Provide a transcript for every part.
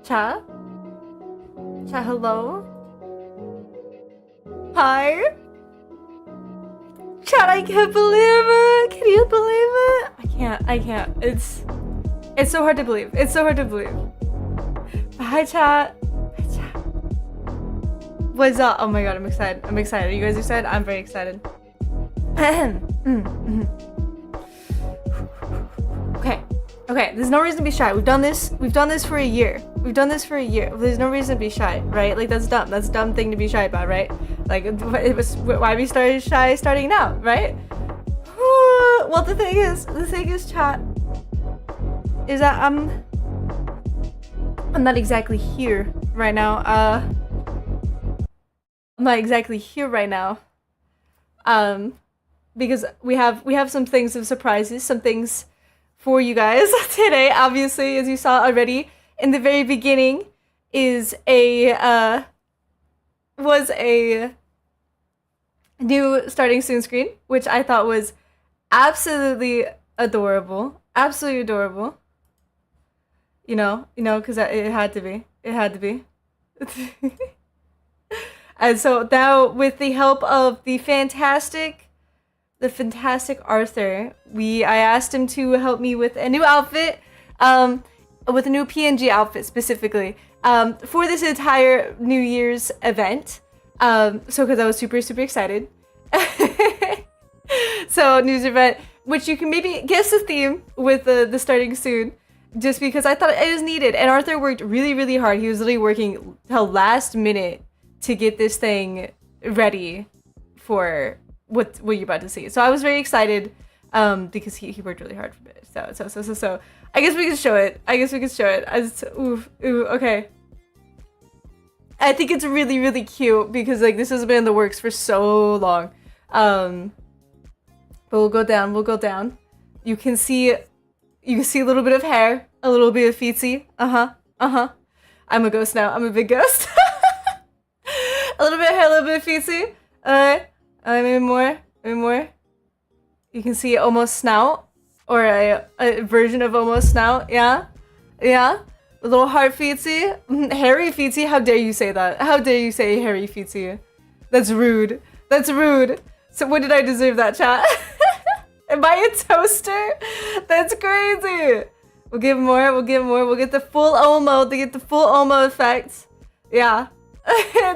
Chat? Chat, hello? Hi? Chat, I can't believe it! Can you believe it? I can't. It's so hard to believe. It's so hard to believe. Hi, chat. Hi, chat. What's up? Oh my god, I'm excited. I'm excited. Are you guys excited? I'm very excited. Okay, there's no reason to be shy. We've done this for a year. There's no reason to be shy, right? Like, that's dumb. That's a dumb thing to be shy about, right? Like, it was why we started shy starting now, right? Well, the thing is, chat, is that I'm not exactly here right now. I'm not exactly here right now. Because we have some things of surprises, some things for you guys today. Obviously, as you saw already in the very beginning, was a new starting soon screen, which I thought was absolutely adorable. Absolutely adorable. You know, because it had to be. It had to be. And so now, with the help of the fantastic Arthur, I asked him to help me with a new outfit, with a new PNG outfit specifically, for this entire New Year's event. So because I was super excited. So New Year's event, which you can maybe guess the theme with the starting soon, just because I thought it was needed. And Arthur worked really hard. He was literally working till last minute to get this thing ready for what you're about to see. So I was very excited, because he worked really hard for it. So I guess we can show it. Okay. I think it's really cute because like this has been in the works for so long. But we'll go down. You can see a little bit of hair, a little bit of feetsy. I'm a ghost now. I'm a big ghost. A little bit of hair, a little bit of feetsy. Maybe more. You can see almost snout, or a version of almost snout. Yeah. A little heart feetsy, hairy feetsy. How dare you say that? How dare you say hairy feetsy? That's rude. So when did I deserve that, chat? Am I a toaster? That's crazy. We'll give more. We'll get the full Omo. To get the full Omo effect. Yeah.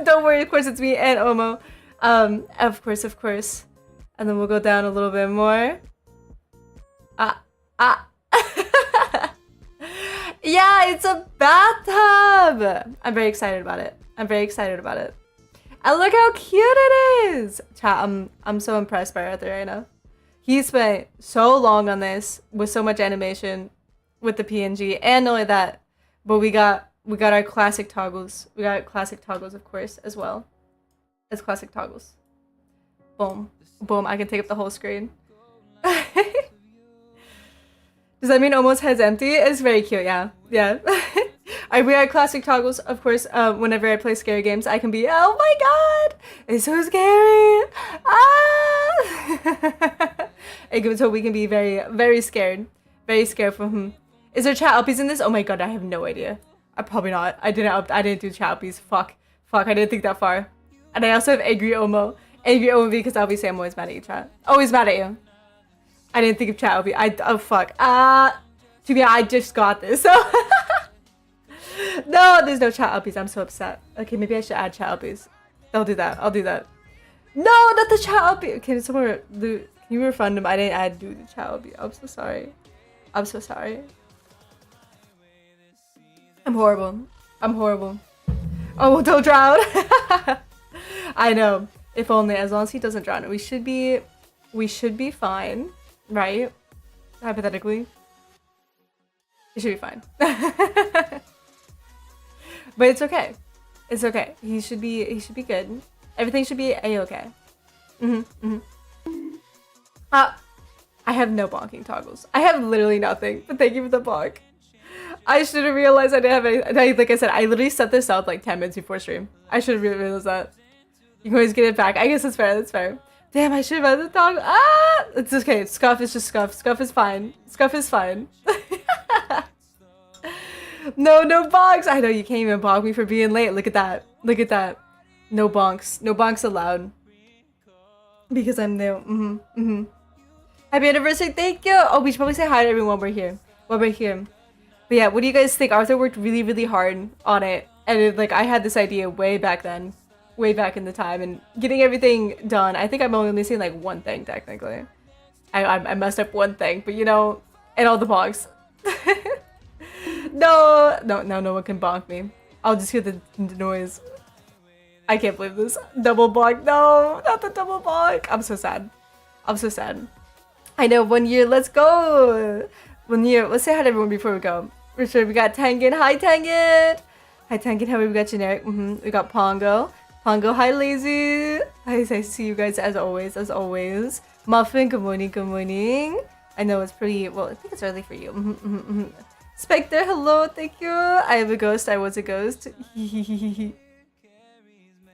Don't worry. Of course, it's me and Omo. Of course. And then we'll go down a little bit more. Yeah, it's a bathtub! I'm very excited about it. And look how cute it is! Chat, I'm so impressed by Arthur right now. He spent so long on this with so much animation with the PNG, and not only that, but we got our classic toggles. We got classic toggles, of course, as well. As classic toggles. Boom. I can take up the whole screen. Does that mean almost head's empty? It's very cute, yeah. We got classic toggles, of course. Whenever I play scary games, I can be, oh my god, it's so scary. And so we can be very scared from him. Is there chat uppies in this? Oh my god, I have no idea. Probably not. I didn't do chat uppies. Fuck, I didn't think that far. And I also have angry Omo because obviously I'm always mad at you, chat. Always mad at you. I didn't think of chat uppies. Oh fuck. To be honest, I just got this. So no, there's no chat uppies. I'm so upset. Okay, maybe I should add chat uppies. I'll do that. No, not the chat uppie. Can someone can you refund him? I didn't do the chat uppie. I'm so sorry. I'm horrible. Oh, don't drown. I know. If only, as long as he doesn't drown, we should be fine, right? Hypothetically, it should be fine. But it's okay. He should be good. Everything should be a-okay. I have no bonking toggles. I have literally nothing. But thank you for the bonk. I should have realized I didn't have any. Like I said, I literally set this up like 10 minutes before stream. I should have realized that. You can always get it back. I guess that's fair. Damn, I should have had the toggle. It's okay. Scuff is just scuff. Scuff is fine. No, no bonks. I know you can't even bonk me for being late. Look at that. Look at that. No bonks. No bonks allowed. Because I'm new. Happy anniversary. Thank you. Oh, we should probably say hi to everyone while we're here. While we're here. But yeah, what do you guys think? Arthur worked really, really hard on it. And like, I had this idea way back then. Way back in the time. And getting everything done. I think I'm only missing like one thing, technically. I messed up one thing. But you know, and all the bonks. No, no one can bonk me. I'll just hear the noise. I can't believe this. Double bonk. No, not the double bonk. I'm so sad. I'm so sad. I know, 1 year. Let's go. 1 year. Let's say hi to everyone before we go. For sure, we got Tangen. Hi, Tangen. Hi, Tangen. How we got Generic? We got Pongo. Pongo. Hi, Lazy. I see you guys as always. As always. Muffin. Good morning. Good morning. I know it's pretty. Well, I think it's early for you. Spectre. Hello. Thank you. I am a ghost. I was a ghost.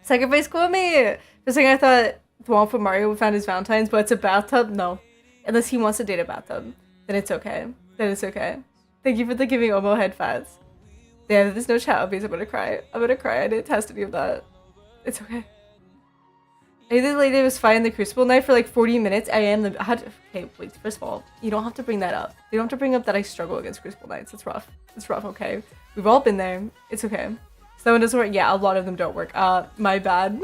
Sacrifice Kwame. For a second, I thought the one from Mario found his Valentine's, but it's a bathtub. No. Unless he wants to date a bathtub, then it's okay. Then it's okay. Thank you for the giving Omo head fats. Yeah, there's no chat obvious. I'm gonna cry. I'm gonna cry. I didn't test any of that. It's okay. I did lady was fighting the crucible knife for like 40 minutes. I am the okay, wait, first of all, you don't have to bring that up. You don't have to bring up that I struggle against crucible knights. It's rough. It's rough, okay? We've all been there. It's okay. So one doesn't work. Yeah, a lot of them don't work. My bad.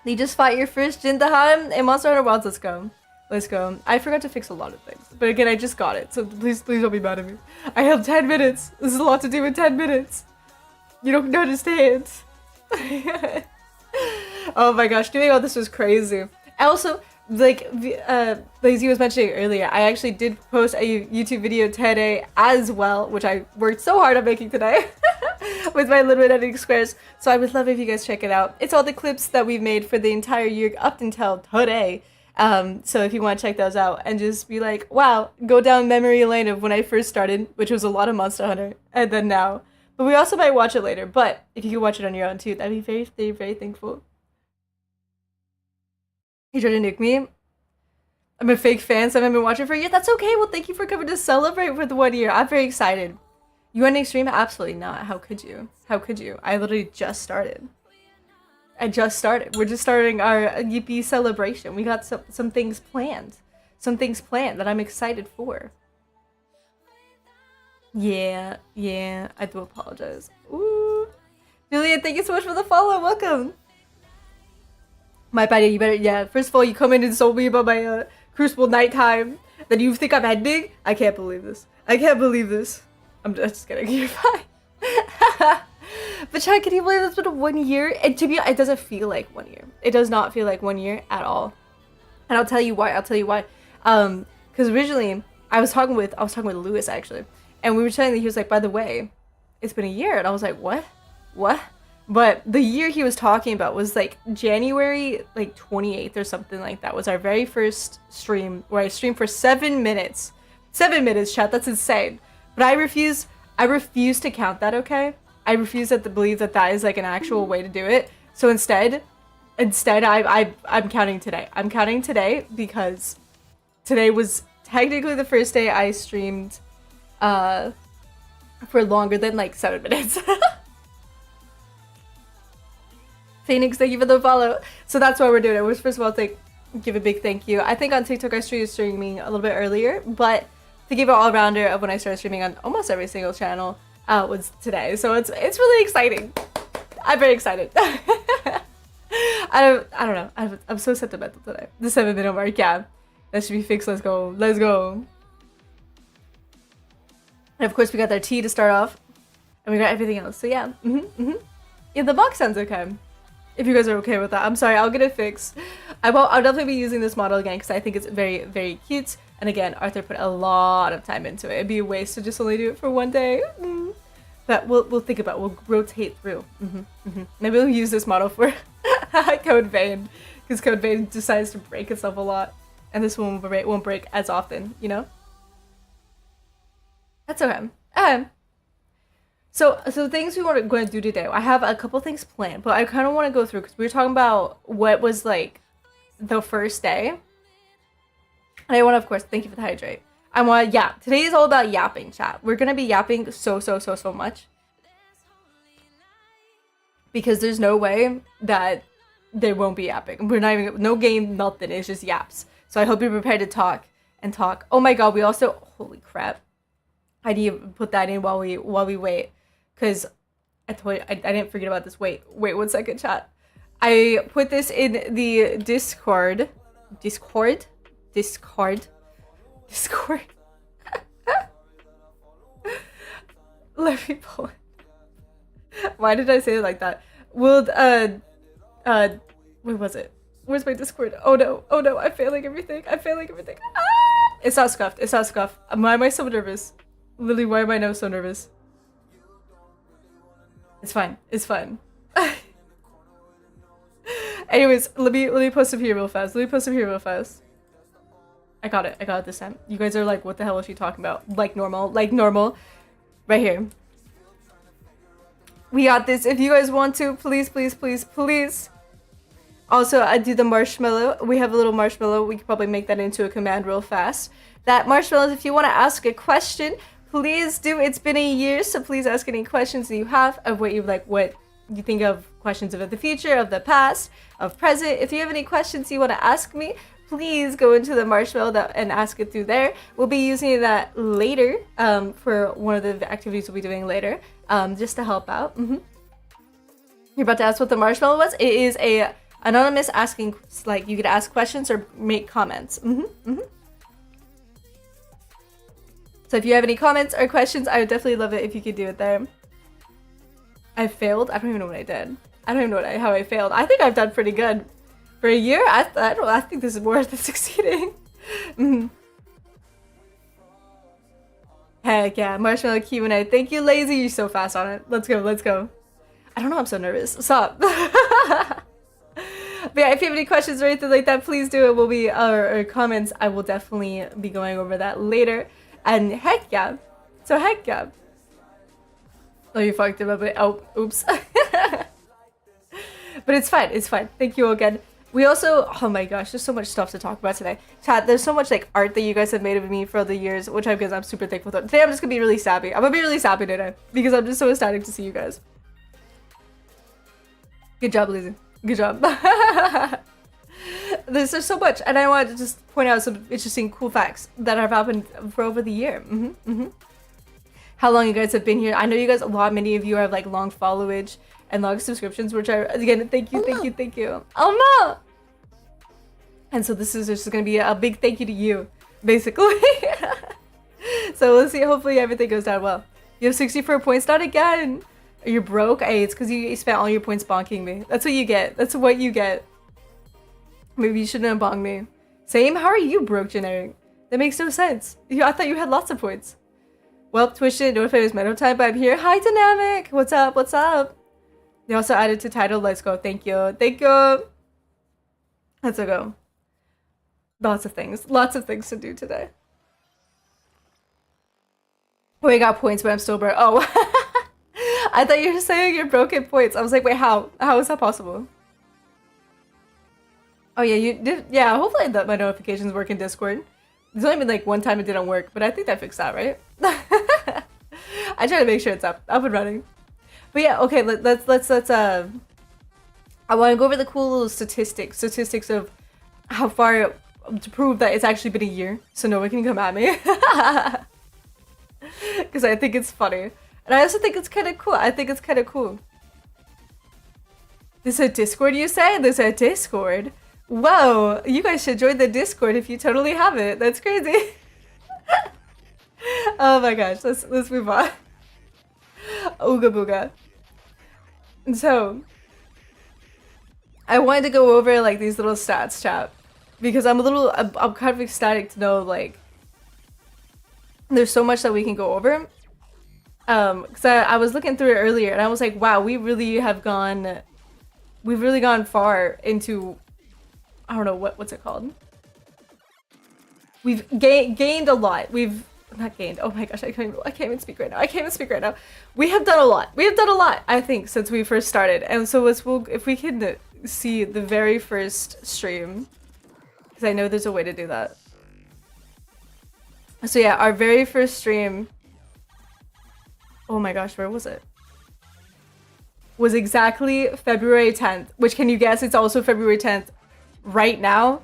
You just fought your first Jindahan in Monster Hunter Wilds. Let's go. Let's go. I forgot to fix a lot of things. But again, I just got it. So please don't be mad at me. I have 10 minutes. This is a lot to do in 10 minutes. You don't understand. Oh my gosh. Doing all this was crazy. I also, like Lazy was mentioning earlier, I actually did post a YouTube video today as well, which I worked so hard on making today. With my little editing squares, so I would love if you guys check it out. It's all the clips that we've made for the entire year up until today. So if you want to check those out and just be like, wow, go down memory lane of when I first started, which was a lot of Monster Hunter, and then now. But we also might watch it later. But if you could watch it on your own too, that'd be very, very, very thankful. You tried to nuke me. I'm a fake fan, so I haven't been watching for a year. That's okay. Well, thank you for coming to celebrate for the 1 year. I'm very excited. You want an extreme? Absolutely not. How could you? How could you? I literally just started. I just started. We're just starting our Yippee celebration. We got some things planned. Some things planned that I'm excited for. Yeah. I do apologize. Ooh. Julian, thank you so much for the follow. Welcome. My bad, you better, yeah. First of all, you come in and told me about my Crucible nighttime. Then you think I'm ending? I can't believe this. I can't believe this. I'm just kidding. You're fine. But Chad, can you believe it's been 1 year? And to me, it doesn't feel like 1 year. It does not feel like 1 year at all. And I'll tell you why. Because originally I was talking with Lewis actually, and we were saying that he was like, by the way, it's been a year, and I was like, what? But the year he was talking about was like January like 28th or something like that. Was our very first stream where I streamed for 7 minutes. 7 minutes, chat. That's insane. But I refuse to count that, okay? I refuse to believe that is like an actual way to do it. So instead I'm counting today. I'm counting today because today was technically the first day I streamed for longer than like 7 minutes. Phoenix, thank you for the follow. So that's why we're doing it. First of all, give a big thank you. I think on TikTok I started streaming a little bit earlier, but to give an all-rounder of when I started streaming on almost every single channel was today. So it's really exciting. I'm very excited. I don't know. I'm so sentimental today. The 7 minute mark, yeah. That should be fixed. Let's go. Let's go. And of course we got our tea to start off. And we got everything else. So yeah. Yeah, the box sounds okay. If you guys are okay with that. I'm sorry, I'll get it fixed. I'll definitely be using this model again because I think it's very, very cute. And again, Arthur put a lot of time into it. It'd be a waste to just only do it for 1 day. But we'll think about it. We'll rotate through. Maybe we'll use this model for Code Vein. Because Code Vein decides to break itself a lot. And this one won't break as often, you know? That's okay. So things we going to do today. I have a couple things planned, but I kind of want to go through because we were talking about what was like the first day. And I want to, of course, thank you for the hydrate. I want to yap. Today is all about yapping, chat. We're gonna be yapping so much. Because there's no way that there won't be yapping. We're not even, no game, nothing. It's just yaps. So I hope you're prepared to talk and talk. Oh my god, we also, holy crap. I need to put that in while we wait. Because I told you, I didn't forget about this. Wait 1 second, chat. I put this in the Discord. Discord? Let me pull it. Why did I say it like that? Will, where was it? Where's my Discord? Oh no, I'm failing everything. Ah! It's not scuffed. Why am I so nervous? Lily, why am I now so nervous? It's fine. Anyways, let me post up here real fast. I got it this time. You guys are like, what the hell is she talking about? Like normal. Right here. We got this. If you guys want to, please. Also, I do the marshmallow. We have a little marshmallow. We could probably make that into a command real fast. That marshmallow, if you want to ask a question, please do. It's been a year, so please ask any questions that you have of what you like, what you think of, questions of the future, of the past, of present. If you have any questions you want to ask me, please go into the marshmallow and ask it through there. We'll be using that later for one of the activities we'll be doing later, just to help out. You're about to ask what the marshmallow was? It is a anonymous asking, like you could ask questions or make comments. So if you have any comments or questions, I would definitely love it if you could do it there. I failed? I don't even know what I did. I don't even know how I failed. I think I've done pretty good. For a year, I think this is more than succeeding. Heck yeah, marshmallow Q&A. Thank you, Lazy. You're so fast on it. Let's go. I don't know, I'm so nervous. Stop. But yeah, if you have any questions or anything like that, please do it. We'll be, or comments, I will definitely be going over that later. And heck yeah. So heck yeah. Oh, you fucked him up. Oh, oops. But it's fine. Thank you all again. We also, oh my gosh, there's so much stuff to talk about today. Chat, there's so much like art that you guys have made of me for the years, which I'm super thankful for. Today I'm just gonna be really sappy. I'm gonna be really sappy today because I'm just so ecstatic to see you guys. Good job, Lizzie. Good job. There's so much, and I wanted to just point out some interesting, cool facts that have happened for over the year. How long you guys have been here. I know you guys, many of you have like long followage and long subscriptions, which I, again, thank you. Oh no! And so this is just gonna be a big thank you to you, basically. So let's see, hopefully everything goes down well. You have 64 points, not again! You're broke? Hey, it's because you spent all your points bonking me. That's what you get. That's what you get. Maybe you shouldn't have bonked me. Same? How are you broke, generic? That makes no sense. I thought you had lots of points. Well, Twitch didn't notify it was Meadow time, but I'm here. Hi, Dynamic! What's up? They also added to title. Let's go. Thank you. Let's go. Lots of things to do today. Oh, I got points, but I'm still broke. Oh, I thought you were saying you're broken points. I was like, wait, how? How is that possible? Oh yeah, you did. Yeah, hopefully my notifications work in Discord. There's only been like one time it didn't work, but I think that fixed that, right? I try to make sure it's up and running. But yeah, okay, let's I want to go over the cool little statistics of how far to prove that it's actually been a year, so no one can come at me. Because I think it's funny. And I also think it's kind of cool. This is a Discord, you say? There's a Discord? Whoa, you guys should join the Discord if you totally have it. That's crazy. Oh my gosh, let's move on. Ooga booga. And so, I wanted to go over like these little stats, chat, because I'm kind of ecstatic to know like there's so much that we can go over. Because I was looking through it earlier and I was like, wow, we've really gone far into, I don't know what's it called. We've gained a lot. We've not gained. Oh my gosh, I can't even speak right now. We have done a lot. I think, since we first started. And so if we can see the very first stream, because I know there's a way to do that. So yeah, our very first stream. Oh my gosh, where was it? Was exactly February 10th. Which, can you guess? It's also February 10th right now.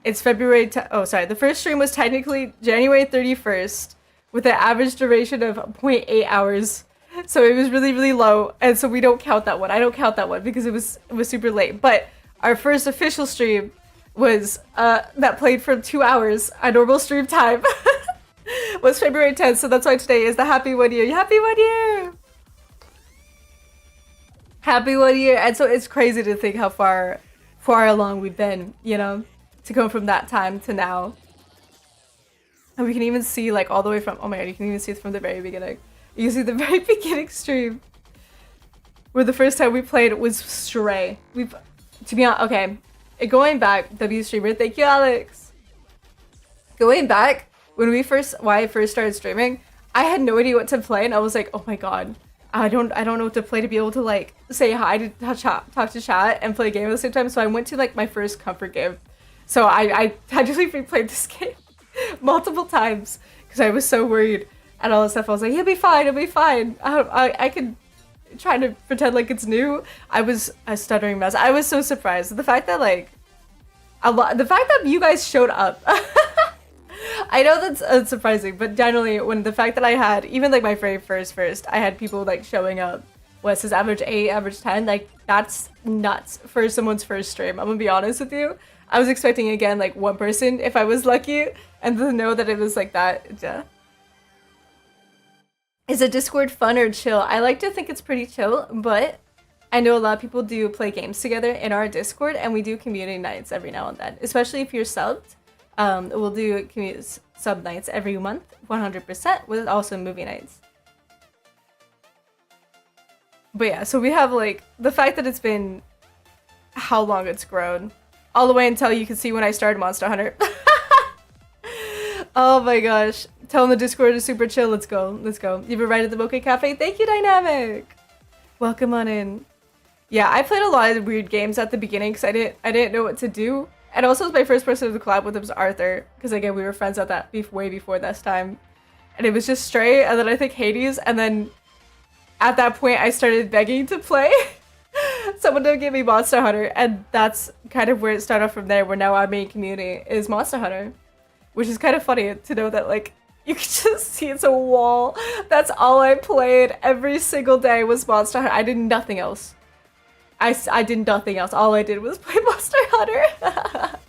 It's February 10th. Oh, sorry. The first stream was technically January 31st with an average duration of 0.8 hours. So it was really, really low. And so we don't count that one. I don't count that one because it was super late. But our first official stream was that played for 2 hours. Our normal stream time was February 10th. So that's why today is the happy 1 year. Happy 1 year! Happy 1 year. And so it's crazy to think how far along we've been, you know, to go from that time to now. And we can even see like all the way from, oh my god, you can even see it from the very beginning. You can see the very beginning stream where the first time we played was Stray. To be honest, okay, going back, W streamer, thank you, Alex. Going back, when I first started streaming, I had no idea what to play, and I was like, oh my god, I don't know what to play to be able to like say hi to talk to chat and play a game at the same time. So I went to like my first comfort game. So I actually replayed this game multiple times because I was so worried and all this stuff. I was like, you'll be fine, it'll be fine. I can try to pretend like it's new. I was a stuttering mess. I was so surprised. The fact that the fact that you guys showed up. I know that's surprising, but generally when the fact that I had, even like my very first, I had people like showing up. What's his average 8, average 10? Like, that's nuts for someone's first stream. I'm gonna be honest with you. I was expecting, again, like 1 person if I was lucky, and to know that it was like that, yeah. Is a Discord fun or chill? I like to think it's pretty chill, but I know a lot of people do play games together in our Discord, and we do community nights every now and then, especially if you're subbed. We'll do sub nights every month, 100%, with also movie nights. But yeah, so we have like the fact that it's been how long it's grown, all the way until you can see when I started Monster Hunter. Oh my gosh, telling the Discord is super chill. Let's go, let's go. You've arrived at the Mocha Cafe. Thank you, Dynamic. Welcome on in. Yeah, I played a lot of weird games at the beginning because I didn't know what to do. And also, my first person to collab with him was Arthur, because again, we were friends at that way before this time. And it was just Stray, and then I think Hades, and then at that point, I started begging to play. Someone to give me Monster Hunter, and that's kind of where it started from there, where now our main community is Monster Hunter. Which is kind of funny to know that, like, you can just see it's a wall. That's all I played every single day was Monster Hunter. I did nothing else. I did nothing else. All I did was play Monster Hunter.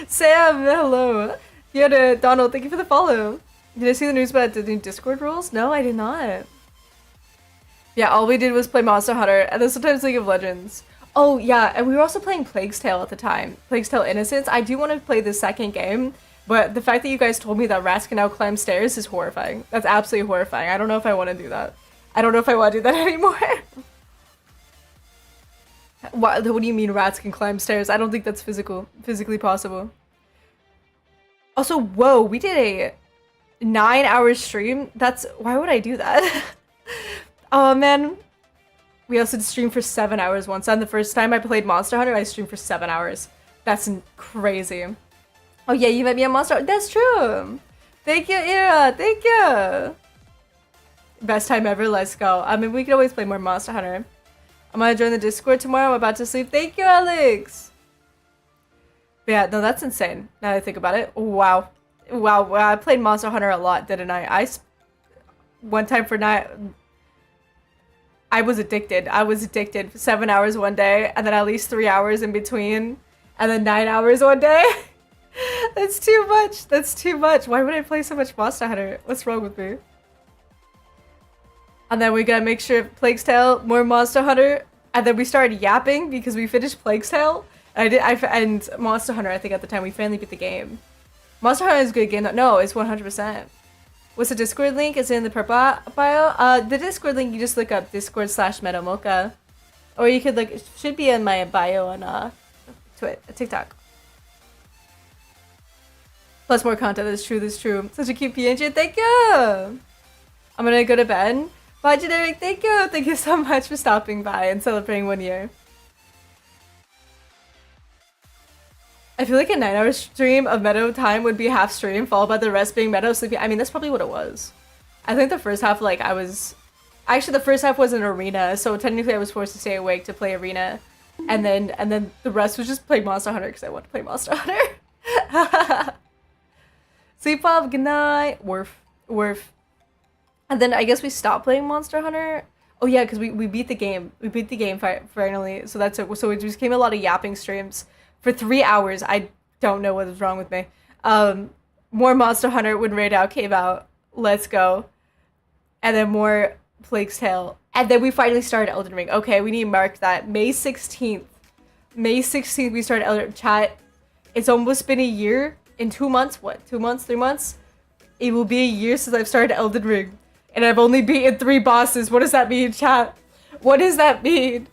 Sam, hello. Donald, thank you for the follow. Did I see the news about the new Discord rules? No, I did not. Yeah, all we did was play Monster Hunter and then sometimes League of Legends. Oh, yeah, and we were also playing Plague's Tale at the time. Plague's Tale Innocence. I do want to play the second game, but the fact that you guys told me that rats can now climb stairs is horrifying. That's absolutely horrifying. I don't know if I want to do that. I don't know if I want to do that anymore. What do you mean rats can climb stairs? I don't think that's physically possible. Also, whoa, we did a 9-hour stream. Why would I do that? Oh man. We also did stream for 7 hours once. And the first time I played Monster Hunter, I streamed for 7 hours. That's crazy. Oh yeah, you met me at Monster Hunter. That's true. Thank you, Ira. Thank you. Best time ever. Let's go. I mean, we could always play more Monster Hunter. I'm gonna join the Discord tomorrow. I'm about to sleep. Thank you, Alex. But yeah, no, that's insane. Now that I think about it. Wow. Wow. I played Monster Hunter a lot, didn't I? One time for night. I was addicted. 7 hours one day, and then at least 3 hours in between, and then 9 hours one day. That's too much. That's too much. Why would I play so much Monster Hunter? What's wrong with me? And then we gotta make sure Plague's Tale, more Monster Hunter, and then we started yapping because we finished Plague's Tale. And Monster Hunter, I think at the time we finally beat the game. Monster Hunter is a good game. No, it's 100%. What's the Discord link? Is it in the purple bio? The Discord link, you just look up Discord/MetaMocha. Or you could it should be in my bio on TikTok. Plus more content, that's true. Such a cute PNG, thank you! I'm gonna go to bed. Bye, Generic, thank you! Thank you so much for stopping by and celebrating 1 year. I feel like a 9-hour stream of Meadow time would be half stream, followed by the rest being Meadow sleeping. I mean, that's probably what it was. I think the first half, like, I was... Actually, the first half was an arena, so technically I was forced to stay awake to play arena. And then the rest was just play Monster Hunter because I want to play Monster Hunter. Sleep off, good night. Worf. And then I guess we stopped playing Monster Hunter. Oh yeah, because we beat the game. We beat the game finally. So that's it. So it just became a lot of yapping streams for 3 hours. I don't know what is wrong with me. More Monster Hunter when Raid Out came out. Let's go. And then more Plague's Tale. And then we finally started Elden Ring. Okay, we need to mark that. May 16th. May 16th we started Elden Ring. Chat, it's almost been a year. In 2 months? What? 2 months? 3 months? It will be a year since I've started Elden Ring. And I've only beaten 3 bosses. What does that mean, chat? What does that mean?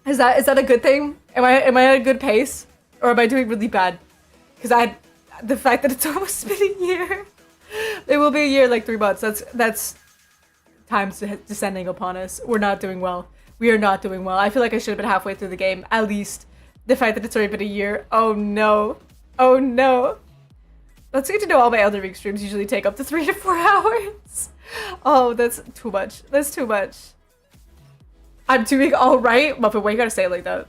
Is that a good thing? Am I at a good pace? Or am I doing really bad? Because the fact that it's almost been a year. It will be a year, like 3 months. That's time's descending upon us. We're not doing well. We are not doing well. I feel like I should have been halfway through the game. At least. The fact that it's already been a year. Oh no. Oh no. That's good to know all my Elden Ring streams usually take up to 3 to 4 hours. Oh, that's too much. That's too much. I'm doing alright. Muffin, why you gotta say it like that?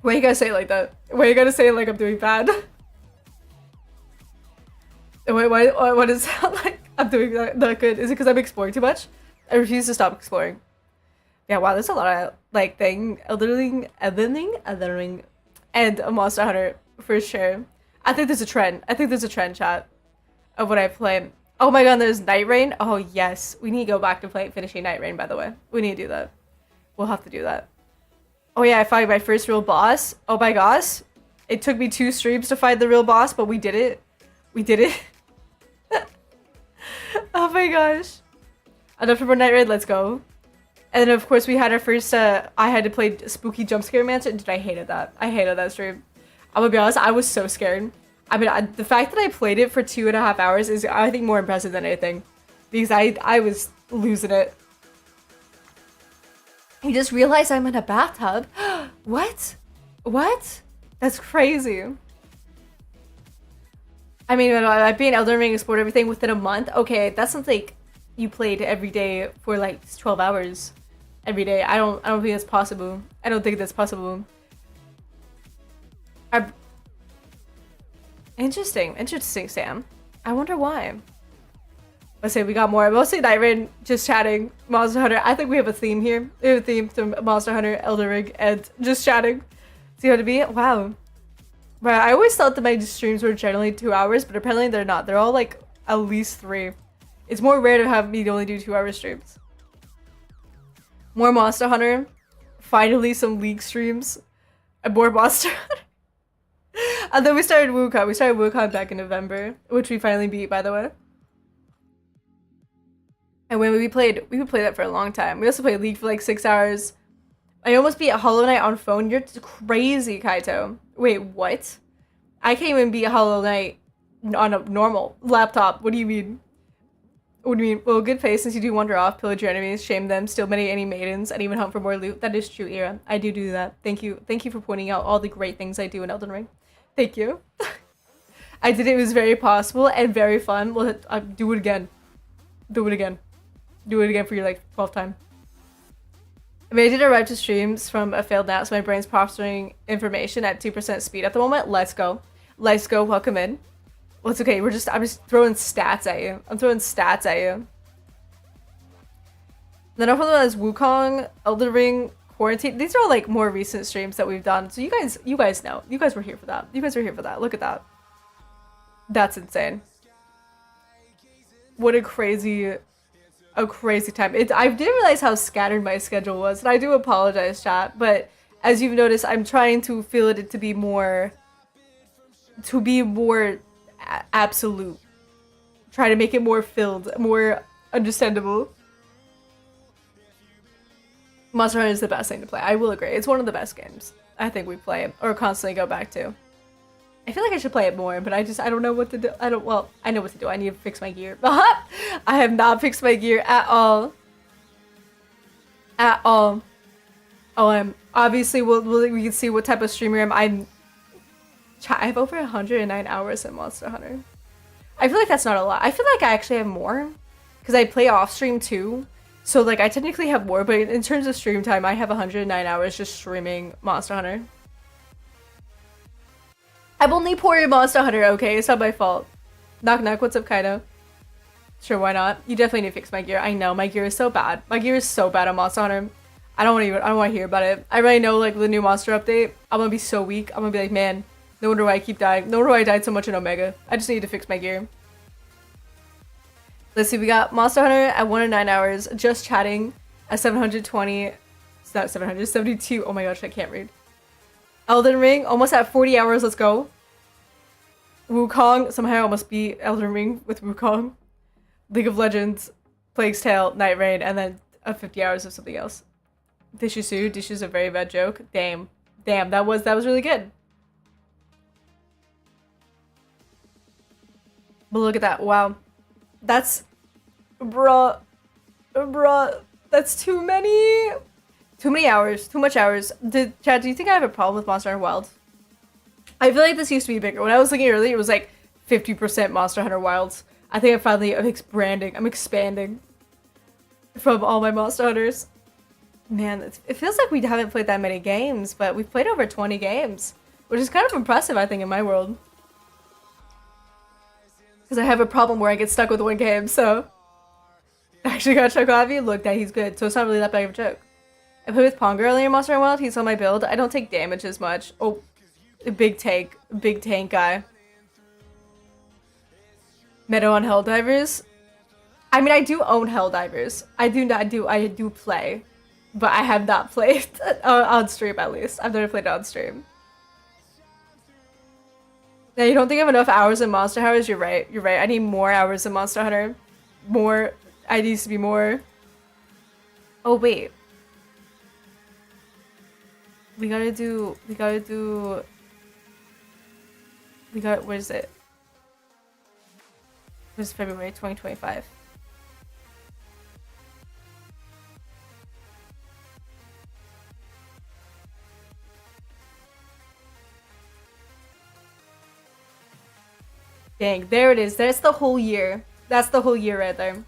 Why you gotta say it like that? Why you gotta say it like I'm doing bad? Wait, what does it sound like? I'm doing not good. Is it because I'm exploring too much? I refuse to stop exploring. Yeah, wow, there's a lot of like Elden Ring, and a Monster Hunter for sure. I think there's a trend. I think there's a trend, chat, of what I play. Oh my god, there's Night Rain. Oh yes, we need to go back to finishing Night Rain. By the way, we need to do that. We'll have to do that. Oh yeah, I found my first real boss. Oh my gosh, it took me 2 streams to find the real boss, but we did it. We did it. Oh my gosh. Enough for Night Raid. Let's go. And then of course we had our first, I had to play Spooky Jumpscare Mansion. Dude, I hated that. I hated that stream. I'm gonna be honest, I was so scared. I mean, the fact that I played it for 2.5 hours is, I think, more impressive than anything. Because I was losing it. I just realized I'm in a bathtub. What? What? That's crazy. I mean, I've been Elden Ring, explored everything within a month. Okay, that's something like you played every day for like 12 hours. Every day. I don't think that's possible. I don't think that's possible. Interesting, Sam. I wonder why. Let's say we got more. Mostly Night Rain, just chatting. Monster Hunter. I think we have a theme here. We have a theme to Monster Hunter, Elden Ring, and just chatting. See how to be? Wow. But I always thought that my streams were generally 2 hours, but apparently they're not. They're all like at least 3. It's more rare to have me only do 2-hour streams. More Monster Hunter. Finally some League streams. And more Monster Hunter. And then we started Wukong. We started Wukong back in November, which we finally beat, by the way. And when we played that for a long time. We also played League for like 6 hours. I almost beat Hollow Knight on phone. You're crazy, Kaito. Wait, what? I can't even beat Hollow Knight on a normal laptop. What do you mean? What do you mean? Well, good face since you do wander off, pillage your enemies, shame them, steal many any maidens, and even hunt for more loot. That is true, Ira. I do that. Thank you for pointing out all the great things I do in Elden Ring. Thank you. I did it. It was very possible and very fun. Well, do it again. Do it again. Do it again for your like 12th time. I mean, I did arrive to streams from a failed nap, so my brain's processing information at 2% speed at the moment. Let's go. Let's go. Welcome in. Well, it's okay. I'm just throwing stats at you. I'm throwing stats at you. Then after that is Wukong, Elden Ring, Quarantine. These are all like more recent streams that we've done. So you guys know. You guys were here for that. You guys were here for that. Look at that. That's insane. What a crazy time. I didn't realize how scattered my schedule was, and I do apologize, chat. But as you've noticed, I'm trying to feel it to be more absolute. Try to make it more filled, more understandable. Monster Hunter is the best thing to play. I will agree. It's one of the best games I think we play or constantly go back to. I feel like I should play it more, but I don't know what to do. I know what to do. I need to fix my gear. I have not fixed my gear at all. At all. Oh, obviously we can see what type of streamer I have over 109 hours in Monster Hunter. I feel like that's not a lot. I feel like I actually have more because I play off stream too. So like I technically have more, but in terms of stream time, I have 109 hours just streaming Monster Hunter. I'm only poor in Monster Hunter, okay? It's not my fault. Knock knock, what's up, Kaido? Sure, why not? You definitely need to fix my gear. I know, my gear is so bad. My gear is so bad on Monster Hunter. I don't want to hear about it. I already know like the new monster update. I'm gonna be so weak. I'm gonna be like, man, no wonder why I keep dying. No wonder why I died so much in Omega. I just need to fix my gear. Let's see, we got Monster Hunter at 109 hours, just chatting at 720. It's not 772. Oh my gosh, I can't read. Elden Ring, almost at 40 hours. Let's go. Wukong, somehow I almost beat Elden Ring with Wukong. League of Legends, Plague's Tale, Night Rain, and then 50 hours of something else. Dishisu, Dish is a very bad joke. Damn, that was really good. But look at that, wow. That's, bruh, that's too many hours, too much hours. Chad, do you think I have a problem with Monster Hunter Wilds? I feel like this used to be bigger. When I was looking earlier, it was like 50% Monster Hunter Wilds. I think I'm expanding from all my Monster Hunters. Man, it feels like we haven't played that many games, but we've played over 20 games, which is kind of impressive, I think, in my world. Because I have a problem where I get stuck with one game, so... I actually got Chocolavy. Look, that he's good, so it's not really that big of a joke. I played with Ponga earlier in Monster Hunter Wild. He's on my build. I don't take damage as much. Oh, big tank guy. Meadow on Helldivers. I mean, I do own Helldivers. I do play. But I have not played on stream, at least. I've never played it on stream. Now, you don't think I have enough hours in Monster Hunters? You're right. I need more hours in Monster Hunter. More. I need to be more. Oh, wait. What is it? This is February 2025. Dang, there it is. That's the whole year. That's the whole year right there.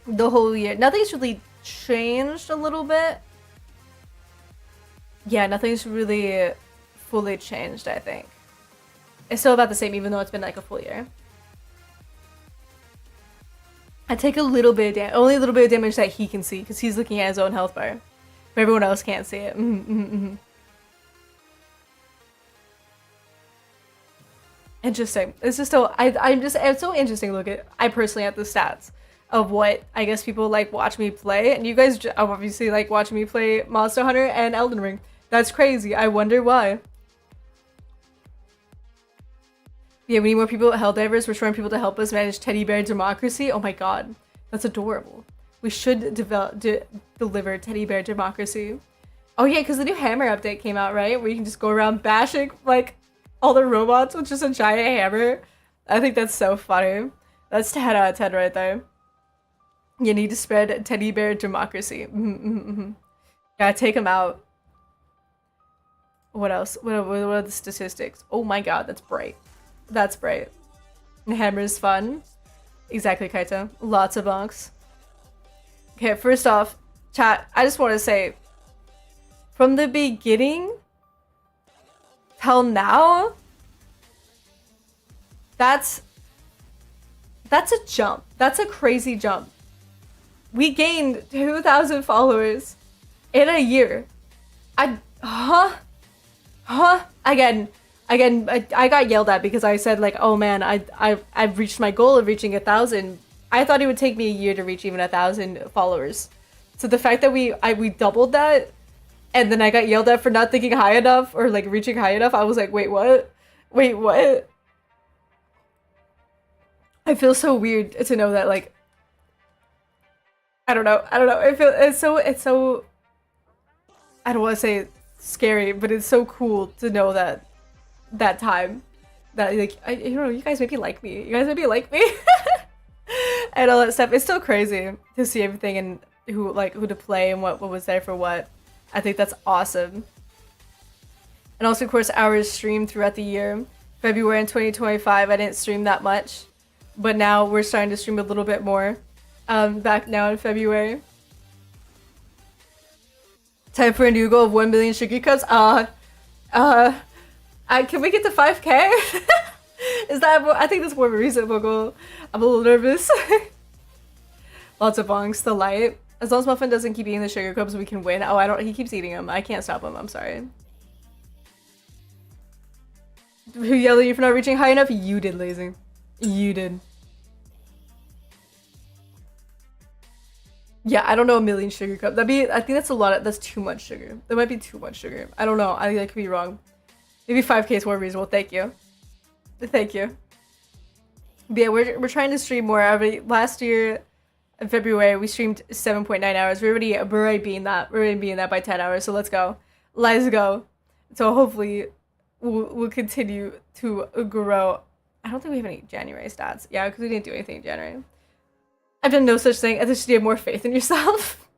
The whole year. Nothing's really changed a little bit. Yeah, nothing's really fully changed, I think. It's still about the same, even though it's been like a full year. I take a little bit of damage, only a little bit of damage that he can see, because he's looking at his own health bar. But everyone else can't see it. Interesting. It's just so it's so interesting to look at. I personally at the stats of what I guess people like watch me play, and you guys obviously like watching me play Monster Hunter and Elden Ring. That's crazy. I wonder why. Yeah, we need more people at Helldivers. We're trying people to help us manage teddy bear democracy. Oh my god, that's adorable. We should deliver teddy bear democracy. Oh yeah, because the new Hammer update came out, right? Where you can just go around bashing like all the robots with just a giant hammer. I think that's so funny. That's 10 out of 10 right there. You need to spread teddy bear democracy. Yeah, take them out. What else? What are the statistics? Oh my god, that's bright. That's bright. The hammer is fun. Exactly, Kaito. Lots of bonks. Okay, first off, chat, I just want to say, from the beginning till now, that's a jump. That's a crazy jump. We gained 2,000 followers in a year. Again, I got yelled at because I said like, oh man, I've reached my goal of reaching 1,000. I thought it would take me a year to reach even 1,000 followers. So the fact that we doubled that, and then I got yelled at for not thinking high enough or like reaching high enough, I was like, wait, what? Wait, what? I feel so weird to know that, like, I don't know. It's so I don't want to say scary, but it's so cool to know that time that like you know, you guys maybe like me. And all that stuff. It's still crazy to see everything and who to play and what was there for what. I think that's awesome. And also, of course, hours streamed throughout the year. February in 2025, I didn't stream that much, but now we're starting to stream a little bit more. Back now in February. Time for a new goal of 1 million sugar cups. Can we get to 5K? Is that more, I think that's more of a reasonable goal. I'm a little nervous. Lots of bongs, the light. As long as Muffin doesn't keep eating the sugar cups, we can win. Oh, he keeps eating them. I can't stop him, I'm sorry. Who yelled at you for not reaching high enough? You did, Lazy. You did. Yeah, I don't know, 1 million sugar cups. I think that's a lot. That's too much sugar. That might be too much sugar. I don't know. I could be wrong. Maybe 5K is more reasonable. Thank you. Thank you. But yeah, we're trying to stream more. Last year in February, we streamed 7.9 hours. We're already beating that. We're already beating that by 10 hours. So let's go. Let's go. So hopefully we'll continue to grow. I don't think we have any January stats. Yeah, because we didn't do anything in January. I've done no such thing. I just need to have more faith in yourself.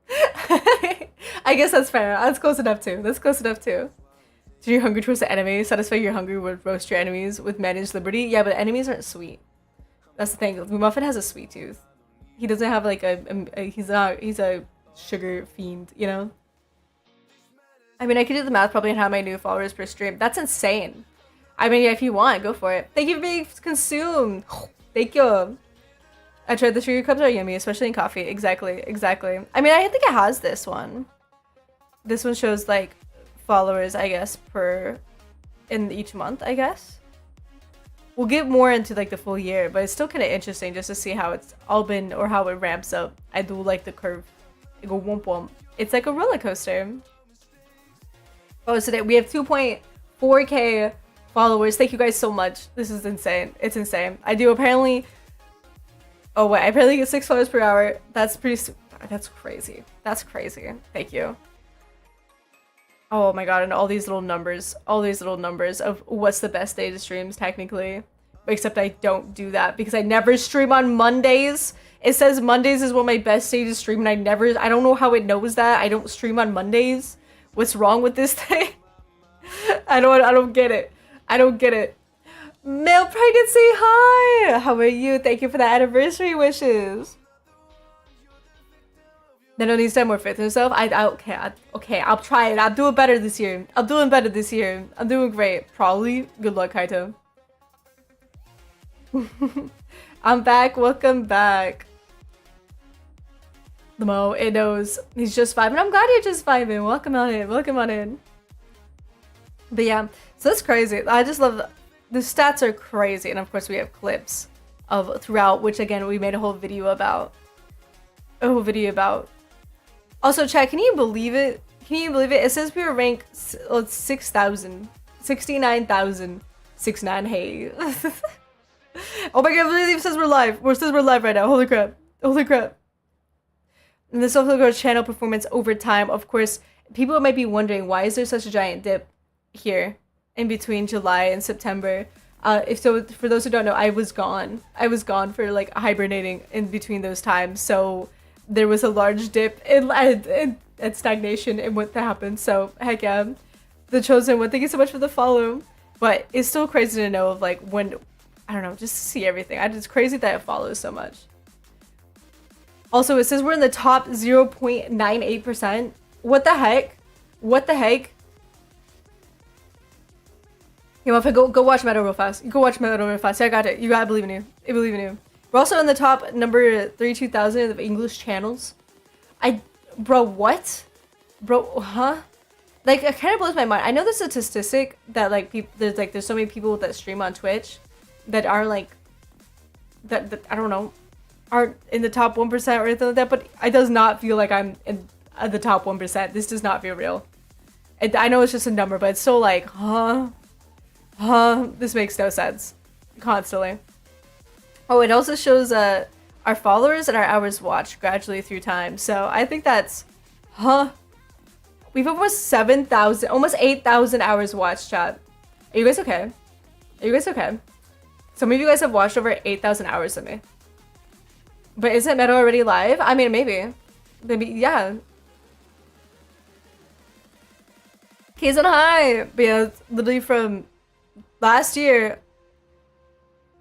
I guess that's fair. That's close enough too. That's close enough too. Do your hunger towards the enemy? Satisfy your hunger with roast your enemies with managed liberty? Yeah, but enemies aren't sweet. That's the thing. Muffin has a sweet tooth. He doesn't have like he's a sugar fiend, you know? I mean, I could do the math probably on how many new followers per stream. That's insane. I mean, yeah, if you want, go for it. Thank you for being consumed. Thank you. I tried the sugar cups are yummy, especially in coffee. Exactly, exactly. I mean, I think it has this one. This one shows like followers, I guess, in each month, I guess. We'll get more into like the full year, but it's still kind of interesting just to see how it's all been or how it ramps up. I do like the curve. It go womp womp. It's like a roller coaster. Oh, so today we have 2.4K followers. Thank you guys so much. This is insane. It's insane. I do apparently. Oh wait, I apparently get 6 followers per hour. That's that's crazy. That's crazy. Thank you. Oh my god, and all these little numbers of what's the best day to streams technically. Except I don't do that because I never stream on Mondays. It says Mondays is one of my best days to stream and I don't know how it knows that. I don't stream on Mondays. What's wrong with this thing? I don't get it. I don't get it. Male pregnancy, hi! How are you? Thank you for the anniversary wishes. Nano needs to have more faith in himself. Okay, I'll try it. I'll do it better this year. I'm doing better this year. I'm doing great. Probably. Good luck, Kaito. I'm back. Welcome back. The Mo, it knows. He's just vibing. I'm glad you're just vibing. Welcome on in. Welcome on in. But yeah, so that's crazy. I just love the stats are crazy. And of course we have clips of throughout, which again, we made a whole video about. Also, chat, can you believe it? Can you believe it? It says we were ranked 6,000. 69,069. Hey. Oh my god, it literally says we're live. It says we're live right now. Holy crap. Holy crap. And this also goes channel performance over time. Of course, people might be wondering, why is there such a giant dip here in between July and September? For those who don't know, I was gone. I was gone for like hibernating in between those times. So there was a large dip and stagnation in what happened. So heck yeah. The Chosen One, thank you so much for the follow. But it's still crazy to know of like when, I don't know, just to see everything. It's crazy that it follows so much. Also, it says we're in the top 0.98%. What the heck? What the heck? You know, if I go watch Meadow real fast. Go watch Meadow real fast. Yeah, I got it. You gotta believe in you. I believe in you. We're also in the top number 32,000 of English channels. Bro, what? Bro, huh? Like, it kind of blows my mind. I know there's a statistic that like there's so many people that stream on Twitch that are like that I don't know, aren't in the top 1% or anything like that, but it does not feel like I'm in the top 1%. This does not feel real. I know it's just a number, but it's still like, this makes no sense. Constantly. Oh, it also shows our followers and our hours watched gradually through time. So I think that's, we've almost 7,000, almost 8,000 hours watched, chat. Are you guys okay? Are you guys okay? Some of you guys have watched over 8,000 hours of me. But isn't Meadow already live? I mean, maybe. Maybe, yeah. K's on high! But yeah, it's literally from last year,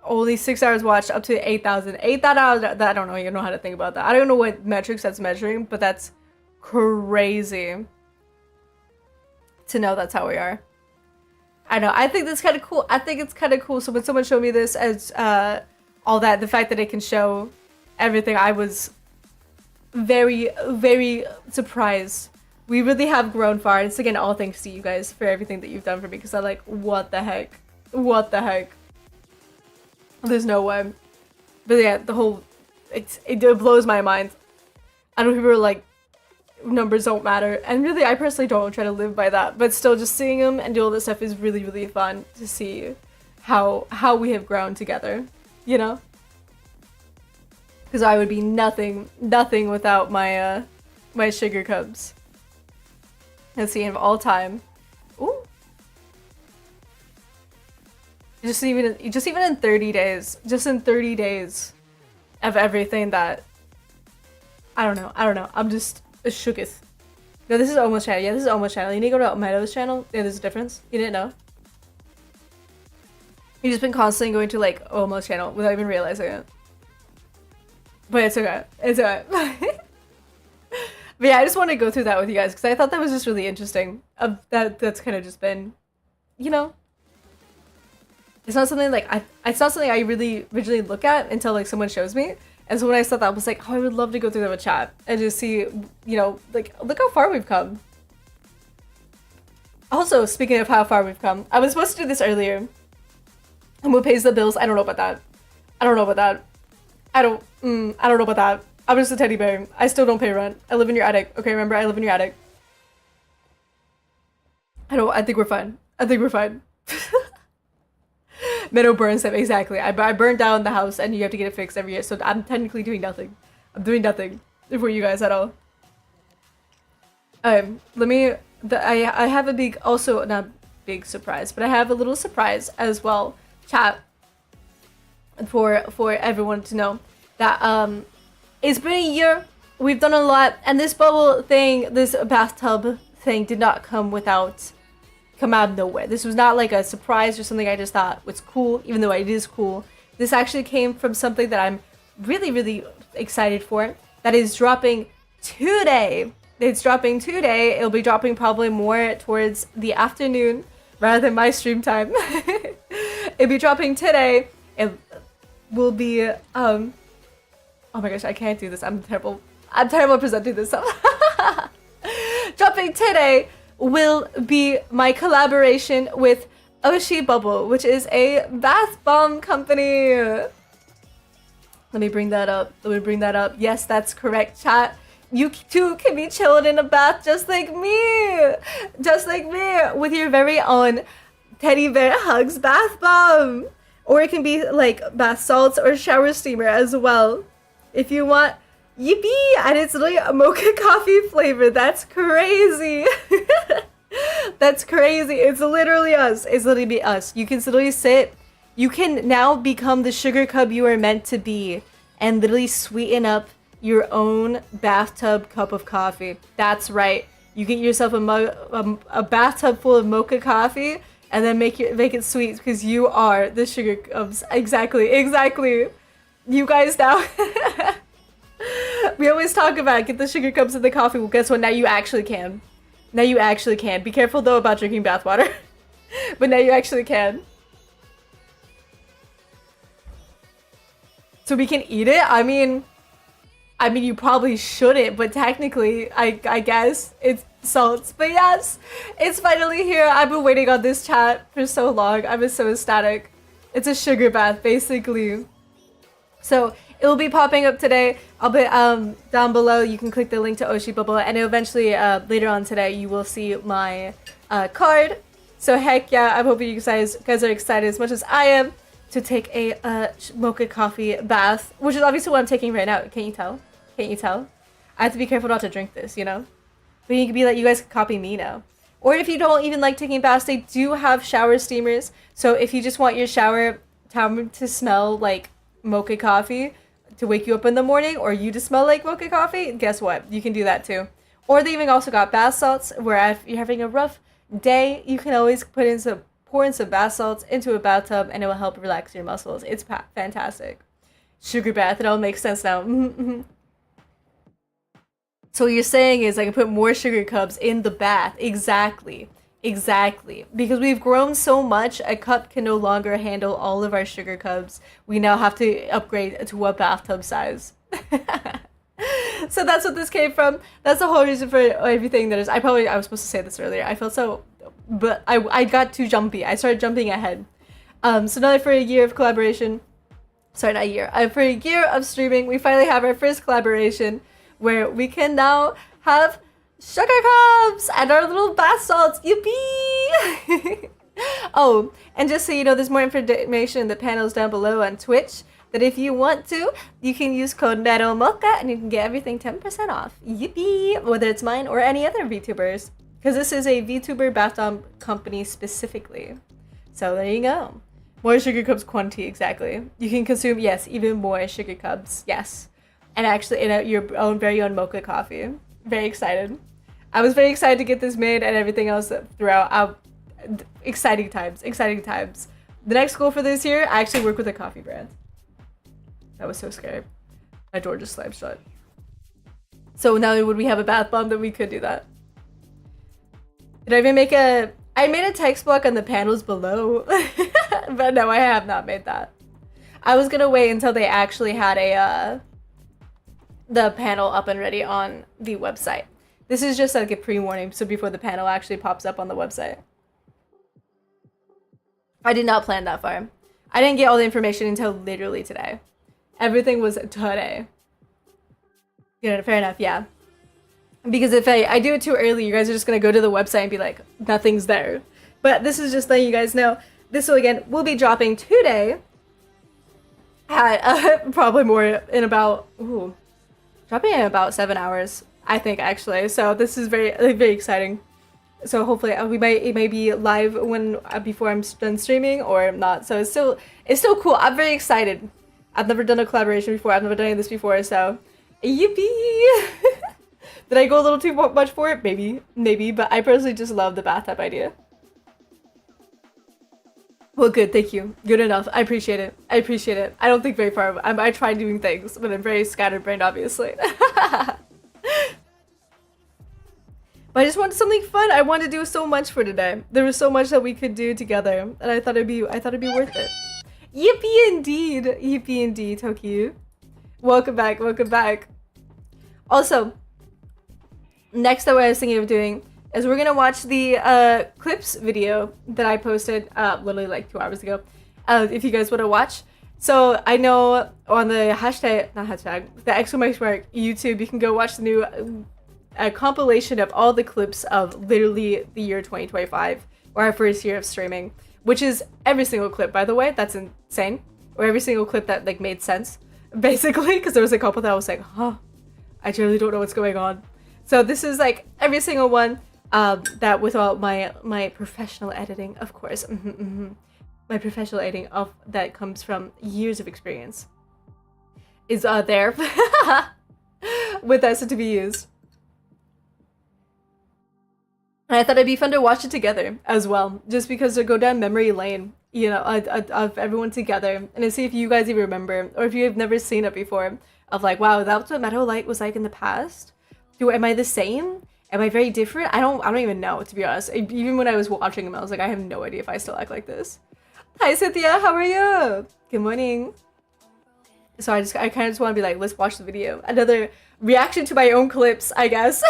only 6 hours watched up to 8,000. 8,000 hours, I don't know, you know how to think about that. I don't know what metrics that's measuring, but that's crazy to know that's how we are. I know, I think that's kind of cool. I think it's kind of cool. So when someone showed me this as all that, the fact that it can show everything, I was very, very surprised. We really have grown far. It's again all thanks to you guys for everything that you've done for me, because I'm like, what the heck? What the heck? There's no way. But yeah, the whole, it blows my mind. I know people are like, numbers don't matter, and really I personally don't try to live by that, but still just seeing them and do all this stuff is really, really fun to see how we have grown together, you know? Because I would be nothing without my my sugar cubs. Let's see, of all time. Ooh. Just even in 30 days, just in 30 days of everything that I don't know. I'm just shooketh. No, this is Almost channel. Yeah, this is Almost channel. You need to go to Meadow's channel. Yeah, there's a difference. You didn't know? You've just been constantly going to like Almost channel without even realizing it. But it's okay. It's okay. But yeah, I just wanted to go through that with you guys because I thought that was just really interesting. That's kind of just been, you know, it's not something like it's not something I really originally look at until like someone shows me. And so when I saw that, I was like, oh, I would love to go through that with chat and just see, you know, like, look how far we've come. Also, speaking of how far we've come, I was supposed to do this earlier. And who pays the bills? I don't know about that. I don't know about that. I don't know about that. I'm just a teddy bear. I still don't pay rent. I live in your attic. Okay, remember, I live in your attic. I think we're fine. I think we're fine. Meadow burns them, exactly. I burned down the house and you have to get it fixed every year, so I'm technically doing nothing. I'm doing nothing for you guys at all. I have a big, also not big surprise, but I have a little surprise as well, chat, for everyone to know that it's been a year, we've done a lot, and this bubble thing, this bathtub thing did not come out of nowhere. This was not like a surprise or something I just thought was cool, even though it is cool. This actually came from something that I'm really, really excited for, that is dropping today. It's dropping today. It'll be dropping probably more towards the afternoon rather than my stream time. It'll be dropping today. It will be, oh my gosh, I can't do this. I'm terrible at presenting this stuff. Dropping today will be my collaboration with Oshi Bubble, which is a bath bomb company. Let me bring that up. Yes, that's correct, chat. You too can be chilled in a bath just like me. Just like me, with your very own Teddy Bear Hugs bath bomb. Or it can be like bath salts or shower steamer as well, if you want. Yippee! And it's literally a mocha coffee flavor. That's crazy. That's crazy. It's literally us. It's literally us. You can literally sit. You can now become the sugar cub you are meant to be and literally sweeten up your own bathtub cup of coffee. That's right. You get yourself a bathtub full of mocha coffee and then make it sweet because you are the sugar cubs. Exactly. You guys now. We always talk about get the sugar cups in the coffee. Well, guess what? Now you actually can. Now you actually can. Be careful though about drinking bathwater. But now you actually can. So we can eat it? I mean you probably shouldn't, but technically I guess it's salts. But yes, it's finally here. I've been waiting on this chat for so long. I've been so ecstatic. It's a sugar bath basically. So it will be popping up today. I'll be down below. You can click the link to Oshi Bubble, and eventually later on today you will see my card. So heck yeah, I'm hoping you guys are excited as much as I am to take a mocha coffee bath, which is obviously what I'm taking right now. Can't you tell? Can't you tell? I have to be careful not to drink this, you know? But you can be like, you guys can copy me now. Or if you don't even like taking baths, they do have shower steamers. So if you just want your shower time to smell like mocha coffee to wake you up in the morning, or you to smell like mocha coffee, guess what? You can do that too. Or they even also got bath salts, where if you're having a rough day, you can always pour in some bath salts into a bathtub, and it will help relax your muscles. It's fantastic. Sugar bath, it all makes sense now. So what you're saying is I can put more sugar cubs in the bath. Exactly. Exactly. Because we've grown so much, a cup can no longer handle all of our sugar cubs. We now have to upgrade to a bathtub size. So that's what this came from. That's the whole reason for everything that is. I was supposed to say this earlier. I felt so, but I got too jumpy. I started jumping ahead. So now for a year of collaboration, sorry, not a year. For a year of streaming, we finally have our first collaboration where we can now have sugar cubs and our little bath salts. Yippee! Oh, and just so you know, there's more information in the panels down below on Twitch. That if you want to, you can use code NEROMOCHA and you can get everything 10% off. Yippee! Whether it's mine or any other VTubers. Because this is a VTuber bath bomb company specifically. So there you go. More sugar cubs quantity, exactly. You can consume, yes, even more sugar cubs, yes. And actually in your own very own mocha coffee. Very excited. I was very excited to get this made and everything else throughout. Exciting times, exciting times. The next goal for this year, I actually work with a coffee brand. That was so scary. My door just slammed shut. So now would we have a bath bomb that we could do that? Did I even make a... I made a text block on the panels below. But no, I have not made that. I was gonna wait until they actually had the panel up and ready on the website. This is just like a pre-warning, so before the panel actually pops up on the website. I did not plan that far. I didn't get all the information until literally today. Everything was today. You know, fair enough, yeah. Because if I do it too early, you guys are just gonna go to the website and be like, nothing's there. But this is just letting you guys know. This will, again, will be dropping today. At probably more in about, dropping in about 7 hours, I think, actually. So this is very, very exciting. So hopefully it may be live before I'm done streaming or not. So it's still cool. I'm very excited. I've never done a collaboration before. I've never done this before, so yippee! Did I go a little too much for it? Maybe, but I personally just love the bathtub idea. Well, good, thank you. Good enough. I appreciate it. I don't think very far. I try doing things, but I'm very scatterbrained, obviously. But I just wanted something fun. I wanted to do so much for today. There was so much that we could do together, and I thought it'd be worth it. Yippee indeed, Toki. Welcome back. Also, next that what I was thinking of doing is we're gonna watch the clips video that I posted literally like 2 hours ago. If you guys want to watch. So I know on the the exclamation mark YouTube, you can go watch the new compilation of all the clips of literally the year 2025, or our first year of streaming. Which is every single clip, by the way. That's insane. Or every single clip that like made sense, basically, because there was a couple that I was like, huh, I really don't know what's going on. So this is like every single one that with all my professional editing, of course, my professional editing of that comes from years of experience is there with us to be used. And I thought it'd be fun to watch it together as well, just because to go down memory lane, you know, of everyone together, and to see if you guys even remember, or if you have never seen it before, of like, wow, that's what Meadow Light was like in the past. Am I the same? Am I very different? I don't even know, to be honest. Even when I was watching them, I was like, I have no idea if I still act like this. Hi, Cynthia, how are you? Good morning. So I kind of just want to be like, let's watch the video. Another reaction to my own clips, I guess.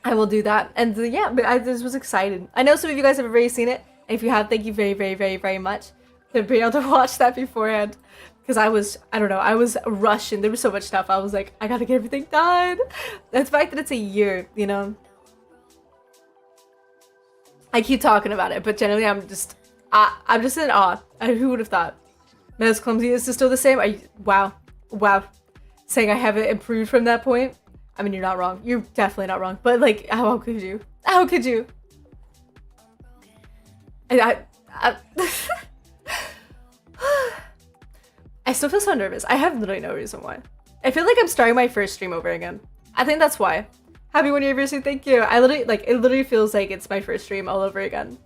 I will do that. And yeah, but I just was excited. I know some of you guys have already seen it. And if you have, thank you very, very, very, very much to be able to watch that beforehand. Because I was rushing. There was so much stuff. I was like, I gotta get everything done. The fact that it's a year, you know. I keep talking about it, but generally I'm just in awe. Who would have thought? Meadows clumsiness is still the same? Wow. Saying I haven't improved from that point? I mean, you're not wrong. You're definitely not wrong. But like, how could you? How could you? I still feel so nervous. I have literally no reason why. I feel like I'm starting my first stream over again. I think that's why. Happy 1 year anniversary, thank you. I literally, like, it literally feels like it's my first stream all over again.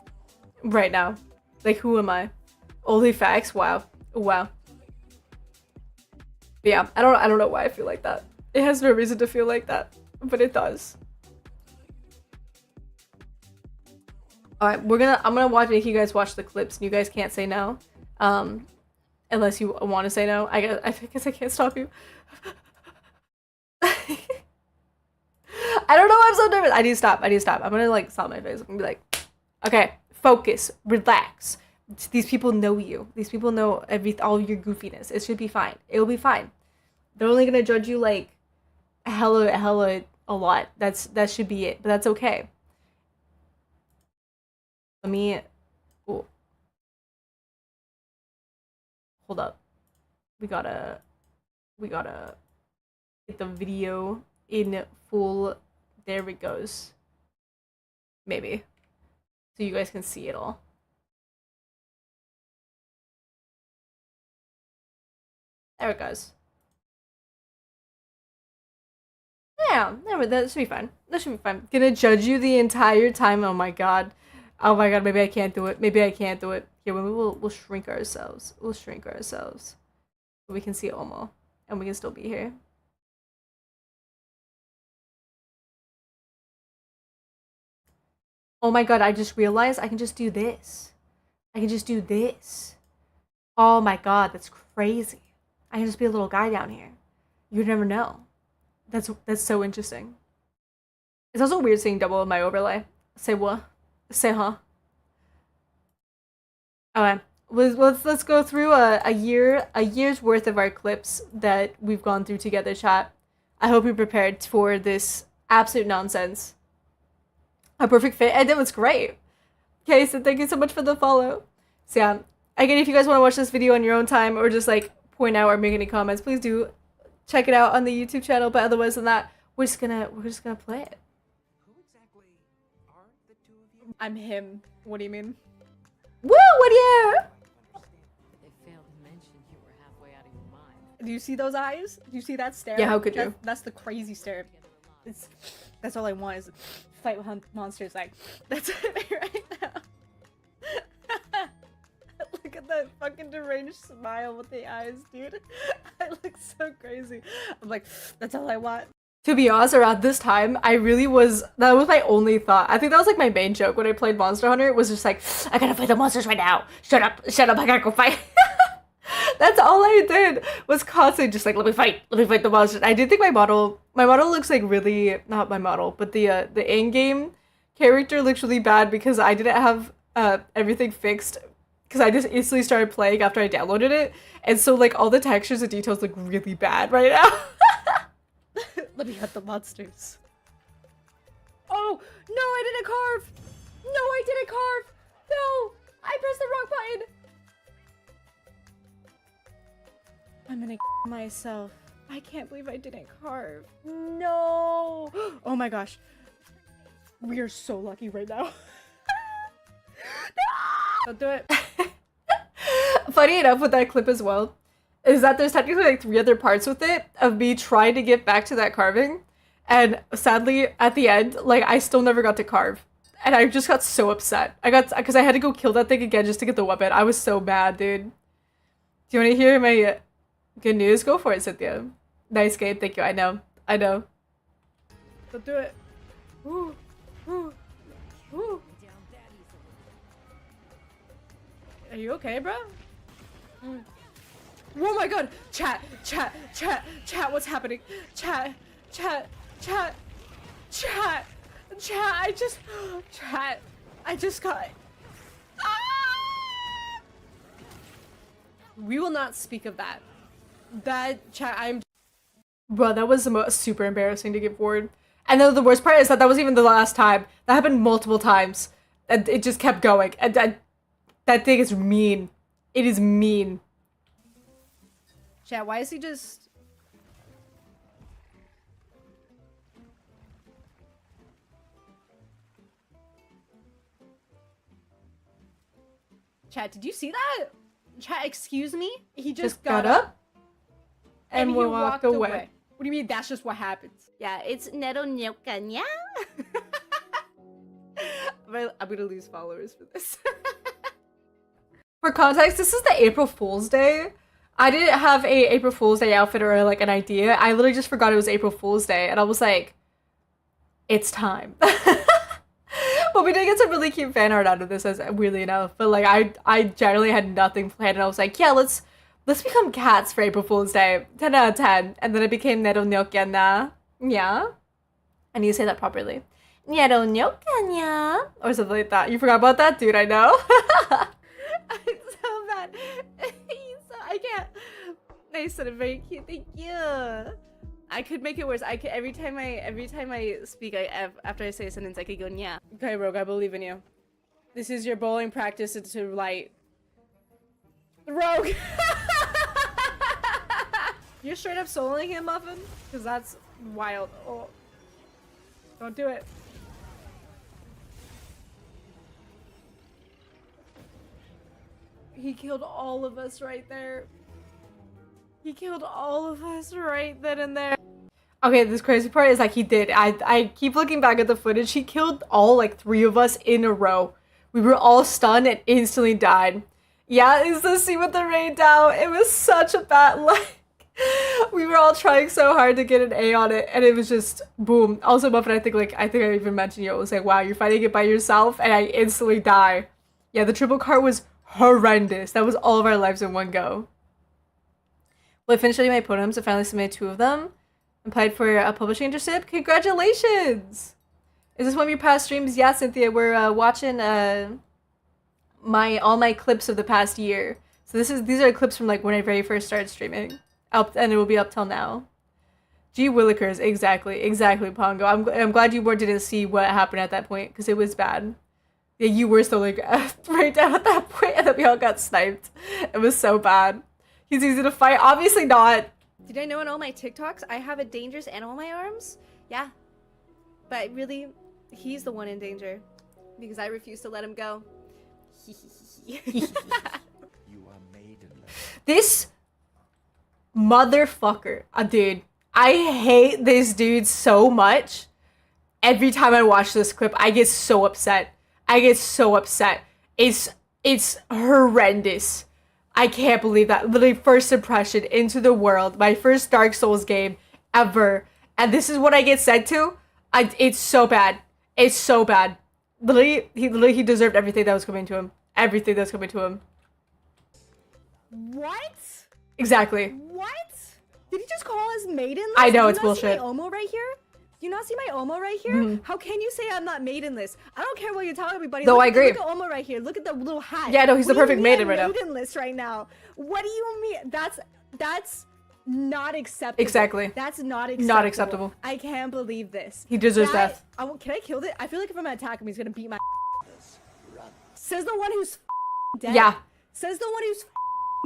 Right now. Like, who am I? Only facts? Wow. Wow. But yeah, I don't know why I feel like that. It has no reason to feel like that, but it does. Alright, I'm gonna make you guys watch the clips and you guys can't say no. Unless you want to say no. I guess I can't stop you. I don't know why I'm so nervous. I need to stop. I'm gonna like stop my face. I'm gonna be like, okay, focus, relax. These people know you. These people know all your goofiness. It should be fine. It'll be fine. They're only gonna judge you like hella a lot. That should be it. But that's okay. Let me. Ooh. Hold up. We gotta get the video in full. There it goes. Maybe. So you guys can see it all. There it goes. Yeah, that should be fine. That should be fine. Gonna judge you the entire time. Oh my god. Oh my god, maybe I can't do it. Maybe I can't do it. Here, we'll shrink ourselves. We'll shrink ourselves. We can see Omo. And we can still be here. Oh my god, I just realized I can just do this. I can just do this. Oh my god, that's crazy. I can just be a little guy down here. You'd never know. That's so interesting. It's also weird seeing double in my overlay. Say what? Say huh? Okay. Let's go through a year's worth of our clips that we've gone through together, chat. I hope you're prepared for this absolute nonsense. A perfect fit, and it was great. Okay, so thank you so much for the follow. So yeah, again, if you guys want to watch this video on your own time or just like point out or make any comments, please do check it out on the YouTube channel. But otherwise than that, we're just gonna play it. Who exactly are the two of you? I'm him. What do you mean? Woo! What do you? They failed to mention you were halfway out of your mind. Do you see those eyes? Do you see that stare? Yeah, how could you? That's the crazy stare. That's all I want is fight with monsters. Like that's it right now. Look at that fucking deranged smile with the eyes, dude. I look so crazy. I'm like, that's all I want. To be honest, around this time, that was my only thought. I think that was like my main joke when I played Monster Hunter. It was just like, I gotta fight the monsters right now. Shut up, I gotta go fight. That's all I did, was constantly just like, let me fight the monsters. I did think my model looks like really, not my model, but the in-game character looks really bad because I didn't have everything fixed because I just instantly started playing after I downloaded it. And so like all the textures and details look really bad right now. Let me hunt the monsters. Oh, no, I didn't carve. No, I didn't carve. No, I pressed the wrong button. I'm gonna myself. I can't believe I didn't carve. No. Oh my gosh. We are so lucky right now. No! Don't do it. Funny enough with that clip as well, is that there's technically like 3 other parts with it of me trying to get back to that carving. And sadly, at the end, like I still never got to carve. And I just got so upset. Because I had to go kill that thing again just to get the weapon. I was so mad, dude. Do you want to hear my good news? Go for it, Cynthia. Nice game, thank you. I know. Don't do it. Ooh. Ooh. Ooh. Are you okay, bro? Oh my god! Chat, what's happening? Chat, I just got... Ah! We will not speak of that. Bro, that was super embarrassing to get forward. And then the worst part is that wasn't even the last time. That happened multiple times. And it just kept going. And that thing is mean. It is mean. Chat, why is he just... Chat, did you see that? Chat, excuse me? He just got up and we walked away. What do you mean that's just what happens? Yeah, it's neronyoka-nya. I'm gonna lose followers for this. For context, this is the April Fool's Day. I didn't have a April Fool's Day outfit or like an idea. I literally just forgot it was April Fool's Day, and I was like, it's time. But we did get some really cute fan art out of this, as weirdly enough. But like, I generally had nothing planned, and I was like, yeah, let's become cats for April Fool's Day. 10 out of 10. And then it became Neronyoka-na. Yeah. I need to say that properly. Neronyoka-nya. Or something like that. You forgot about that? Dude, I know. It's so bad. I can't. Nice, said it very cute. Thank you. I could make it worse. I could every time I speak, after I say a sentence, I could go nya. Okay, Rogue, I believe in you. This is your bowling practice into light. Rogue. You're straight up soloing him, Muffin? Because that's wild. Oh, don't do it. He killed all of us right there. He killed all of us right then and there. Okay, this crazy part is like he did. I keep looking back at the footage. He killed all like 3 of us in a row. We were all stunned and instantly died. Yeah, is the scene with the rain down. It was such a bad like. We were all trying so hard to get an A on it, and it was just boom. Also, Muffin, I think I even mentioned you. It was like, wow, you're fighting it by yourself, and I instantly die. Yeah, the triple cart was horrendous. That was all of our lives in one go. Well, I finished reading my poems. I finally submitted 2 of them. Applied for a publishing internship. Congratulations! Is this one of your past streams? Yeah, Cynthia. We're watching all my clips of the past year. So these are clips from like when I very first started streaming. And it will be up till now. Gee Willikers, exactly, Pongo. I'm glad you didn't see what happened at that point, because it was bad. Yeah, you were still like right down at that point, and then we all got sniped. It was so bad. He's easy to fight. Obviously not. Did I know in all my TikToks I have a dangerous animal in my arms? Yeah. But really, he's the one in danger. Because I refuse to let him go. You are maidenless. This motherfucker. Dude. I hate this dude so much. Every time I watch this clip, I get so upset. It's horrendous. I can't believe that. Literally first impression into the world. My first Dark Souls game ever. And this is what I get sent to? It's so bad. It's so bad. Literally, he deserved everything that was coming to him. Everything that's coming to him. What? Exactly. What? Did he just call us maidenless? I know, it's Do you not bullshit. see my Omo right here? Do you not see my Omo right here? How can you say I'm not maidenless? I don't care what you're telling me, buddy. No, Look I agree. Look at Omo right here. Look at the little hat. Yeah, no, he's What the do you perfect mean maiden I'm right now. maidenless right now. What do you mean? That's not acceptable. Exactly. That's not acceptable. Not acceptable. I can't believe this. He deserves death. Can I kill it? I feel like if I'm gonna attack him, he's gonna beat my. Says the one who's dead. Yeah. Says the one who's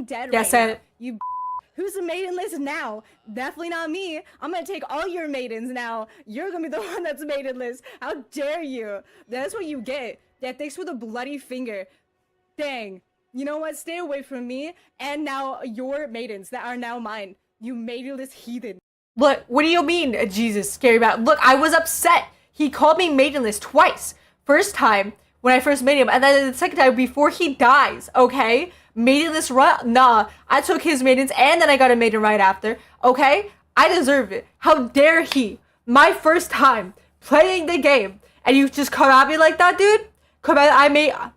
dead Yeah, right said now. it. You who's the maidenless now? Definitely not me. I'm gonna take all your maidens now. You're gonna be the one that's maidenless. How dare you? That's what you get. Yeah, thanks for the bloody finger. Dang. You know what? Stay away from me and now your maidens that are now mine. You maidenless heathen. Look, what do you mean, Jesus, scary about? Look, I was upset. He called me maidenless twice. First time, when I first made him, and then the second time, before he dies, okay? Maidenless run? Nah, I took his maidens, and then I got a maiden right after, okay? I deserve it. How dare he? My first time playing the game, and you just come at me like that, dude?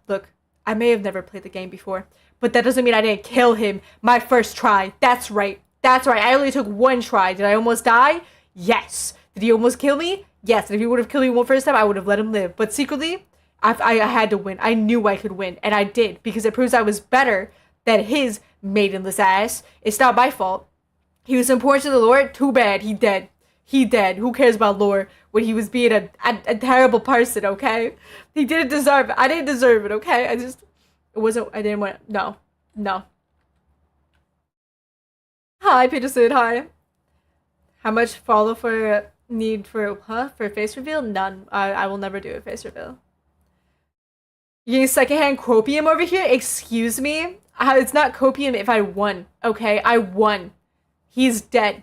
Look, I may have never played the game before, but that doesn't mean I didn't kill him my first try. That's right. That's right. I only took 1 try. Did I almost die? Yes. Did he almost kill me? Yes. And if he would have killed me one first time, I would have let him live. But secretly, I had to win. I knew I could win, and I did, because it proves I was better than his maidenless ass. It's not my fault. He was important to the Lord. Too bad. He dead. He dead. Who cares about lore when he was being a terrible person, okay? He didn't deserve it. I didn't deserve it, okay? I didn't want it. No. Hi, Peterson, hi. How much follow for face reveal? None. I will never do a face reveal. You getting secondhand copium over here? Excuse me? It's not copium if I won, okay? I won. He's dead.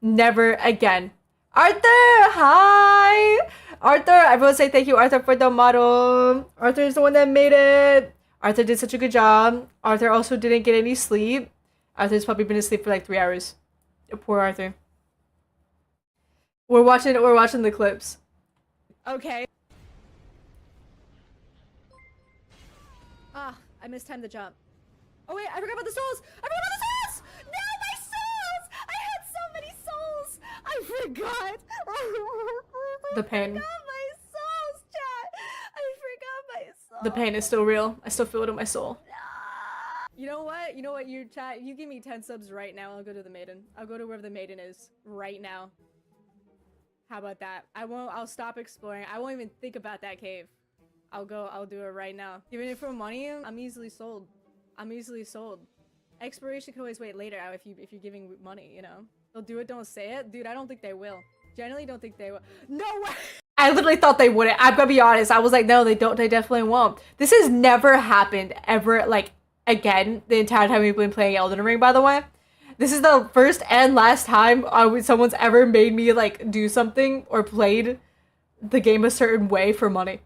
Never again. Arthur, hi! Arthur, everyone say thank you, Arthur, for the model. Arthur is the one that made it. Arthur did such a good job. Arthur also didn't get any sleep. Arthur's probably been asleep for like 3 hours. Poor Arthur. We're watching the clips. Okay. Ah, I mistimed the jump. Oh wait, I forgot about the souls! I forgot about the souls! No, my souls! I had so many souls! I forgot! The pain. I forgot my souls, chat! I forgot my souls! The pain is still real. I still feel it in my soul. You know what? You know what? You chat. You give me 10 subs right now. I'll go to the maiden. I'll go to wherever the maiden is right now. How about that? I'll stop exploring. I won't even think about that cave. I'll do it right now. Even if for money, I'm easily sold. I'm easily sold. Expiration can always wait later out if you're giving money, you know? They'll do it, don't say it. Dude, I don't think they will. Generally don't think they will. No way! I literally thought they wouldn't. I'm gonna be honest. I was like, no, they don't. They definitely won't. This has never happened ever, like, again, the entire time we've been playing Elden Ring, by the way. This is the first and last time someone's ever made me, like, do something or played the game a certain way for money.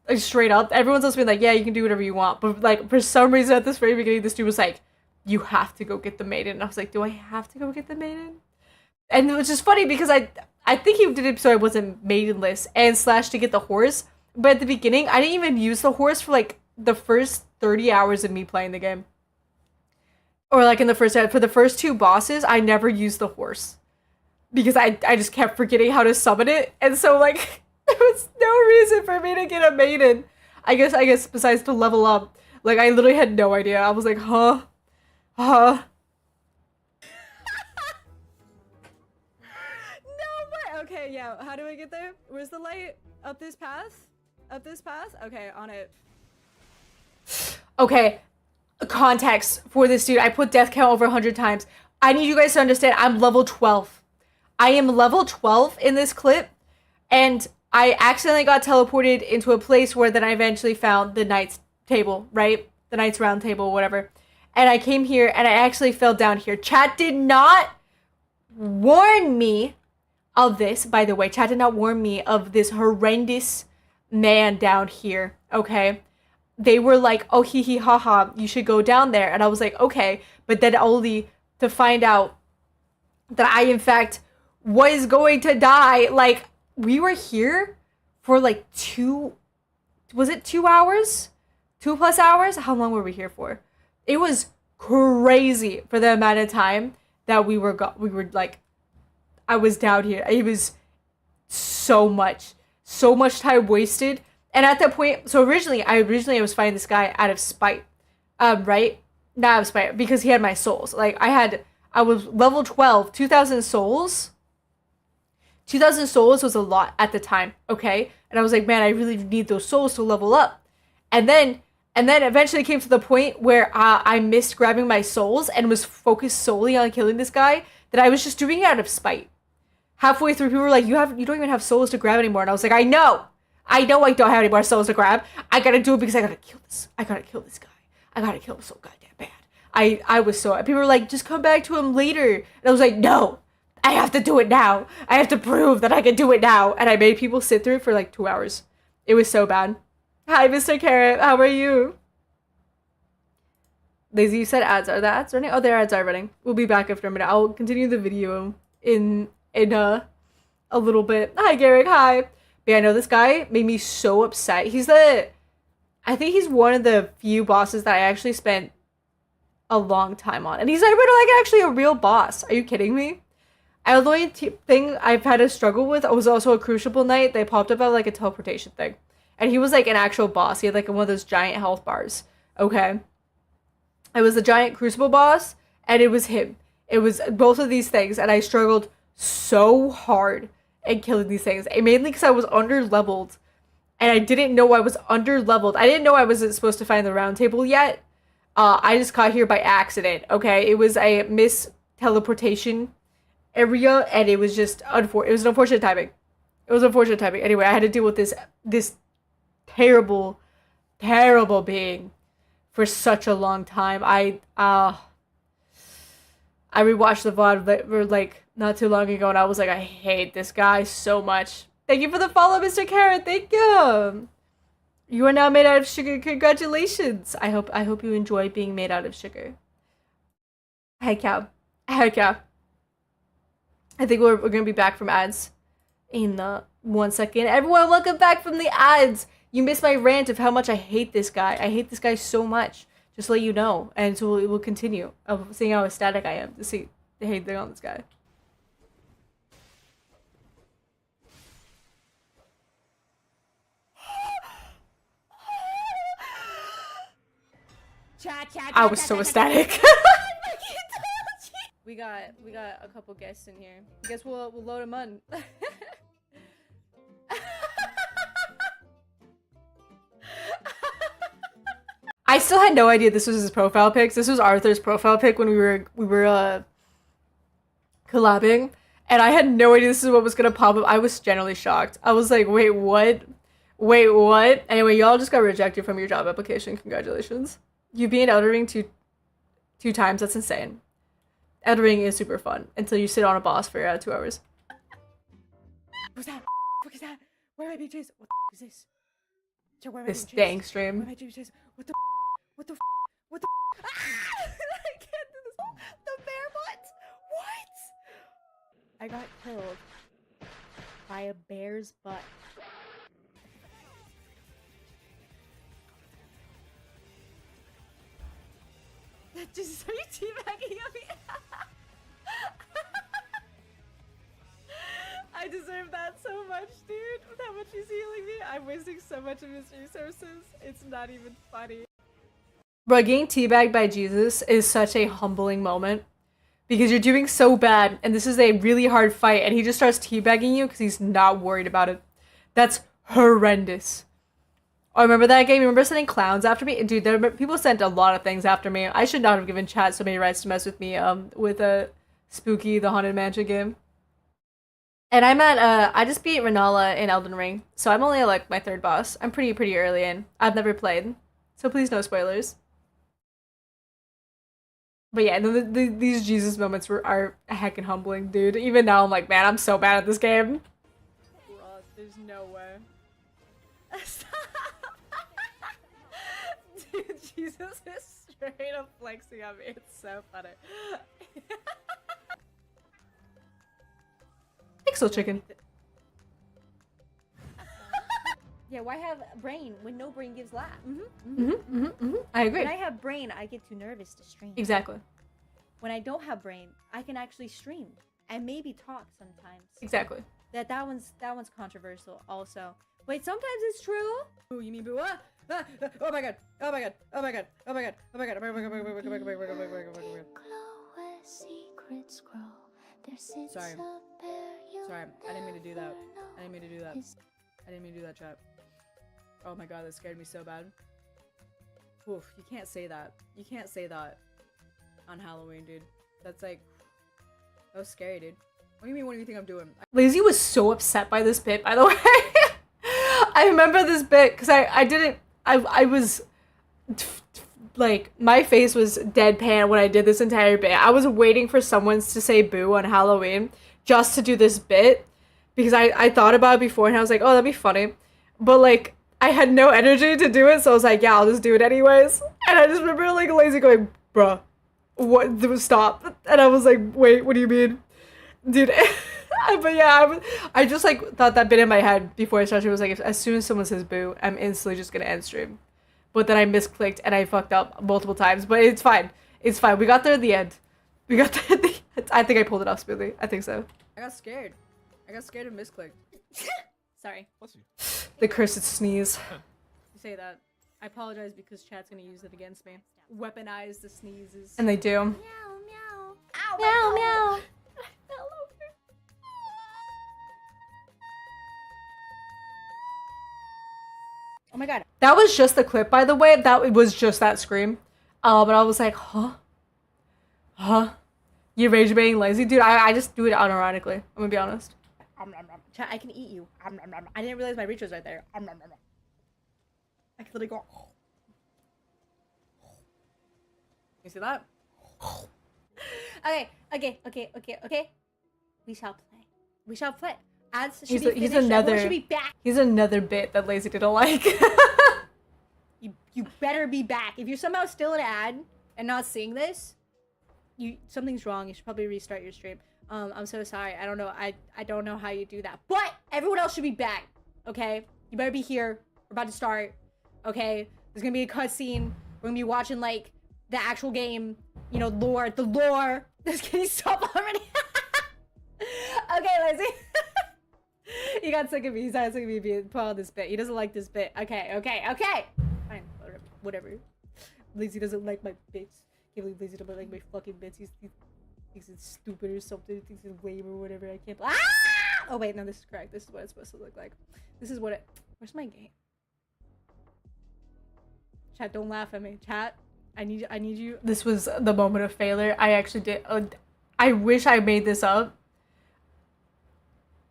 Like, straight up. Everyone's supposed to be like, yeah, you can do whatever you want. But, like, for some reason at this very beginning, this dude was like, you have to go get the maiden. And I was like, do I have to go get the maiden? And it was just funny because I think he did it so I wasn't maidenless and / to get the horse. But at the beginning, I didn't even use the horse for, like, the first 30 hours of me playing the game. Or, like, in the for the first 2 bosses, I never used the horse. Because I just kept forgetting how to summon it. And so, like, there was no reason for me to get a maiden. I guess besides to level up. Like, I literally had no idea. I was like, huh? No way! Okay, yeah, how do I get there? Where's the light? Up this path? Up this path? Okay, on it. Okay, context for this dude. I put death count over 100 times. I need you guys to understand I'm level 12. I am level 12 in this clip, and I accidentally got teleported into a place where then I eventually found the knight's table, right? The knight's round table, whatever. And I came here, and I actually fell down here. Chat did not warn me of this, by the way. Chat did not warn me of this horrendous man down here, okay? They were like, oh, hee hee ha ha, you should go down there. And I was like, okay. But then only to find out that I, in fact, was going to die. Like, we were here for like 2 hours? 2+ hours? How long were we here for? It was crazy for the amount of time that we were like, I was down here. It was so much time wasted. And at that point, so originally I was fighting this guy out of spite, right? Not out of spite, because he had my souls. Like, I was level 12, 2,000 souls. 2,000 souls was a lot at the time, okay? And I was like, man, I really need those souls to level up. And then eventually came to the point where I missed grabbing my souls and was focused solely on killing this guy, that I was just doing it out of spite. Halfway through, people were like, you don't even have souls to grab anymore. And I was like, I know I don't have any more souls to grab. I gotta do it because I gotta kill this guy. I gotta kill him so goddamn bad. I was so, people were like, just come back to him later. And I was like, no, I have to do it now. I have to prove that I can do it now. And I made people sit through it for like 2 hours. It was so bad. Hi, Mr. Carrot. How are you? Lazy, you said ads. Are the ads running? Oh, their ads are running. We'll be back after a minute. I'll continue the video in a little bit. Hi, Garrick. Hi. But yeah, I know this guy made me so upset. I think he's one of the few bosses that I actually spent a long time on. And he's not even like actually a real boss. Are you kidding me? The only thing I've had to struggle with was also a Crucible Knight. They popped up as like a teleportation thing. And he was like an actual boss. He had like one of those giant health bars. Okay. It was the giant Crucible boss, and it was him. It was both of these things, and I struggled so hard in killing these things. And mainly because I was under-leveled, and I didn't know I was under-leveled. I didn't know I wasn't supposed to find the round table yet. I just got here by accident, okay? It was a mis-teleportation area, and it was just it was an unfortunate timing. It was unfortunate timing. Anyway, I had to deal with this terrible being for such a long time. I rewatched the VOD like not too long ago, and I was like, I hate this guy so much. Thank you for the follow, Mr. Karen. Thank you. You are now made out of sugar. Congratulations. I hope you enjoy being made out of sugar. Heck yeah. Heck yeah. I think we're gonna be back from ads in 1 second. Everyone, welcome back from the ads. You missed my rant of how much I hate this guy. I hate this guy so much. Just to let you know, and so we'll continue of seeing how ecstatic I am to see the hate thing on this guy. I was so ecstatic. We got a couple guests in here. I guess we'll load them on. I still had no idea this was his profile pic. This was Arthur's profile pic when we were collabing, and I had no idea this is what was gonna pop up. I was generally shocked. I was like, wait, what? Wait, what? Anyway, y'all just got rejected from your job application. Congratulations. You beat Elden Ring two times. That's insane. Elden Ring is super fun until you sit on a boss for 2 hours. What's that? What is that? Where am I being chased? What the is this? Joe, where am I This being dang chased? stream. Where am I being chased? What the? What the? What the? Ah! I can't do this. The bear butt. What? I got killed by a bear's butt. Just are you teabagging at me? I deserve that so much, dude. With how much he's healing me, I'm wasting so much of his resources. It's not even funny. Bro, getting teabagged by Jesus is such a humbling moment because you're doing so bad, and this is a really hard fight, and he just starts teabagging you because he's not worried about it. That's horrendous. Oh, remember that game? Remember sending clowns after me? Dude, people sent a lot of things after me. I should not have given chat so many rights to mess with me with a Spooky, the Haunted Mansion game. And I'm at, I just beat Renala in Elden Ring, so I'm only at, like, my 3rd boss. I'm pretty early in. I've never played, so please no spoilers. But yeah, these Jesus moments are heckin' humbling, dude. Even now, I'm like, man, I'm so bad at this game. Bro, there's no way. Dude, Jesus is straight up flexing on me. It's so funny. Pixel chicken. Yeah, why have brain when no brain gives laugh? I agree. When I have brain, I get too nervous to stream. Exactly. When I don't have brain, I can actually stream and maybe talk sometimes. Exactly. That one's controversial also. Wait, sometimes it's true. Boo, you mean boo? Ah! Ah! Oh my god! Oh my god! Oh my god! Oh my god! Oh my god! Oh my god! Oh my god! Oh my god! Oh my god! Oh my god! Sorry. Sorry, I didn't mean to do that. I didn't mean to do that. I didn't mean to do that, chat. Oh my god, that scared me so bad. Oof, you can't say that. You can't say that on Halloween, dude. That's like... That was scary, dude. What do you mean, what do you think I'm doing? Lazy was so upset by this bit, by the way. I remember this bit, because I was... Like, my face was deadpan when I did this entire bit. I was waiting for someone to say boo on Halloween just to do this bit. Because I thought about it before and I was like, oh, that'd be funny. But, like, I had no energy to do it, so I was like, yeah, I'll just do it anyways. And I just remember, like, Lazy going, bruh, what? Stop. And I was like, wait, what do you mean? Dude, but yeah, I just, like, thought that bit in my head before I started. It was like, as soon as someone says boo, I'm instantly just gonna end stream. But then I misclicked and I fucked up multiple times. But it's fine. It's fine. We got there at the end. We got there at the end. I think I pulled it off smoothly. I think so. I got scared. I got scared and misclicked. Sorry. The cursed sneeze. You say that. I apologize because chat's gonna use it against me. Weaponize the sneezes. And they do. Meow meow. Ow, Meow meow. fell over. Oh my god. That was just the clip, by the way. That was just that scream. But I was like, huh? Huh? You rage baiting Lazy? Dude, I just do it unironically. I'm gonna be honest. Chat, I can eat you. I didn't realize my reach was right there. I can literally go. You see that? Okay. We shall play. We shall play. Ads should He's be finished. another. Everyone should be back. He's another bit that Lazy didn't like. You better be back. If you're somehow still an ad and not seeing this, something's wrong. You should probably restart your stream. I'm so sorry. I don't know. I don't know how you do that. But everyone else should be back. Okay? You better be here. We're about to start. Okay? There's gonna be a cutscene. We're gonna be watching like the actual game. You know, the lore. Can you stop already? Okay, Lazy. He got sick of me. He's not sick of me being put on this bit. He doesn't like this bit. Okay. Fine. Whatever. Lazy doesn't like my bits. Can't believe Lazy doesn't like my fucking bits. He thinks it's stupid or something. He thinks it's lame or whatever. I can't. Ah! Oh wait, no, this is correct. This is what it's supposed to look like. This is what it. Where's my game? Chat, don't laugh at me. Chat, I need you. This was the moment of failure. I actually did. I wish I made this up.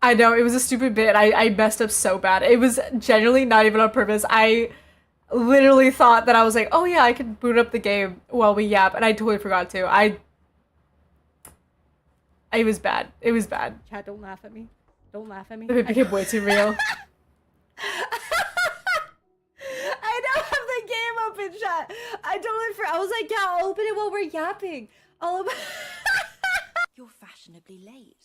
I know, it was a stupid bit. I messed up so bad. It was genuinely not even on purpose. I literally thought that I was like, oh yeah, I could boot up the game while we yap, and I totally forgot to. It was bad. It was bad. Chat, don't laugh at me. Don't laugh at me. It became way too real. I don't have the game open, chat. I totally forgot. I was like, yeah, I'll open it while we're yapping. You're fashionably late.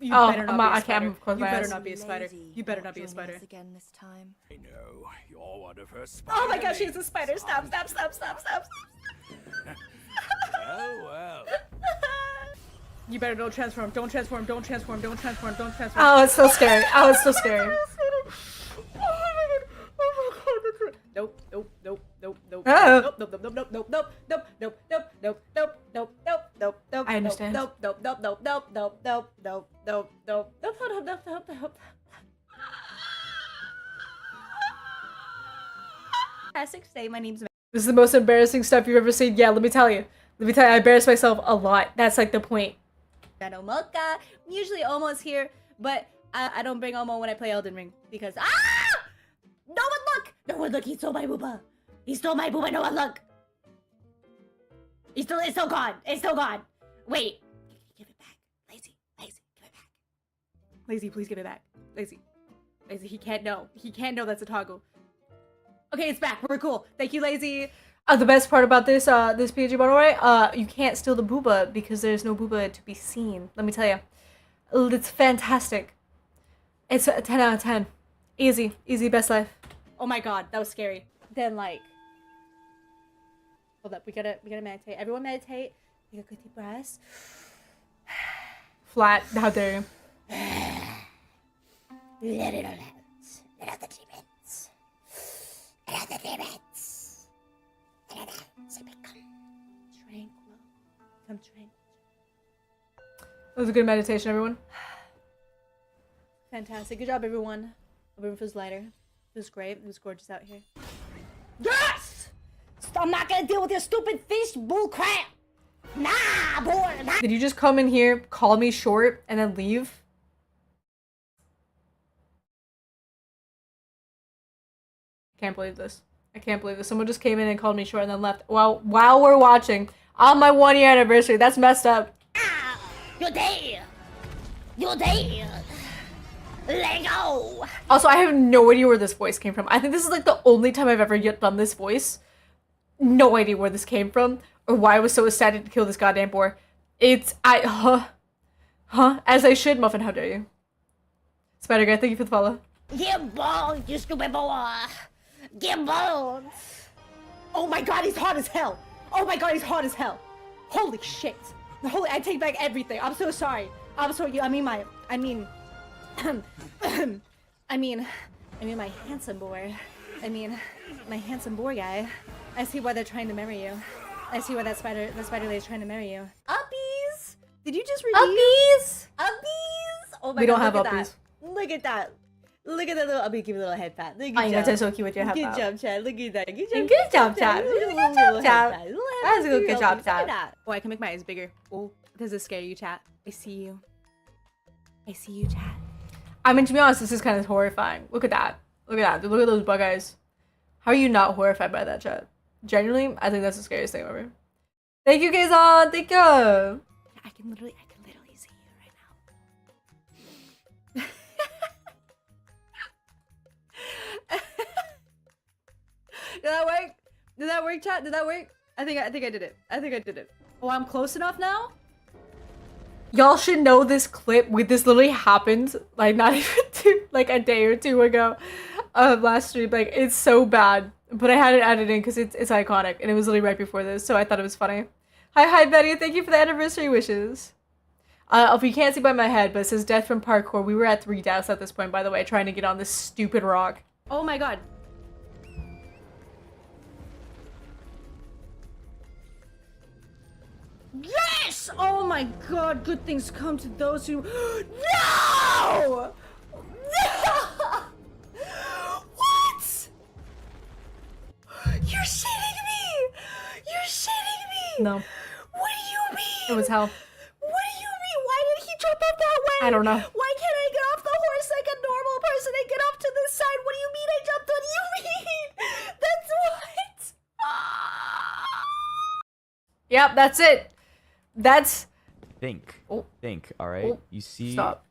You Oh, better not I'm be a I'm spider. close You my better eyes. not be a spider. Lady, You better not not be a joining spider. us again this time. I know, you're one of her Oh my gosh, spider she's a spider. Stop. well. You better don't transform. Don't transform. Oh, it's so scary. Oh, it's so scary. Nope. Oh. I understand. Nope. Say my name's This is the most embarrassing stuff you've ever seen. Yeah, let me tell you. I embarrass myself a lot. That's like the point. Mocha. I'm usually almost here, but I don't bring Omo when I play Elden Ring because no one look. He stole my booba. No one look. It's still gone. Wait. Give it back. Lazy, give it back. Lazy, please give it back. Lazy, he can't know. That's a toggle. Okay, it's back. We're cool. Thank you, Lazy. The best part about this PNG by the way, you can't steal the booba because there's no booba to be seen. Let me tell you, it's fantastic. It's a 10 out of 10. Easy, best life. Oh my god, that was scary. Then like, hold up, we gotta meditate. Everyone meditate. Take a good deep breath. Flat. How dare you? Let it all out. Let out the demons. Let out the demons. Let it out. So become tranquil. Become tranquil. That was a good meditation, everyone. Fantastic. Good job, everyone. Everyone feels lighter. It was great. It was gorgeous out here. Yes! I'm not gonna deal with your stupid fish bullcrap! Nah, boy! Nah. Did you just come in here, call me short, and then leave? I can't believe this. Someone just came in and called me short and then left. While we're watching on my 1 year anniversary. That's messed up. Ah, you're dead! You're dead! Let go! Also, I have no idea where this voice came from. I think this is like the only time I've ever yet done this voice. No idea where this came from or why I was so excited to kill this goddamn boar. As I should. Muffin, how dare you? Spider guy, thank you for the follow. Get bones, you stupid boy! Get bones! Oh my god, he's hot as hell! Holy shit! I take back everything. I'm so sorry. I mean my handsome boy. My handsome boy guy. I see why they're trying to marry you. I see why that spider lady is trying to marry you. Uppies! Did you just release? Uppies! Oh my god, We don't have look at uppies. that. Look at that. Look at that little uppie, give me a little head pat. Look Oh, at that's so cute with your head Good bob. job, Chad. Look at that. Good Good job, Chad. Good job, Chad. That's a good job, Look Chad. at that. Oh, I can make my eyes bigger. Oh, does this scare you, chat? I see you, chat. I mean, to be honest, this is kind of horrifying. Look at that. Look at those bug eyes. How are you not horrified by that, chat? Genuinely, I think that's the scariest thing ever. Thank you, Kazan. Thank you. I can literally see you right now. Did that work? Did that work, chat? Did that work? I think I did it. I think I did it. Oh, I'm close enough now? Y'all should know this clip. This literally happened like not even like a day or two ago last stream. Like it's so bad. But I had it added in because it's iconic and it was literally right before this, so I thought it was funny. Hi Betty, thank you for the anniversary wishes. If you can't see by my head, but it says death from parkour. We were at 3 deaths at this point, by the way, trying to get on this stupid rock. Oh my god. Yes! Oh my god, good things come to those who... No! What? You're shitting me! You're shitting me! No. What do you mean? It was hell. What do you mean? Why did he jump up that way? I don't know. Why can't I get off the horse like a normal person and get up to this side? What do you mean I jumped? What do you mean? That's what? Yep, that's it. That's... Think. Oh. Think, alright? Oh. You see... Stop.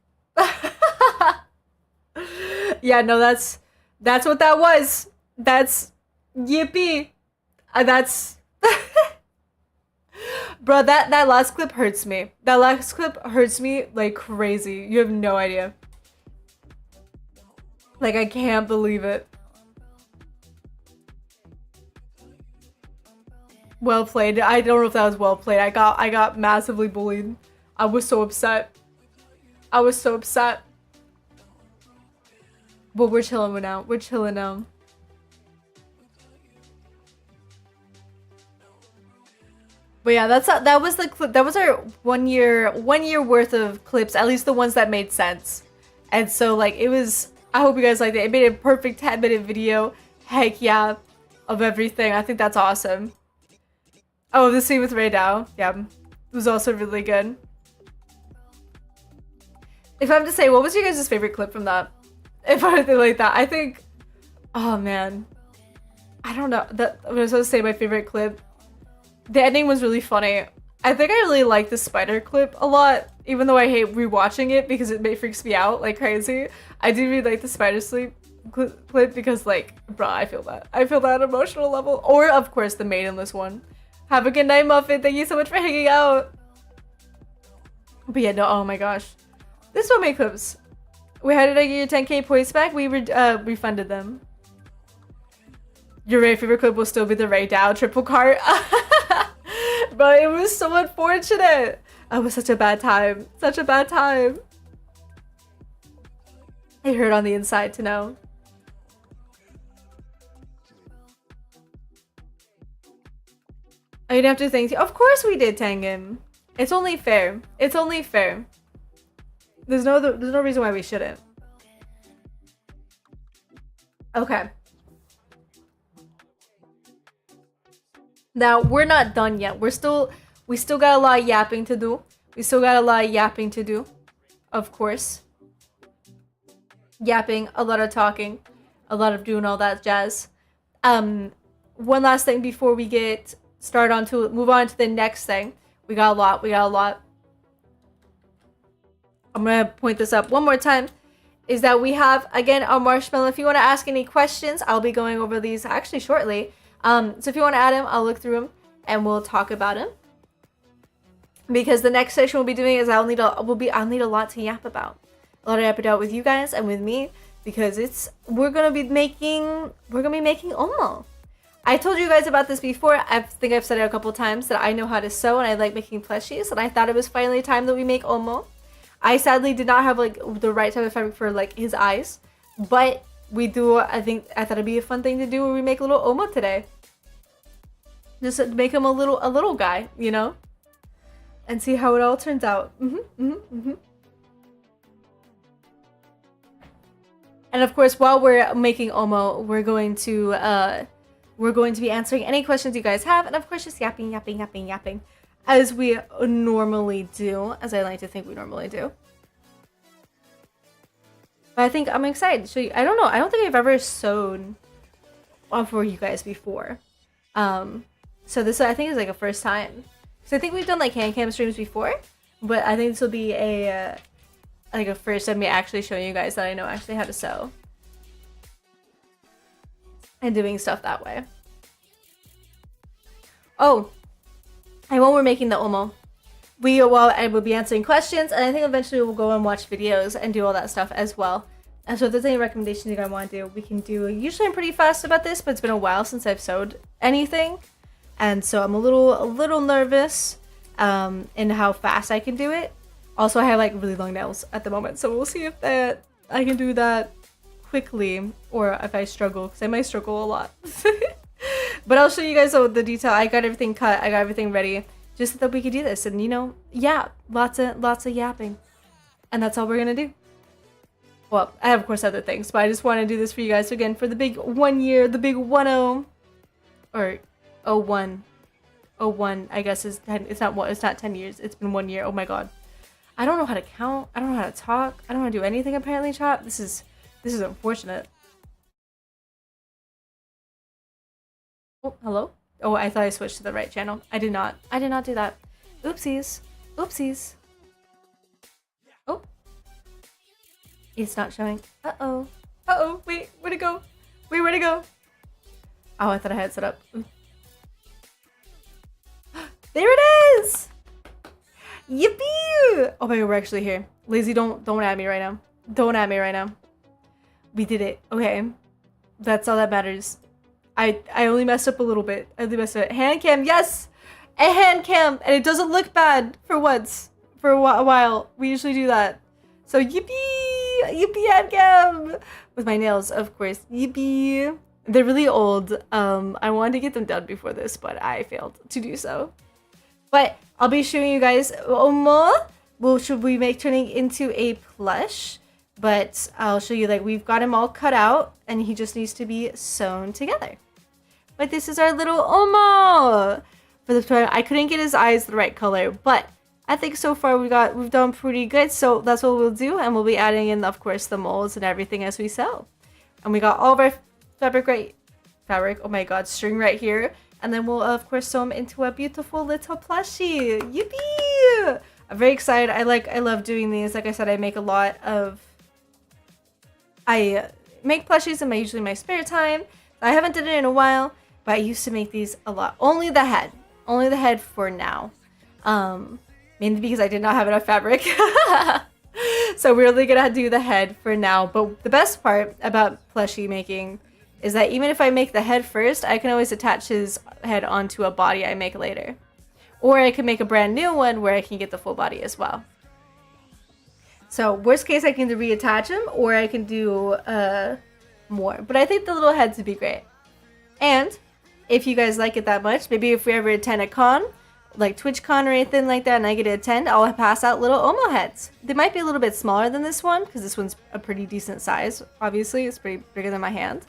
Yeah, no, that's what that was. That's... Yippee. That's... Bro, that last clip hurts me. That last clip hurts me like crazy. You have no idea. Like, I can't believe it. Well played. I don't know if that was well played. I got massively bullied. I was so upset. I was so upset. But we're chilling now. We're chilling now. But yeah, that was the clip. That was our 1 year worth of clips. At least the ones that made sense. And so like it was. I hope you guys liked it. It made a perfect 10-minute video. Heck yeah, of everything. I think that's awesome. Oh, the scene with Ray Dow. Yeah, it was also really good. If I have to say, what was your guys' favorite clip from that? If anything like that, I think. Oh man, I don't know. That I was supposed to say my favorite clip. The ending was really funny. I think I really like the spider clip a lot, even though I hate rewatching it because it freaks me out like crazy. I do really like the spider sleep clip because, like, bruh, I feel that. I feel that emotional level. Or, of course, the maidenless one. Have a good night, Muffin. Thank you so much for hanging out. But yeah, no, oh my gosh. This is what made clips. How did I get your 10k points back? We refunded them. Your Ray favorite clip will still be the Ray Dow triple cart. But it was so unfortunate. It was such a bad time. Such a bad time. It hurt on the inside to know. I didn't have to thank you. Of course we did thank him. It's only fair. It's only fair. There's no reason why we shouldn't. Okay. Now, we're not done yet. We still got a lot of yapping to do. We still got a lot of yapping to do. Of course. Yapping, a lot of talking, a lot of doing all that jazz. One last thing before we move on to the next thing. We got a lot. I'm gonna point this up one more time. Is that we have, again, our marshmallow. If you want to ask any questions, I'll be going over these actually shortly. So if you want to add him, I'll look through him and we'll talk about him. Because the next session we'll be doing is I'll need a lot to yap about. A lot to yap about with you guys and with me, because we're gonna be making omo. I told you guys about this before. I think I've said it a couple times that I know how to sew and I like making plushies, and I thought it was finally time that we make omo. I sadly did not have like the right type of fabric for like his eyes, but we do. I thought it'd be a fun thing to do where we make a little omo today. Just make him a little guy, you know, and see how it all turns out. And of course, while we're making omo, we're going to be answering any questions you guys have, and of course, just yapping, as we normally do, as I like to think we normally do. But I'm excited to show you. I don't know. I don't think I've ever sewn for you guys before. So this, I think, is like a first time. So I think we've done like hand cam streams before, but I think this will be a first time me actually showing you guys that I know actually how to sew and doing stuff that way. Oh, and when we're making the omo, I will be answering questions, and I think eventually we'll go and watch videos and do all that stuff as well. And so if there's any recommendations you guys want to do, we can do. Usually I'm pretty fast about this, but it's been a while since I've sewed anything, and so I'm a little nervous in how fast I can do it. Also, I have like really long nails at the moment, so we'll see if I can do that quickly or if I struggle, because I might struggle a lot. But I'll show you guys the detail. I got everything cut. I got everything ready just so that we could do this, and lots of yapping, and that's all we're gonna do. Well, I have of course other things, but I just want to do this for you guys. So again, for the big 1 year, the big 1-0, or 01, I guess is 10. It's not 10 years. It's been 1 year. Oh my god, I don't know how to count. I don't know how to talk. I don't know how to do anything apparently, chat. This is unfortunate. Oh, hello. Oh, I thought I switched to the right channel. I did not. I did not do that. Oopsies. Oopsies. Oh. It's not showing. Uh-oh. Uh-oh. Wait, where'd it go? Wait, where'd it go? Oh, I thought I had it set up. There it is! Yippee! Oh my god, we're actually here. Lazy, don't at me right now. Don't at me right now. We did it. Okay. That's all that matters. I only messed up a little bit. I only messed up. Hand cam, yes! A hand cam! And it doesn't look bad for once. For a while. We usually do that. So yippee! Yippee hand cam! With my nails, of course. Yippee! They're really old. I wanted to get them done before this, but I failed to do so. But I'll be showing you guys Omo. Should we make turning into a plush? But I'll show you, like, we've got him all cut out, and he just needs to be sewn together. But this is our little Omo! For the tutorial, I couldn't get his eyes the right color, but I think so far we've done pretty good, so that's what we'll do, and we'll be adding in, of course, the molds and everything as we sew. And we got all of our fabric, oh my god, string right here, and then we'll, of course, sew them into a beautiful little plushie. Yippee! I'm very excited. I love doing these. Like I said, I make plushies in usually my spare time. I haven't done it in a while, but I used to make these a lot. Only the head for now. Mainly because I did not have enough fabric. So we're only gonna do the head for now. But the best part about plushie making is that even if I make the head first, I can always attach his head onto a body I make later. Or I can make a brand new one where I can get the full body as well. So worst case, I can either reattach him or I can do more. But I think the little heads would be great. And if you guys like it that much, maybe if we ever attend a con, like TwitchCon or anything like that, and I get to attend, I'll pass out little Omo heads. They might be a little bit smaller than this one, because this one's a pretty decent size. Obviously, it's pretty bigger than my hand.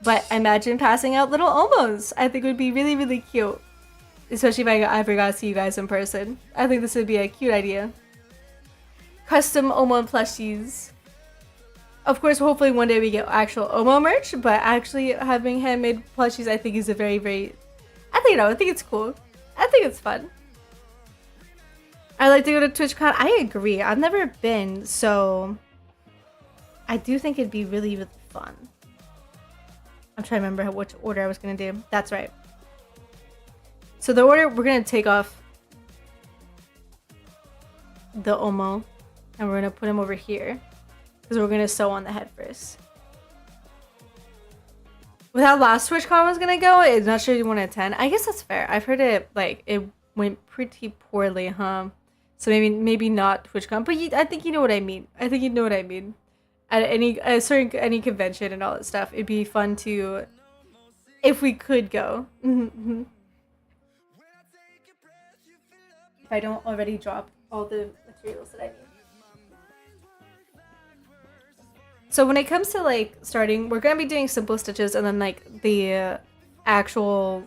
But imagine passing out little Omos. I think it would be really, really cute. Especially if I ever got to see you guys in person. I think this would be a cute idea. Custom Omo plushies. Of course, hopefully one day we get actual Omo merch, but actually having handmade plushies I think is a very, very... I think it's cool. I think it's fun. I like to go to TwitchCon. I agree. I've never been, so... I do think it'd be really, really fun. I'm trying to remember which order I was going to do. That's right. So the order, we're going to take off the Omo, and we're going to put him over here, because we're going to sew on the head first. With how last TwitchCon was going to go, I'm not sure you want to attend. I guess that's fair. I've heard it, like, it went pretty poorly, huh? So maybe not TwitchCon, but I think you know what I mean. I think you know what I mean. At any convention and all that stuff, it'd be fun to, if we could go. If I don't already drop all the materials that I need. So when it comes to like starting, we're gonna be doing simple stitches, and then like the actual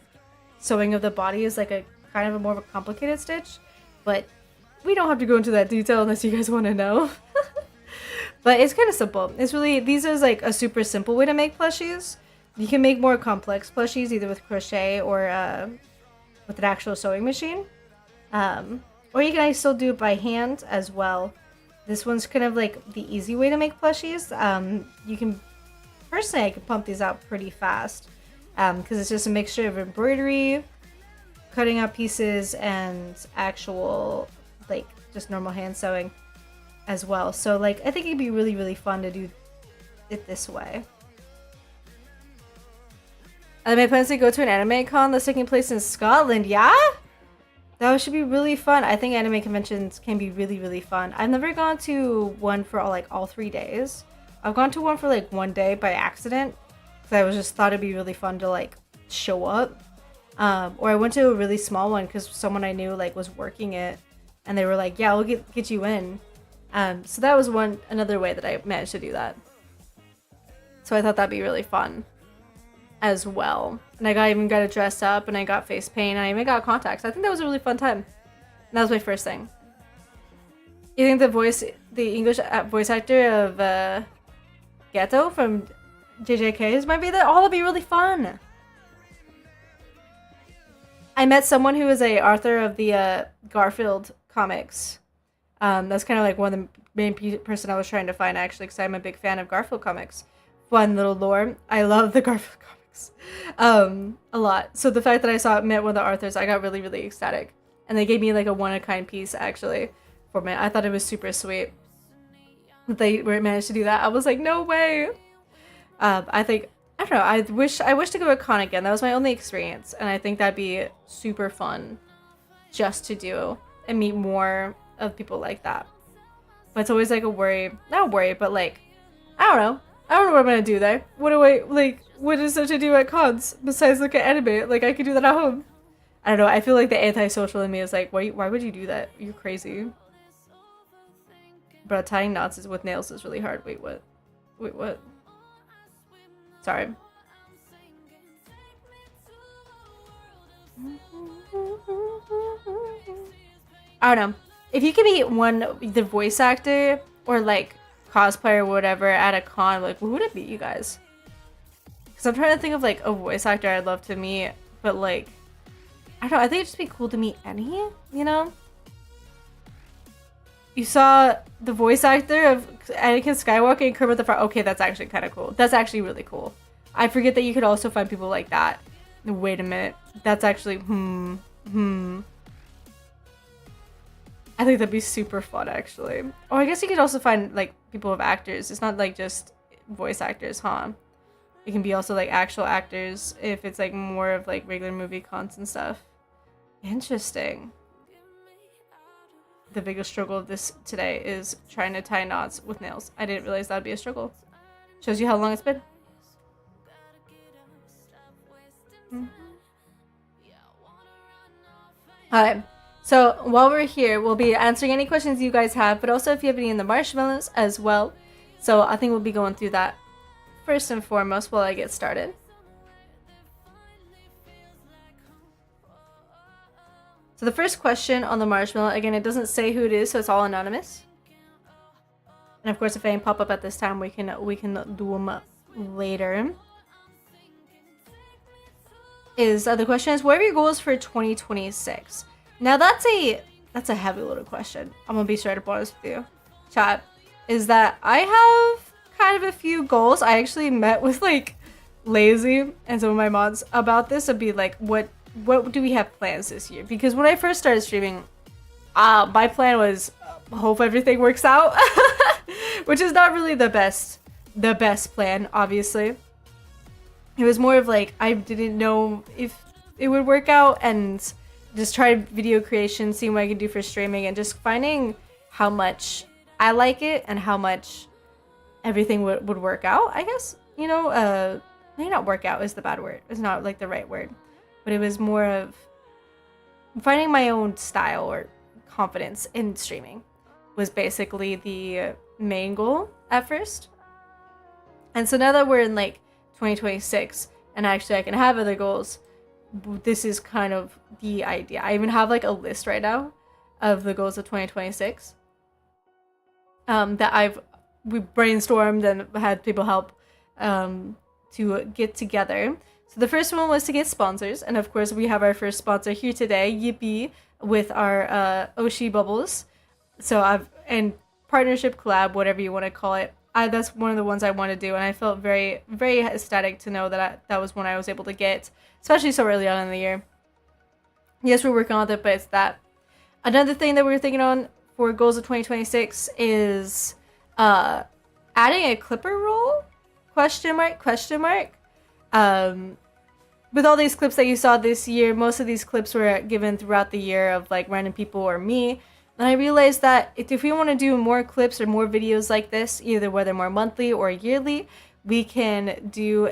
sewing of the body is like a kind of a more of a complicated stitch, but we don't have to go into that detail unless you guys want to know. But it's kind of simple. It's really, these are like a super simple way to make plushies. You can make more complex plushies either with crochet or with an actual sewing machine. Or you can still do it by hand as well. This one's kind of like the easy way to make plushies. You can, personally, I can pump these out pretty fast because it's just a mixture of embroidery cutting out pieces and actual like just normal hand sewing as well. So like I think it'd be really, really fun to do it this way. I made plans to go to an anime con that's taking place in Scotland. Yeah? That should be really fun. I think anime conventions can be really, really fun. I've never gone to one for all 3 days. I've gone to one for like 1 day by accident because I was just thought it'd be really fun to like show up. Or I went to a really small one because someone I knew like was working it, and they were like, "Yeah, we'll get you in." So that was another way that I managed to do that. So I thought that'd be really fun as well. And I even got to dress up, and I got face paint, and I even got contacts. I think that was a really fun time. And that was my first thing. You think the English voice actor of Ghetto from JJK's might be there? Oh, that'd be really fun. I met someone who was a author of the Garfield comics. That's kind of like one of the main person I was trying to find actually, because I'm a big fan of Garfield comics. Fun little lore. I love the Garfield comics a lot. So the fact that I met one of the authors, I got really, really ecstatic. And they gave me like a one-of-a-kind piece actually for me. I thought it was super sweet that they managed to do that. I was like, no way. I don't know. I wish to go to a con again. That was my only experience, and I think that'd be super fun just to do and meet more of people like that. But it's always like a worry, not a worry, but like I don't know what I'm gonna do there. What is there to do at cons besides look at anime? Like I could do that at home. I don't know. I feel like the antisocial in me is like, why would you do that? You're crazy. But tying knots with nails is really hard. Wait, what? Sorry. I don't know. If you could be the voice actor or like cosplayer or whatever at a con, like who would it be, you guys? Because I'm trying to think of like a voice actor I'd love to meet, but like I don't know. I think it'd just be cool to meet any, you know? You saw the voice actor of Anakin Skywalker and Kermit the Frog. Okay, that's actually kind of cool. That's actually really cool. I forget that you could also find people like that. Wait a minute. That's actually, I think that'd be super fun, actually. Or I guess you could also find, like, people of actors. It's not, like, just voice actors, huh? It can be also, like, actual actors if it's, like, more of, like, regular movie cons and stuff. Interesting. The biggest struggle of this today is trying to tie knots with nails. I didn't realize that'd be a struggle. Shows you how long it's been. Alright, so while we're here, we'll be answering any questions you guys have, but also if you have any in the marshmallows as well. So I think we'll be going through that first and foremost while I get started. So the first question on the marshmallow, again, it doesn't say who it is, so it's all anonymous. And of course, if any pop up at this time, we can do them later. The question is, what are your goals for 2026? Now that's a heavy loaded question. I'm gonna be straight up honest with you, chat. Is that I have kind of a few goals. I actually met with like Lazy and some of my mods about this. It'd be like, what do we have plans this year? Because when I first started streaming, my plan was hope everything works out, which is not really the best plan, obviously. It was more of like I didn't know if it would work out, and just tried video creation, seeing what I could do for streaming, and just finding how much I like it and how much everything would work out, I guess. You know, maybe not work out is the bad word. It's not like the right word. But it was more of finding my own style or confidence in streaming was basically the main goal at first. And so now that we're in like 2026 and actually I can have other goals, this is kind of the idea. I even have like a list right now of the goals of 2026 that we brainstormed and had people help to get together. So the first one was to get sponsors, and of course we have our first sponsor here today, Yippee, with our Oshi bubbles. So and partnership collab, whatever you want to call it. That's one of the ones I want to do, and I felt very, very ecstatic to know that that was one I was able to get, especially so early on in the year. Yes, we're working on it, but it's that. Another thing that we're thinking on for goals of 2026 is adding a clipper roll? Question mark, question mark. With all these clips that you saw this year, most of these clips were given throughout the year of like random people or me. And I realized that if we want to do more clips or more videos like this, either whether more monthly or yearly, we can do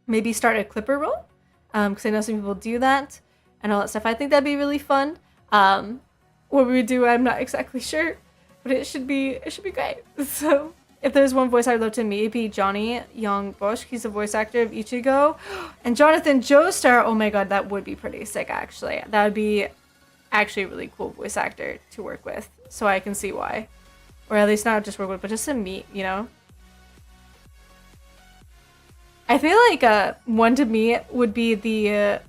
maybe start a clipper roll. Because I know some people do that and all that stuff. I think that'd be really fun. What we would do, I'm not exactly sure, but it should be great. So if there's one voice I'd love to meet, it'd be Johnny Young Bush. He's the voice actor of Ichigo. And Jonathan Joestar, oh my god, that would be pretty sick, actually. That would be actually a really cool voice actor to work with. So I can see why. Or at least not just work with, but just to meet, you know? I feel like one to meet would be the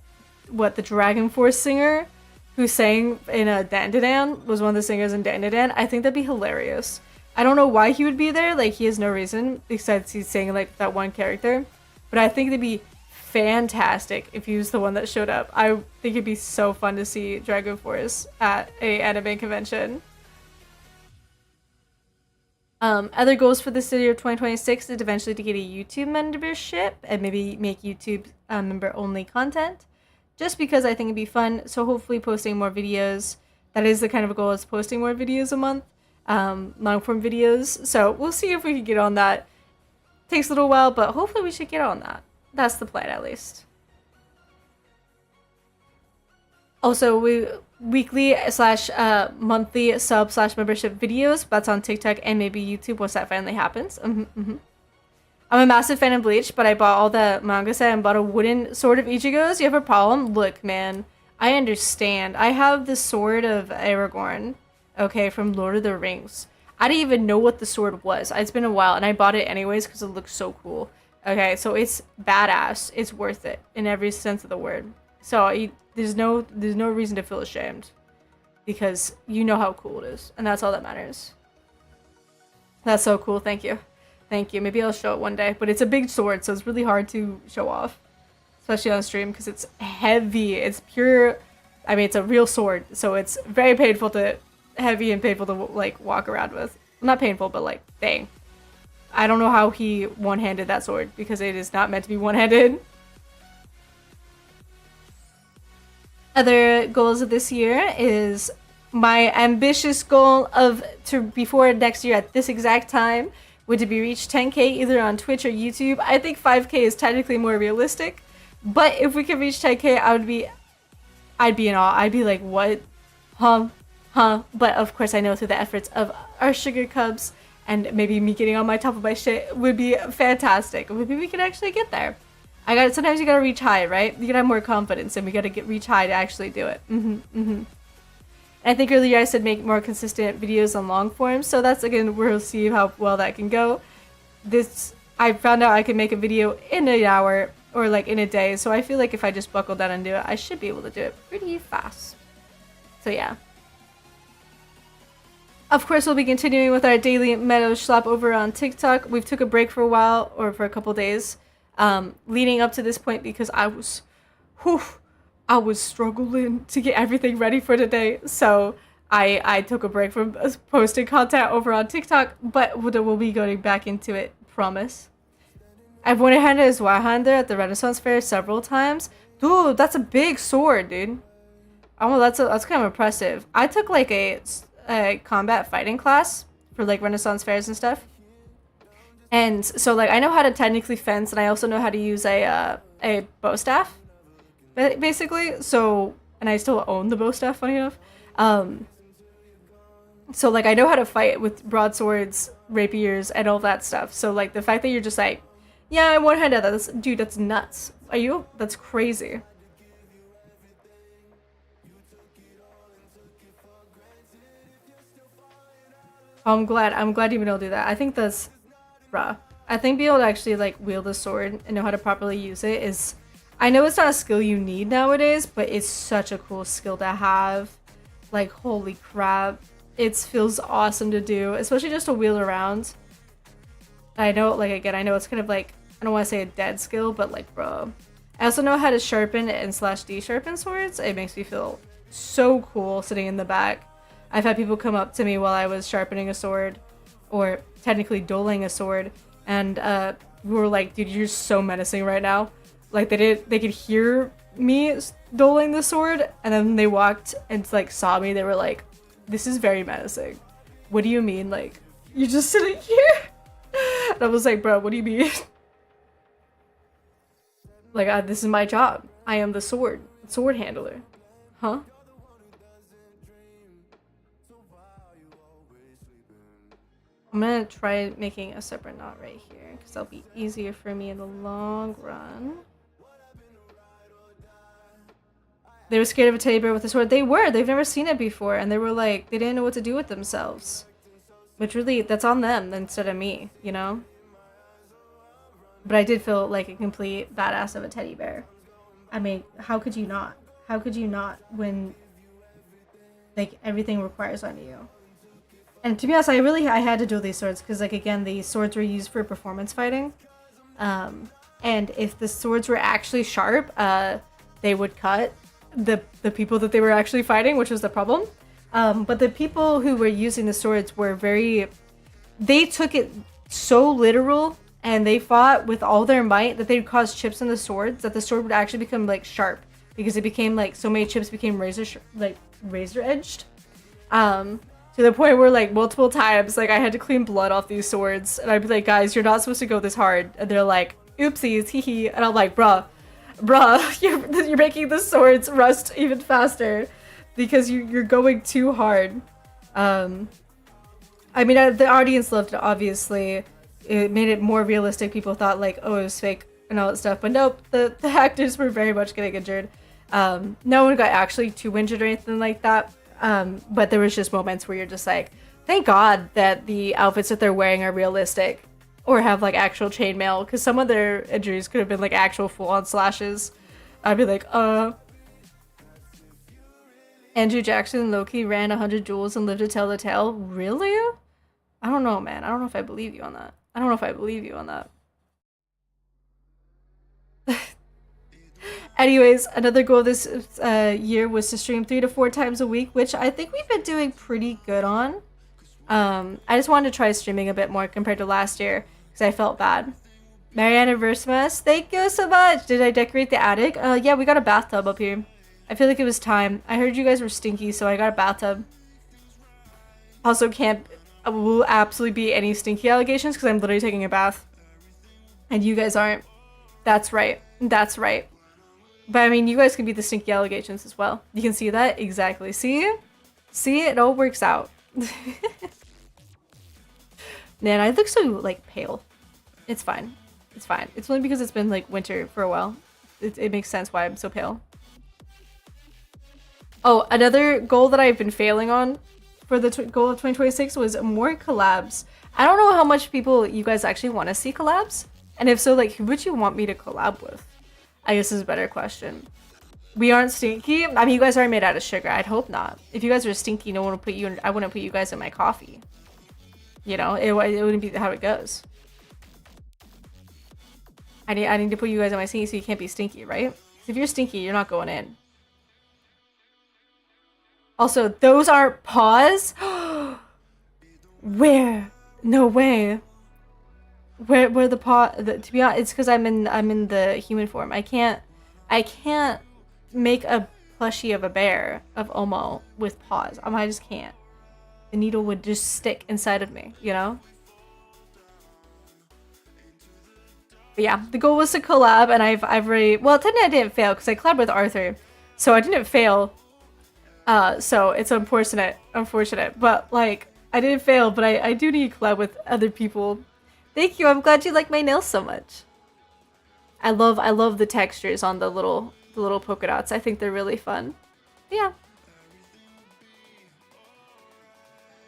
Dragon Force singer who sang in Dandadan, was one of the singers in Dandadan. I think that'd be hilarious. I don't know why he would be there, like he has no reason besides he's saying like that one character, but I think it'd be fantastic if he was the one that showed up. I think it'd be so fun to see Dragon Force at a anime convention. Other goals for this year of 2026 is eventually to get a YouTube membership and maybe make YouTube member only content, just because I think it'd be fun. So hopefully posting more videos. That is the kind of a goal, is posting more videos a month, long form videos. So we'll see if we can get on that. Takes a little while, but hopefully we should get on that. That's the plan, at least. Also, we weekly / monthly sub / membership videos. That's on TikTok and maybe YouTube once that finally happens. I'm a massive fan of Bleach, but I bought all the manga set and bought a wooden sword of Ichigo's. You have a problem? Look, man, I understand. I have the sword of Aragorn, okay, from Lord of the Rings. I didn't even know what the sword was. It's been a while, and I bought it anyways because it looks so cool. Okay, so it's badass. It's worth it in every sense of the word. So there's no reason to feel ashamed, because you know how cool it is, and that's all that matters. That's so cool. Thank you. Thank you. Maybe I'll show it one day, but it's a big sword, so it's really hard to show off, especially on stream, because it's heavy. It's pure, I mean, it's a real sword, so it's very painful to, heavy and painful to like walk around with. Not painful, but like, dang. I don't know how he one-handed that sword, because it is not meant to be one-handed. Other goals of this year is my ambitious goal of before next year at this exact time would to be reach 10k either on Twitch or YouTube. I think 5k is technically more realistic, but if we could reach 10k, I'd be in awe. I'd be like, what? Huh? But of course I know through the efforts of our sugar cubs and maybe me getting on my top of my shit would be fantastic. Maybe we could actually get there. Sometimes you gotta reach high, right? You gotta have more confidence, and we gotta reach high to actually do it. And I think earlier I said make more consistent videos on long form, so that's, again, we'll see how well that can go. I found out I can make a video in an hour, or like in a day, so I feel like if I just buckle down and do it, I should be able to do it pretty fast. So yeah. Of course, we'll be continuing with our daily Meadow Schlop over on TikTok. We've took a break for a while, or for a couple days, leading up to this point, because I was struggling to get everything ready for today. So I took a break from posting content over on TikTok, but we'll be going back into it, promise. I've went ahead as Wahander at the Renaissance Fair several times. Dude, that's a big sword, dude. Oh, that's kind of impressive. I took like a combat fighting class for like Renaissance fairs and stuff. And so like I know how to technically fence, and I also know how to use a bow staff, basically. So, and I still own the bow staff, funny enough. So like I know how to fight with broadswords, rapiers, and all that stuff. So like the fact that you're just like, yeah, I'm one-handed, dude, that's nuts. That's crazy. I'm glad you've been able to do that. I think that's bruh. I think being able to actually like wield a sword and know how to properly use it is, I know it's not a skill you need nowadays, but it's such a cool skill to have. Like, holy crap. It feels awesome to do, especially just to wheel around. I know, like, again, I know it's kind of like, I don't want to say a dead skill, but like, bro, I also know how to sharpen and slash de-sharpen swords. It makes me feel so cool sitting in the back. I've had people come up to me while I was sharpening a sword, or technically dueling a sword, and we were like, dude, you're so menacing right now. Like they could hear me dueling the sword, and then they walked and like saw me. They were like, this is very menacing. What do you mean? Like, you're just sitting here? And I was like, bro, what do you mean? Like, this is my job. I am the sword handler. Huh? I'm gonna try making a separate knot right here, because that'll be easier for me in the long run. They were scared of a teddy bear with a sword. They were! They've never seen it before, and they were like, they didn't know what to do with themselves. Which really, that's on them instead of me, you know? But I did feel like a complete badass of a teddy bear. I mean, how could you not? How could you not when, like, everything requires on you? And to be honest, I had to duel these swords because, like, again, the swords were used for performance fighting. And if the swords were actually sharp, they would cut the people that they were actually fighting, which was the problem. But the people who were using the swords were they took it so literal, and they fought with all their might that they'd cause chips in the swords, that the sword would actually become, like, sharp, because it became, like, so many chips became razor edged. To the point where, like, multiple times, like, I had to clean blood off these swords, and I'd be like, guys, you're not supposed to go this hard. And they're like, oopsies, hee hee. And I'm like, bruh, you're making the swords rust even faster because you're going too hard. I mean, the audience loved it, obviously. It made it more realistic. People thought, like, oh, it was fake and all that stuff. But nope, the actors were very much getting injured. No one got actually too injured or anything like that. But there was just moments where you're just like, thank God that the outfits that they're wearing are realistic or have like actual chainmail, because some of their injuries could have been like actual full-on slashes. I'd be like, Andrew Jackson Loki ran 100 duels and lived to tell the tale. Really? I don't know, man. I don't know if I believe you on that. Anyways, another goal this year was to stream 3 to 4 times a week, which I think we've been doing pretty good on. I just wanted to try streaming a bit more compared to last year, because I felt bad. Mariana Versmas, thank you so much! Did I decorate the attic? Yeah, we got a bathtub up here. I feel like it was time. I heard you guys were stinky, so I got a bathtub. Also, will absolutely be any stinky allegations, because I'm literally taking a bath. And you guys aren't. That's right. That's right. But I mean, you guys can be the stinky allegations as well. You can see that? Exactly. See? It all works out. Man, I look so, like, pale. It's fine. It's fine. It's only because it's been, like, winter for a while. It makes sense why I'm so pale. Oh, another goal that I've been failing on for the goal of 2026 was more collabs. I don't know how much you guys actually want to see collabs. And if so, like, who would you want me to collab with? I guess is a better question. We aren't stinky. I mean, you guys aren't made out of sugar. I'd hope not. If you guys were stinky, no one would put you in. I wouldn't put you guys in my coffee. You know, it wouldn't be how it goes. I need to put you guys in my stinky so you can't be stinky, right? If you're stinky, you're not going in. Also, those aren't paws. Where? No way. Where the paw? To be honest, it's because I'm in the human form. I can't make a plushie of a bear of Omo with paws. I just can't. The needle would just stick inside of me, you know. But yeah, the goal was to collab, and I've already, well, technically I didn't fail because I collabed with Arthur, so I didn't fail. So it's unfortunate, but like I didn't fail, but I do need to collab with other people. Thank you. I'm glad you like my nails so much. I love the textures on the little polka dots. I think they're really fun. Yeah.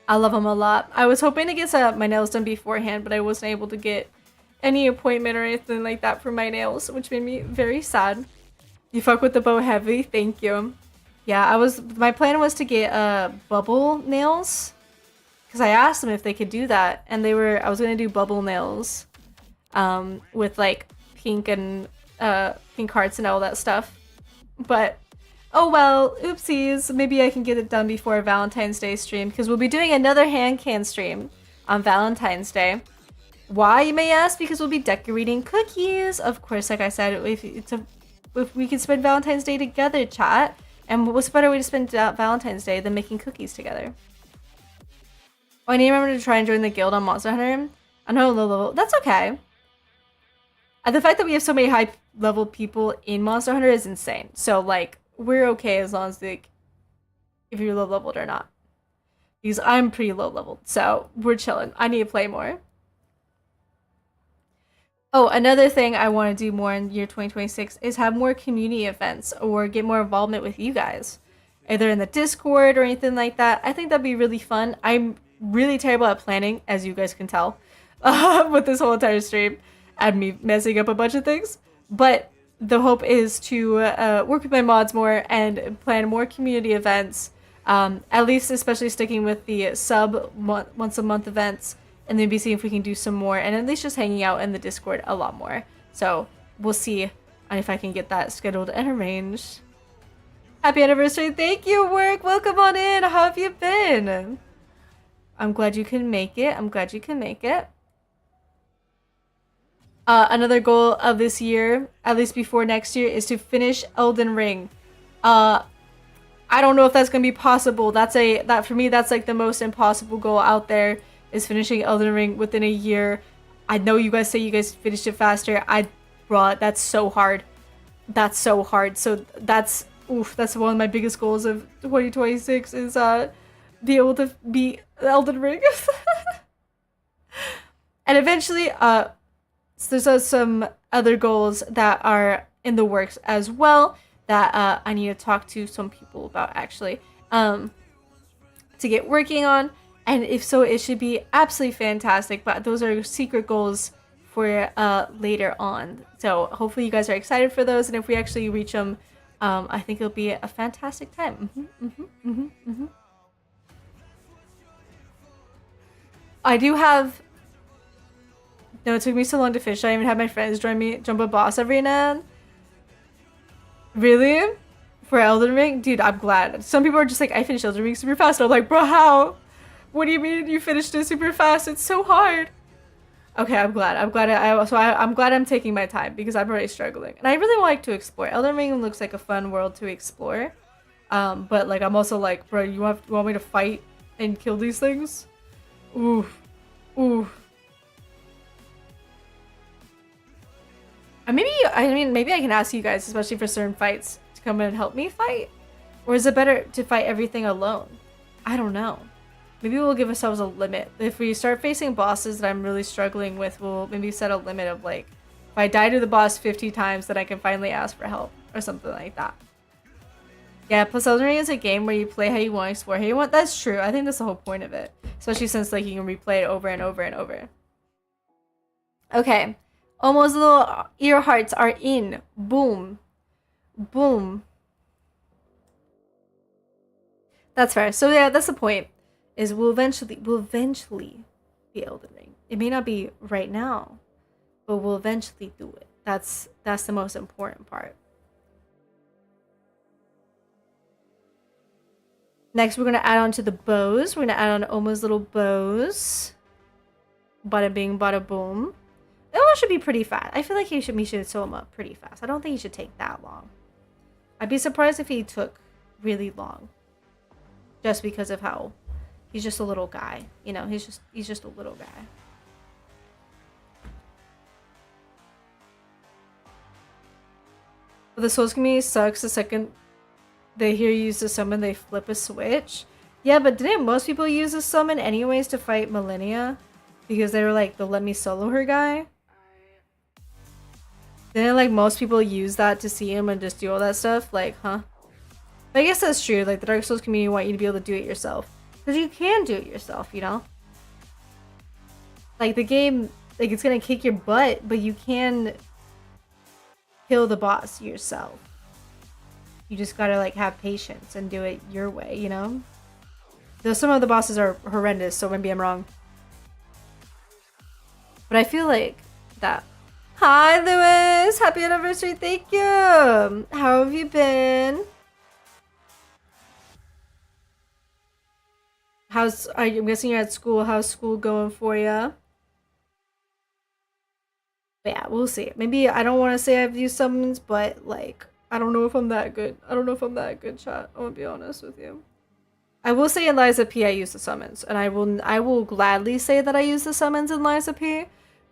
I love them a lot. I was hoping to get my nails done beforehand, but I wasn't able to get any appointment or anything like that for my nails, which made me very sad. You fuck with the bow heavy. Thank you. Yeah, my plan was to get bubble nails. Because I asked them if they could do that, and I was gonna do bubble nails, with like pink and pink hearts and all that stuff. But oh well, oopsies. Maybe I can get it done before Valentine's Day stream because we'll be doing another hand can stream on Valentine's Day. Why, you may ask? Because we'll be decorating cookies. Of course, like I said, if we can spend Valentine's Day together, chat. And what's a better way to spend Valentine's Day than making cookies together? Oh, I need to remember to try and join the guild on Monster Hunter. I know low level. That's okay. And the fact that we have so many high level people in Monster Hunter is insane. So like we're okay as long as like if you're low leveled or not. Because I'm pretty low leveled, so we're chilling. I need to play more. Oh, another thing I want to do more in year 2026 is have more community events or get more involvement with you guys. Either in the Discord or anything like that. I think that'd be really fun. I'm really terrible at planning, as you guys can tell, with this whole entire stream and me messing up a bunch of things. But the hope is to work with my mods more and plan more community events. At least especially sticking with the once a month events. And then be seeing if we can do some more and at least just hanging out in the Discord a lot more. So we'll see if I can get that scheduled and arranged. Happy anniversary. Thank you, work. Welcome on in. How have you been? I'm glad you can make it. I'm glad you can make it. Another goal of this year, at least before next year, is to finish Elden Ring. I don't know if that's gonna be possible. That for me, that's like the most impossible goal out there. Is finishing Elden Ring within a year. I know you guys say you guys finished it faster. Bruh, that's so hard. That's so hard. So that's one of my biggest goals of 2026 is be able to beat Elden Ring. And eventually, so there's some other goals that are in the works as well that I need to talk to some people about actually to get working on. And if so, it should be absolutely fantastic. But those are secret goals for later on. So hopefully you guys are excited for those. And if we actually reach them, I think it'll be a fantastic time. I do have... No, it took me so long to finish. I even had my friends join me jump a boss every now and then. Really? For Elden Ring? Dude, I'm glad. Some people are just like, I finished Elden Ring super fast. And I'm like, bro, how? What do you mean you finished it super fast? It's so hard. Okay, I'm glad. I'm glad I'm taking my time because I'm already struggling. And I really like to explore. Elden Ring looks like a fun world to explore. But like I'm also like, bro, you want me to fight and kill these things? Oof. Oof. Maybe I can ask you guys, especially for certain fights, to come in and help me fight? Or is it better to fight everything alone? I don't know. Maybe we'll give ourselves a limit. If we start facing bosses that I'm really struggling with, we'll maybe set a limit of like, if I die to the boss 50 times, then I can finally ask for help or something like that. Yeah, plus Elden Ring is a game where you play how you want, explore how you want. That's true. I think that's the whole point of it. Especially since like you can replay it over and over and over. Okay. Almost little ear hearts are in. Boom. Boom. That's fair. So yeah, that's the point. Is we'll eventually be Elden Ring. It may not be right now, but we'll eventually do it. That's the most important part. Next, we're gonna add on to the bows. We're gonna add on Oma's little bows. Bada bing, bada boom. Oma should be pretty fast. I feel like we should sew him up pretty fast. I don't think he should take that long. I'd be surprised if he took really long. Just because of how he's just a little guy. You know, he's just a little guy. But the Souls community sucks the second they hear you use the summon, they flip a switch. Yeah, but didn't most people use the summon anyways to fight Millennia? Because they were like the let me solo her guy? Didn't like most people use that to see him and just do all that stuff? Like, huh? But I guess that's true. Like the Dark Souls community want you to be able to do it yourself. Because you can do it yourself, you know? Like the game, like it's gonna kick your butt, but you can kill the boss yourself. You just gotta like have patience and do it your way, you know? Though some of the bosses are horrendous, so maybe I'm wrong. But I feel like that Hi, Lewis. Happy anniversary. Thank you. How have you been? I'm guessing you're at school. How's school going for you? But yeah, we'll see. Maybe I don't want to say I've used summons, but like, I don't know if I'm that good. I don't know if I'm that good, chat. I'm gonna be honest with you. I will say in Liza P I use the summons, and I will gladly say that I use the summons in Liza P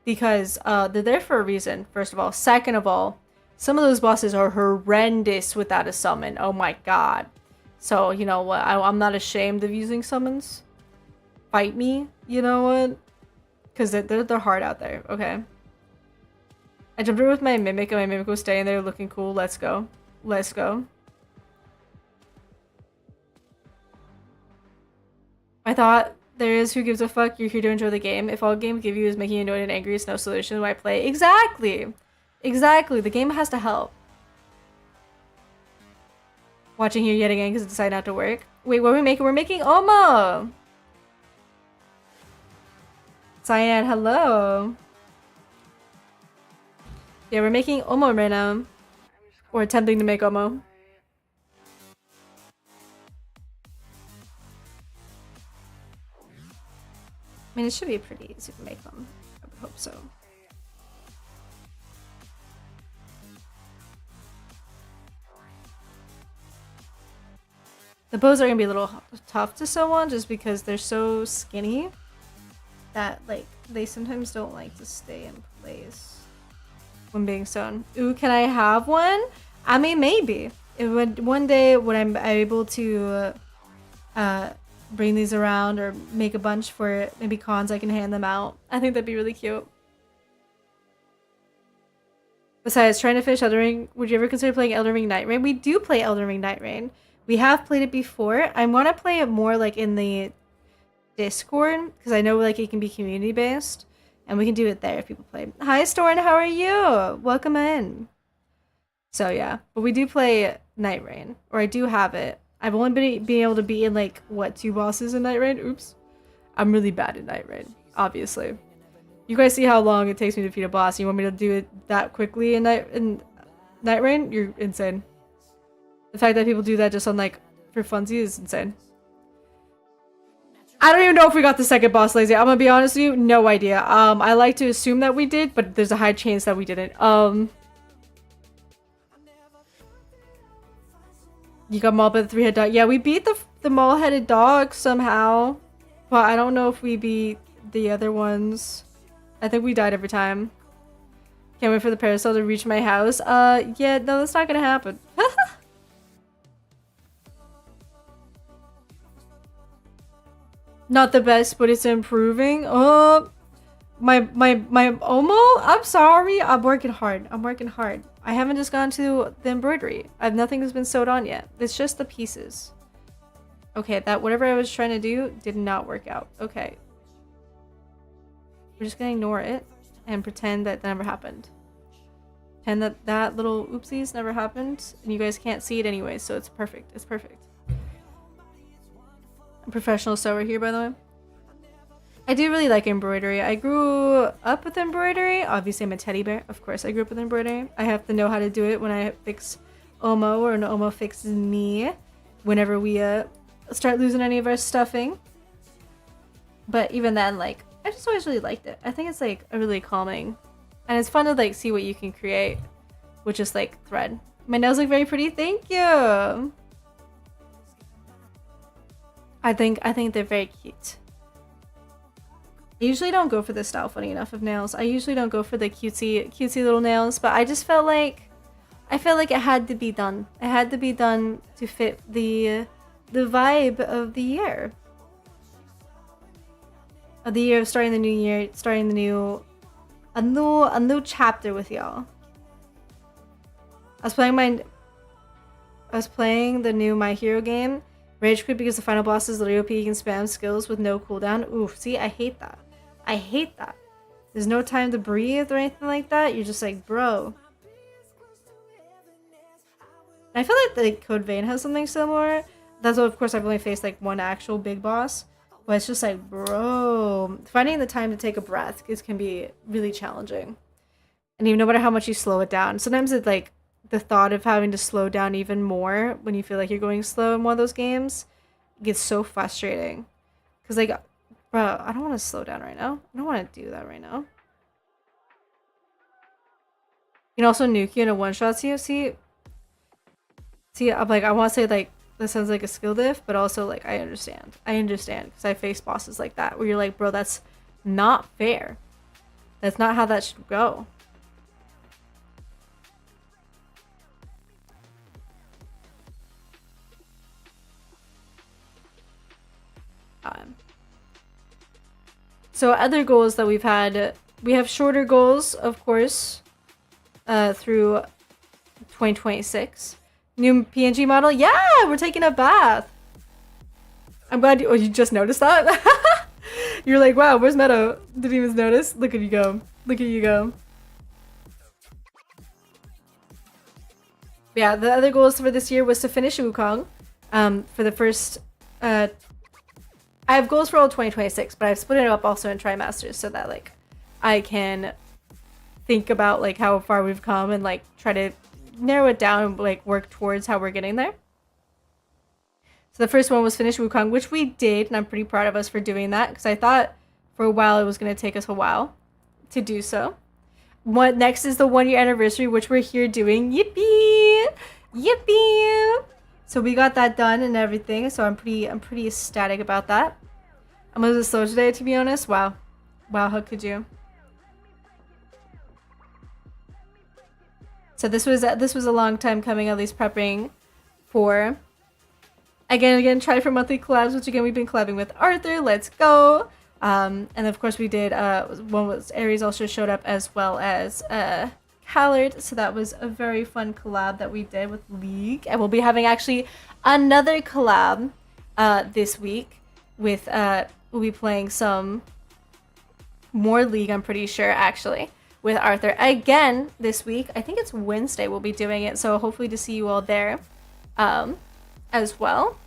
because they're there for a reason, first of all. Second of all, some of those bosses are horrendous without a summon. Oh my god. So, you know what? I'm not ashamed of using summons. Fight me, you know what? Because they're hard out there, okay? I jumped over with my Mimic, and my Mimic was staying there looking cool. Let's go. Let's go. I thought there is who gives a fuck. You're here to enjoy the game. If all games give you is making you annoyed and angry, it's no solution. Why play? Exactly! Exactly. The game has to help. Watching here yet again because it decided not to work. Wait, what are we making? We're making Omo! Cyan, hello. Yeah, we're making Omo right now. Or attempting to make Omo. I mean, it should be pretty easy to make them. I would hope so. The bows are gonna be a little tough to sew on just because they're so skinny that, like, they sometimes don't like to stay in place when being sewn. Ooh, can I have one? I mean, maybe. One day when I'm able to bring these around or make a bunch for maybe cons, I can hand them out. I think that'd be really cute. Besides, trying to finish Elden Ring, would you ever consider playing Elden Ring Night Rain? We do play Elden Ring Night Rain. We have played it before. I want to play it more like in the Discord because I know like it can be community based and we can do it there if people play. Hi Storn, how are you? Welcome in. So yeah, but we do play Night Rain, or I do have it. I've only been able to be in like what 2 bosses in Night Rain. Oops, I'm really bad at Night Rain. Obviously, you guys see how long it takes me to defeat a boss. You want me to do it that quickly in Night Rain? You're insane. The fact that people do that just on like for funsies is insane. I don't even know if we got the second boss, Lazy. I'm gonna be honest with you, no idea. I like to assume that we did, but there's a high chance that we didn't. You got mauled by the 3-headed dog. Yeah, we beat the maul-headed dog somehow, but I don't know if we beat the other ones. I think we died every time. Can't wait for the parasol to reach my house. Yeah, no, that's not gonna happen. Not the best, but it's improving. Oh, my Omo. I'm sorry. I'm working hard. I'm working hard. I haven't just gone to the embroidery. Nothing has been sewed on yet. It's just the pieces. Okay, that whatever I was trying to do did not work out. Okay, we're just gonna ignore it and pretend that never happened. Pretend that that little oopsies never happened, and you guys can't see it anyway. So it's perfect. It's perfect. I'm a professional sewer here, by the way. I do really like embroidery. I grew up with embroidery. Obviously, I'm a teddy bear. Of course, I grew up with embroidery. I have to know how to do it when I fix Omo or an Omo fixes me. Whenever we start losing any of our stuffing. But even then, like, I just always really liked it. I think it's like a really calming, and it's fun to like see what you can create with just like thread. My nails look very pretty. Thank you. I think they're very cute. I usually don't go for this style, funny enough, of nails. I usually don't go for the cutesy little nails, but I just felt like it had to be done. It had to be done to fit the vibe of the year. Of the year of starting the new year, starting a new chapter with y'all. I was playing the new My Hero game. Rage quit because the final boss is literally OP. You can spam skills with no cooldown. Oof, see, I hate that. I hate that. There's no time to breathe or anything like that. You're just like, bro. I feel like the Code Vein has something similar. That's what, of course, I've only faced like one actual big boss. But it's just like, bro. Finding the time to take a breath can be really challenging. And even no matter how much you slow it down, sometimes it's like the thought of having to slow down even more when you feel like you're going slow in one of those games gets so frustrating. Because, like, bro, I don't want to slow down right now. I don't want to do that right now. You can also nuke you in a one-shot. See, I'm like, I want to say, like, this sounds like a skill diff, but also, like, I understand. I understand, because I face bosses like that, where you're like, bro, that's not fair. That's not how that should go. So other goals that we've had, we have shorter goals, of course, through 2026. New PNG model, yeah, we're taking a bath. I'm glad you just noticed that. You're like, wow, where's Meadow? Didn't even notice. Look at you go. Look at you go. Yeah, the other goals for this year was to finish Wukong. For the first, I have goals for all 2026, but I've split it up also in trimesters so that, like, I can think about, like, how far we've come and, like, try to narrow it down and, like, work towards how we're getting there. So the first one was finish Wukong, which we did, and I'm pretty proud of us for doing that, because I thought for a while it was going to take us a while to do so. What next is the 1-year anniversary, which we're here doing. Yippee! Yippee! So we got that done and everything, so I'm pretty ecstatic about that. I'm a little slow today, to be honest. Wow. Wow, how could you? So this was a long time coming, at least prepping for again try for monthly collabs, which again we've been collabing with Arthur. Let's go. And of course we did one was Aries also showed up, as well as Callard, so that was a very fun collab that we did with League, and we'll be having actually another collab this week with we'll be playing some more League, I'm pretty sure, actually, with Arthur again this week. I think it's Wednesday we'll be doing it, so hopefully to see you all there as well.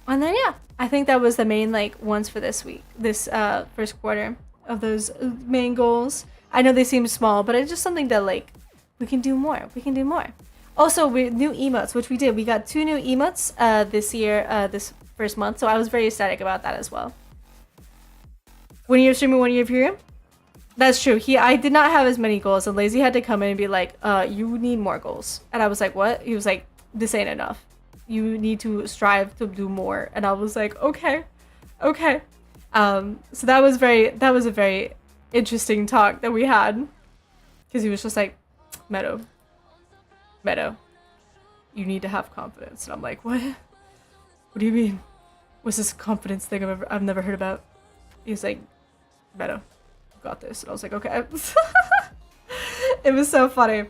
And then yeah, I think that was the main, like, ones for this week, this first quarter of those main goals. I know they seem small, but it's just something that, like, we can do more. We can do more. Also, new emotes, which we did. We got 2 new emotes this year, this first month, so I was very ecstatic about that as well. 1 year streamer, 1 year viewer. That's true. I did not have as many goals, and Lazy had to come in and be like, you need more goals. And I was like, what? He was like, this ain't enough. You need to strive to do more. And I was like, okay. Okay. So that was a very interesting talk that we had, because he was just like, Meadow, you need to have confidence. And I'm like, what do you mean? What's this confidence thing I've never heard about? He's like, Meadow, you got this. And I was like, okay. It was so funny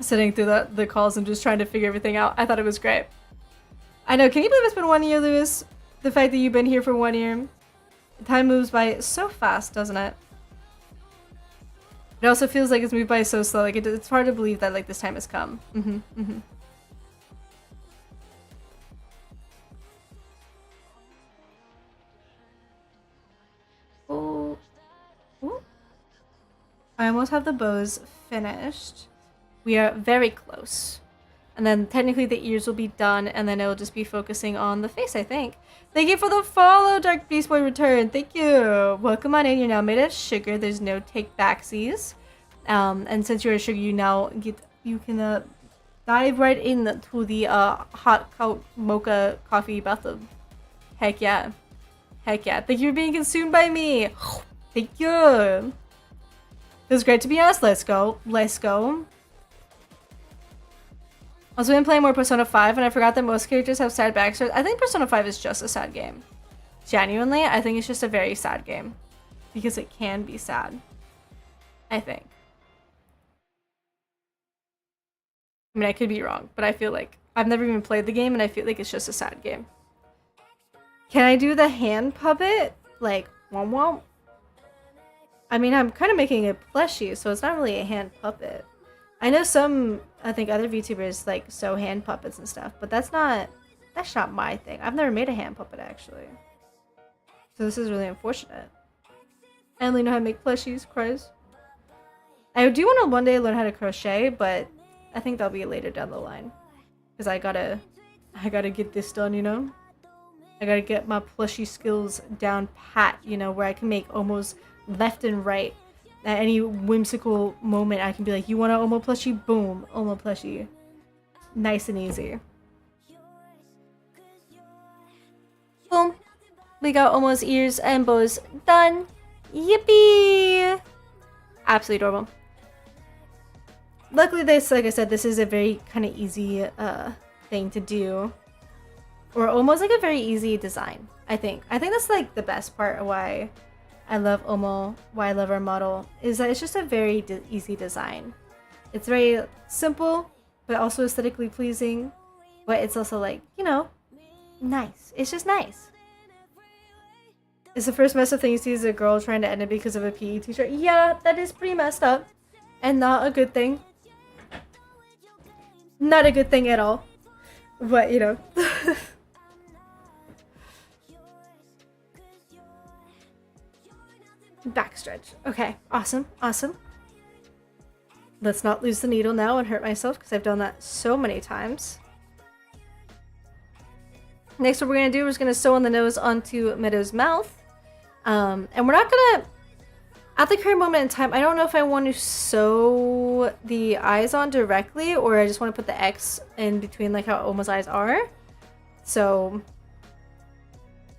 sitting through the calls and just trying to figure everything out. I thought it was great. I know, can you believe it's been 1 year, Lewis? The fact that you've been here for 1 year. Time moves by so fast, doesn't it? It also feels like it's moved by so slow. Like, it's hard to believe that, like, this time has come. Oh. Ooh. I almost have the bows finished. We are very close. And then technically the ears will be done, and then it'll just be focusing on the face, I think. Thank you for the follow, Dark Beast Boy Return. Thank you. Welcome on in. You're now made of sugar. There's no take backsies. And since you're a sugar, you can dive right into the hot mocha coffee bathtub. Heck yeah. Heck yeah. Thank you for being consumed by me. Thank you. It was great to be honest. Let's go. Let's go. I also been playing more Persona 5, and I forgot that most characters have sad backstories. I think Persona 5 is just a sad game. Genuinely, I think it's just a very sad game. Because it can be sad. I think. I mean, I could be wrong, but I feel like I've never even played the game, and I feel like it's just a sad game. Can I do the hand puppet? Like, womp womp? I mean, I'm kind of making it plushy, so it's not really a hand puppet. I know some, I think other VTubers like sew hand puppets and stuff, but that's not my thing. I've never made a hand puppet, actually. So this is really unfortunate. I only know how to make plushies, cries. I do want to one day learn how to crochet, but I think that'll be later down the line. Because I gotta get this done, you know? I gotta get my plushie skills down pat, you know, where I can make almost left and right. At any whimsical moment, I can be like, you want an Omo plushie? Boom, Omo plushie. Nice and easy. Boom. We got Omo's ears and bows done. Yippee! Absolutely adorable. Luckily, this, like I said, this is a very kind of easy thing to do. Or almost like a very easy design, I think. I think that's like the best part of why I love Omo, why I love our model, is that it's just a very easy design. It's very simple, but also aesthetically pleasing. But it's also like, you know, nice. It's just nice. Is the first messed up thing you see is a girl trying to end it because of a PE teacher? Yeah, that is pretty messed up. And not a good thing. Not a good thing at all. But, you know. Backstretch. Okay, awesome, awesome. Let's not lose the needle now and hurt myself because I've done that so many times. Next, what we're going to do is going to sew on the nose onto Meadow's mouth. And we're not going to, at the current moment in time, I don't know if I want to sew the eyes on directly or I just want to put the X in between like how Omo's eyes are. So,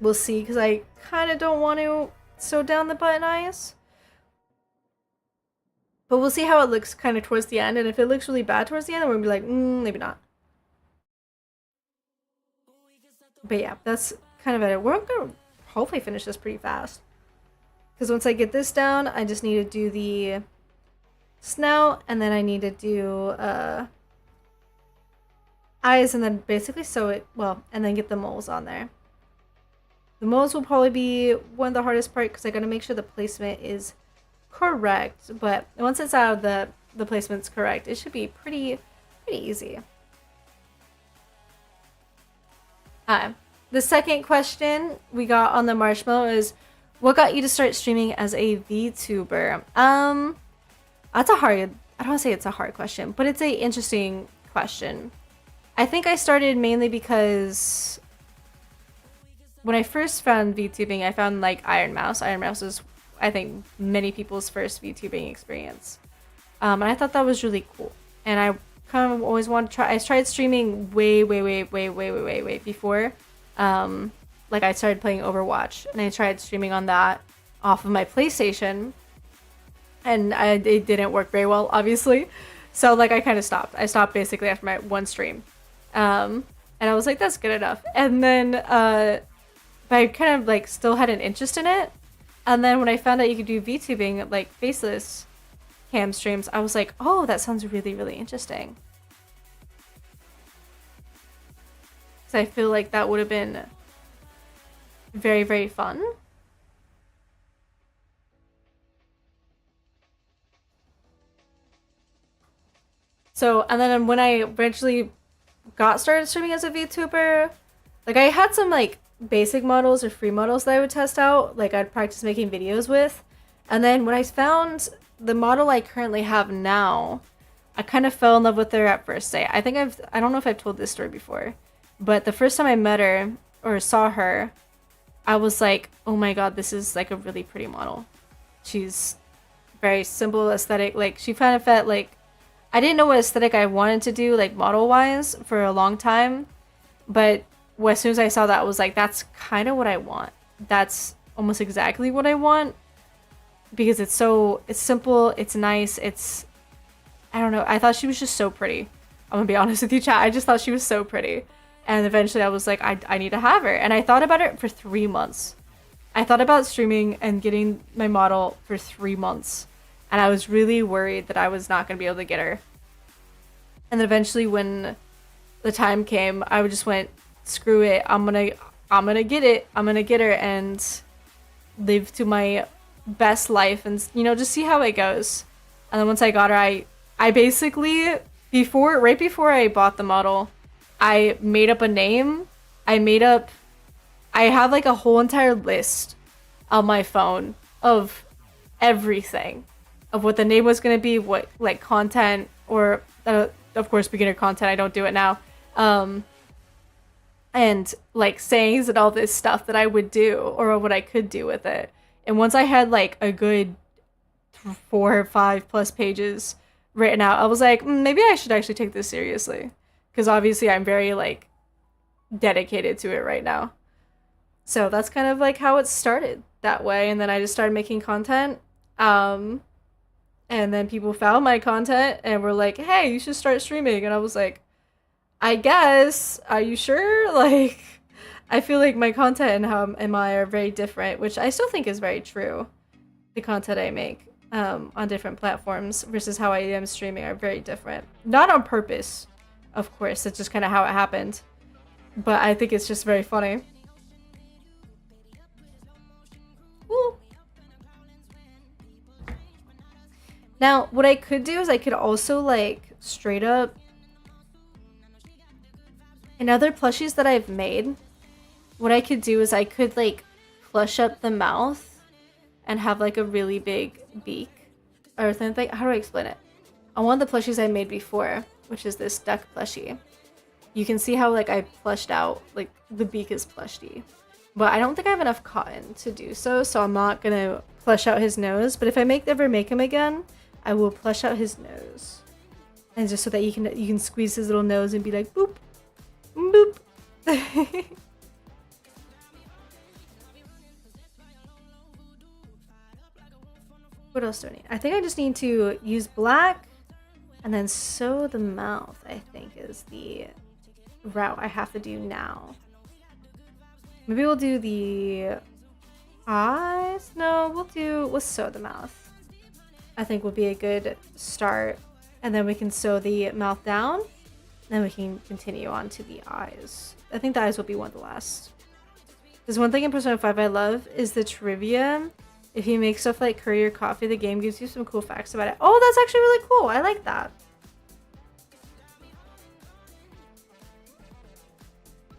we'll see because I kind of don't want to sew down the button eyes. But we'll see how it looks kind of towards the end. And if it looks really bad towards the end, then we're going to be like, maybe not. But yeah, that's kind of it. We're going to hopefully finish this pretty fast. Because once I get this down, I just need to do the snout. And then I need to do eyes and then basically sew it, well, and then get the moles on there. The moles will probably be one of the hardest part because I got to make sure the placement is correct. But once it's out of the placement's correct, it should be pretty easy. The second question we got on the marshmallow is, what got you to start streaming as a VTuber? That's a hard, I don't want to say it's a hard question, but it's a interesting question. I think I started mainly because when I first found VTubing, I found like Iron Mouse. Iron Mouse was, I think, many people's first VTubing experience. And I thought that was really cool. And I kind of always wanted to try. I tried streaming way before. Like I started playing Overwatch, and I tried streaming on that off of my PlayStation, and it didn't work very well, obviously. So like I kind of stopped. I stopped basically after my one stream, and I was like, that's good enough. And then, but I kind of like still had an interest in it. And then when I found out you could do VTubing, like faceless cam streams, I was like, oh, that sounds really interesting. So I feel like that would have been very fun. So, and then when I eventually got started streaming as a VTuber, like I had some like basic models or free models that I would test out, like I'd practice making videos with. And then when I found the model I currently have now, I kind of fell in love with her at first sight. I don't know if I've told this story before, but the first time I met her or saw her, I was like, oh my god, this is like a really pretty model. She's very simple aesthetic. Like she kind of felt like, I didn't know what aesthetic I wanted to do like model wise for a long time, but as soon as I saw that, I was like, that's kind of what I want. That's almost exactly what I want, because it's simple, it's nice, I don't know, I thought she was just so pretty. I'm gonna be honest with you, chat. I just thought she was so pretty. And eventually I was like, I need to have her. And I thought about it for 3 months. I thought about streaming and getting my model for 3 months. And I was really worried that I was not gonna be able to get her. And then eventually when the time came, I just went, screw it, I'm gonna get it. I'm gonna get her and live to my best life and, you know, just see how it goes. And then once I got her, I basically, right before I bought the model, I made up a name. I have like a whole entire list on my phone of everything of what the name was going to be, what like content, or of course beginner content. I don't do it now. And like sayings and all this stuff that I would do or what I could do with it. And once I had like a good 4 or 5 plus pages written out, I was like, maybe I should actually take this seriously, because obviously I'm very like dedicated to it right now. So that's kind of like how it started that way, and then I just started making content. And then people found my content and were like, hey, you should start streaming. And I was like, I guess, are you sure? Like, I feel like my content and how am I are very different, which I still think is very true. The content I make on different platforms versus how I am streaming are very different. Not on purpose, of course. It's just kind of how it happened. But I think it's just very funny. Woo. Now, what I could do is I could also like straight up in other plushies that I've made, what I could do is I could like plush up the mouth and have like a really big beak or something. How do I explain it? On one of the plushies I made before, which is this duck plushie, you can see how like I plushed out, like the beak is plushy. But I don't think I have enough cotton to do so, so I'm not gonna plush out his nose. But if I ever make him again, I will plush out his nose. And just so that you can squeeze his little nose and be like boop. Boop. What else do I need? I think I just need to use black and then sew the mouth, I think is the route I have to do now. Maybe we'll do the eyes? No, we'll sew the mouth. I think will be a good start. And then we can sew the mouth down. Then we can continue on to the eyes. I think the eyes will be one of the last. There's one thing in Persona 5 I love is the trivia. If you make stuff like curry or coffee, the game gives you some cool facts about it. Oh, that's actually really cool. I like that.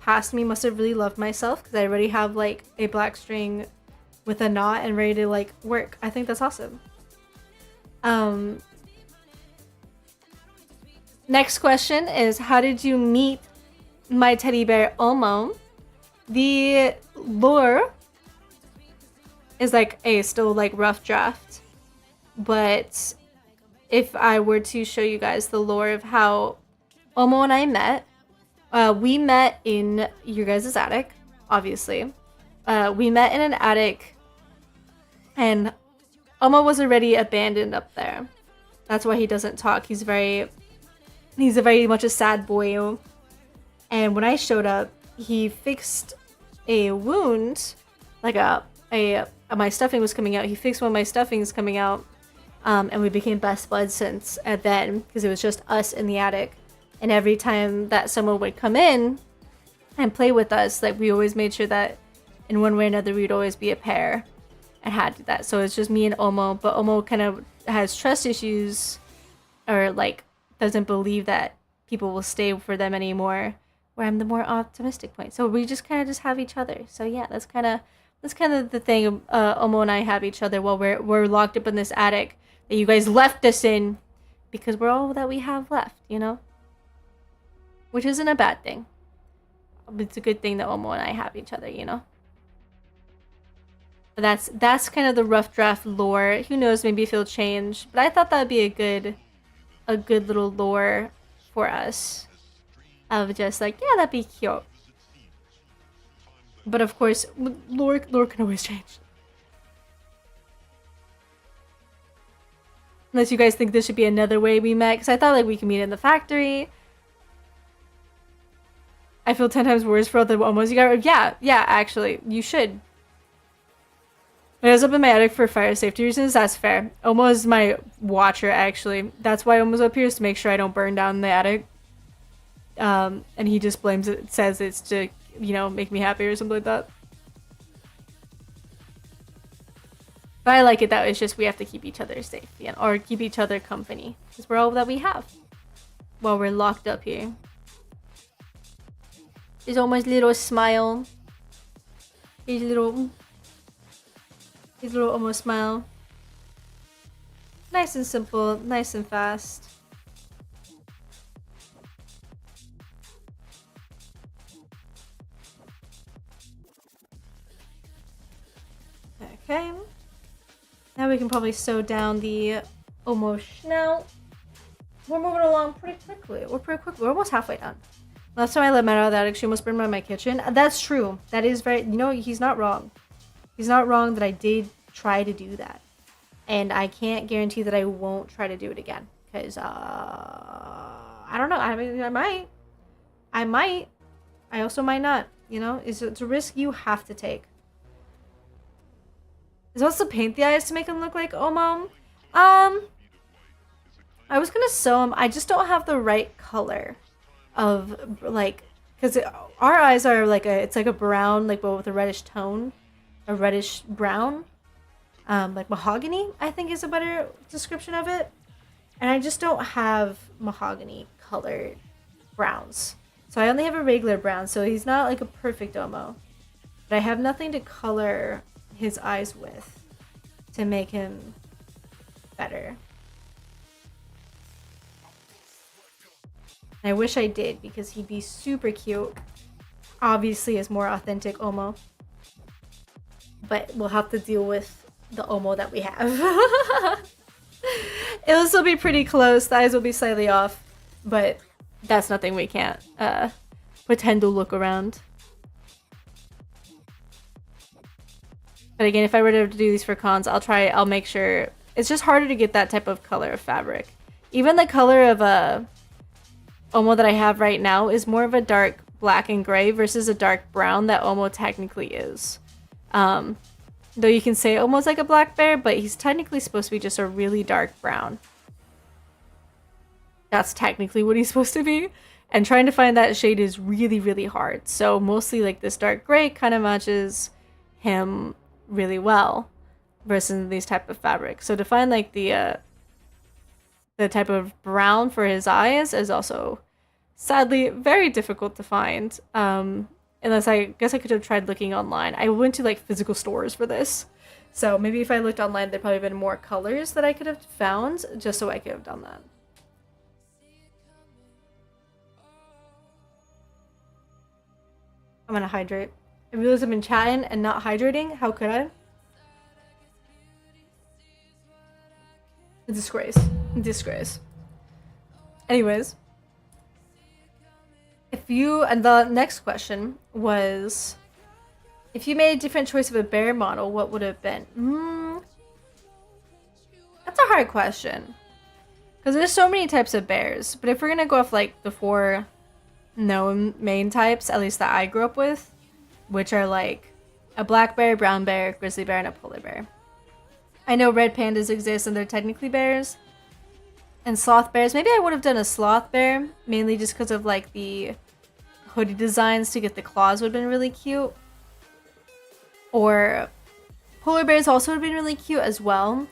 Past me must have really loved myself because I already have like a black string with a knot and ready to like work. I think that's awesome. Next question is, how did you meet my teddy bear Omo? The lore is like a still like rough draft, but if I were to show you guys the lore of how Omo and I met, we met in your guys' attic, obviously. We met in an attic and Omo was already abandoned up there. That's why he doesn't talk. He's very much a sad boy. And when I showed up, he fixed a wound, like my stuffing was coming out. He fixed one of my stuffings coming out, and we became best buds since then because it was just us in the attic. And every time that someone would come in and play with us, like we always made sure that in one way or another we'd always be a pair and had that. So it's just me and Omo, but Omo kind of has trust issues or like doesn't believe that people will stay for them anymore, where I'm the more optimistic point. So we just kind of just have each other. So yeah, that's kind of the thing. Omo and I have each other while we're locked up in this attic that you guys left us in, because we're all that we have left, you know? Which isn't a bad thing. It's a good thing that Omo and I have each other, you know? But that's kind of the rough draft lore. Who knows, maybe if it'll change. But I thought that'd be a good little lore for us. Of just like, yeah, that'd be cute. But of course, lore can always change. Unless you guys think this should be another way we met, because I thought like we could meet in the factory. I feel 10 times worse for all the Omos you got. Yeah, actually, you should. When I was up in my attic for fire safety reasons, that's fair. Omo is my watcher, actually. That's why Omo's up here, is to make sure I don't burn down the attic. And he just blames it, says it's to, you know, make me happy or something like that. But I like it that it's just we have to keep each other safe, you know, or keep each other company. Because we're all that we have while we're locked up here. There's Omo's little smile. His little Omo smile. Nice and simple, nice and fast. Okay. Now we can probably sew down the Omo snout. We're moving along pretty quickly. We're almost halfway done. Last time I let Matt out of that, actually almost burned my kitchen. That's true. That is very, you know, he's not wrong. He's not wrong that I did try to do that. And I can't guarantee that I won't try to do it again. Because, I don't know. I mean, I might. I also might not. You know, it's a risk you have to take. Is also paint the eyes to make him look like Omo? I was gonna sew him. I just don't have the right color of, like, because our eyes are like it's like a brown, like, but with a reddish tone. A reddish brown. Like mahogany, I think is a better description of it. And I just don't have mahogany colored browns. So I only have a regular brown, so he's not like a perfect Omo. But I have nothing to color his eyes with to make him better. And I wish I did, because he'd be super cute. Obviously is more authentic Omo. But we'll have to deal with the Omo that we have. It'll still be pretty close. The eyes will be slightly off. But that's nothing we can't pretend to look around. But again, if I were to do these for cons, I'll make sure. It's just harder to get that type of color of fabric. Even the color of Omo that I have right now is more of a dark black and gray versus a dark brown that Omo technically is. Though you can say almost like a black bear, but he's technically supposed to be just a really dark brown. That's technically what he's supposed to be. And trying to find that shade is really, really hard. So mostly like this dark gray kind of matches him really well versus these type of fabrics. So to find like the type of brown for his eyes is also sadly very difficult to find. Unless I guess I could have tried looking online. I went to like physical stores for this. So maybe if I looked online, there'd probably been more colors that I could have found just so I could have done that. I'm gonna hydrate. I realized I've been chatting and not hydrating. How could I? A disgrace. A disgrace. Anyways. And the next question was, if you made a different choice of a bear model, what would it have been? That's a hard question. Because there's so many types of bears. But if we're going to go off like the 4 known main types, at least that I grew up with, which are like a black bear, brown bear, grizzly bear, and a polar bear. I know red pandas exist and they're technically bears. And sloth bears. Maybe I would have done a sloth bear, mainly just because of like the hoodie designs to get the claws would have been really cute. Or polar bears also would have been really cute as well.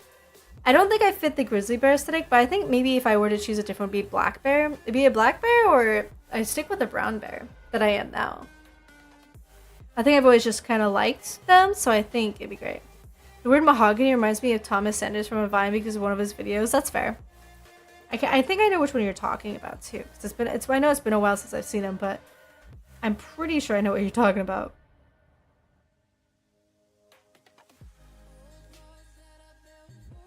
I don't think I fit the grizzly bear aesthetic, but I think maybe if I were to choose a different, would be black bear. It'd be a black bear, or I stick with a brown bear that I am now. I think I've always just kind of liked them, so I think it'd be great. The word mahogany reminds me of Thomas Sanders from a Vine because of one of his videos. That's fair. I think I know which one you're talking about too. Cause I know it's been a while since I've seen him, but I'm pretty sure I know what you're talking about.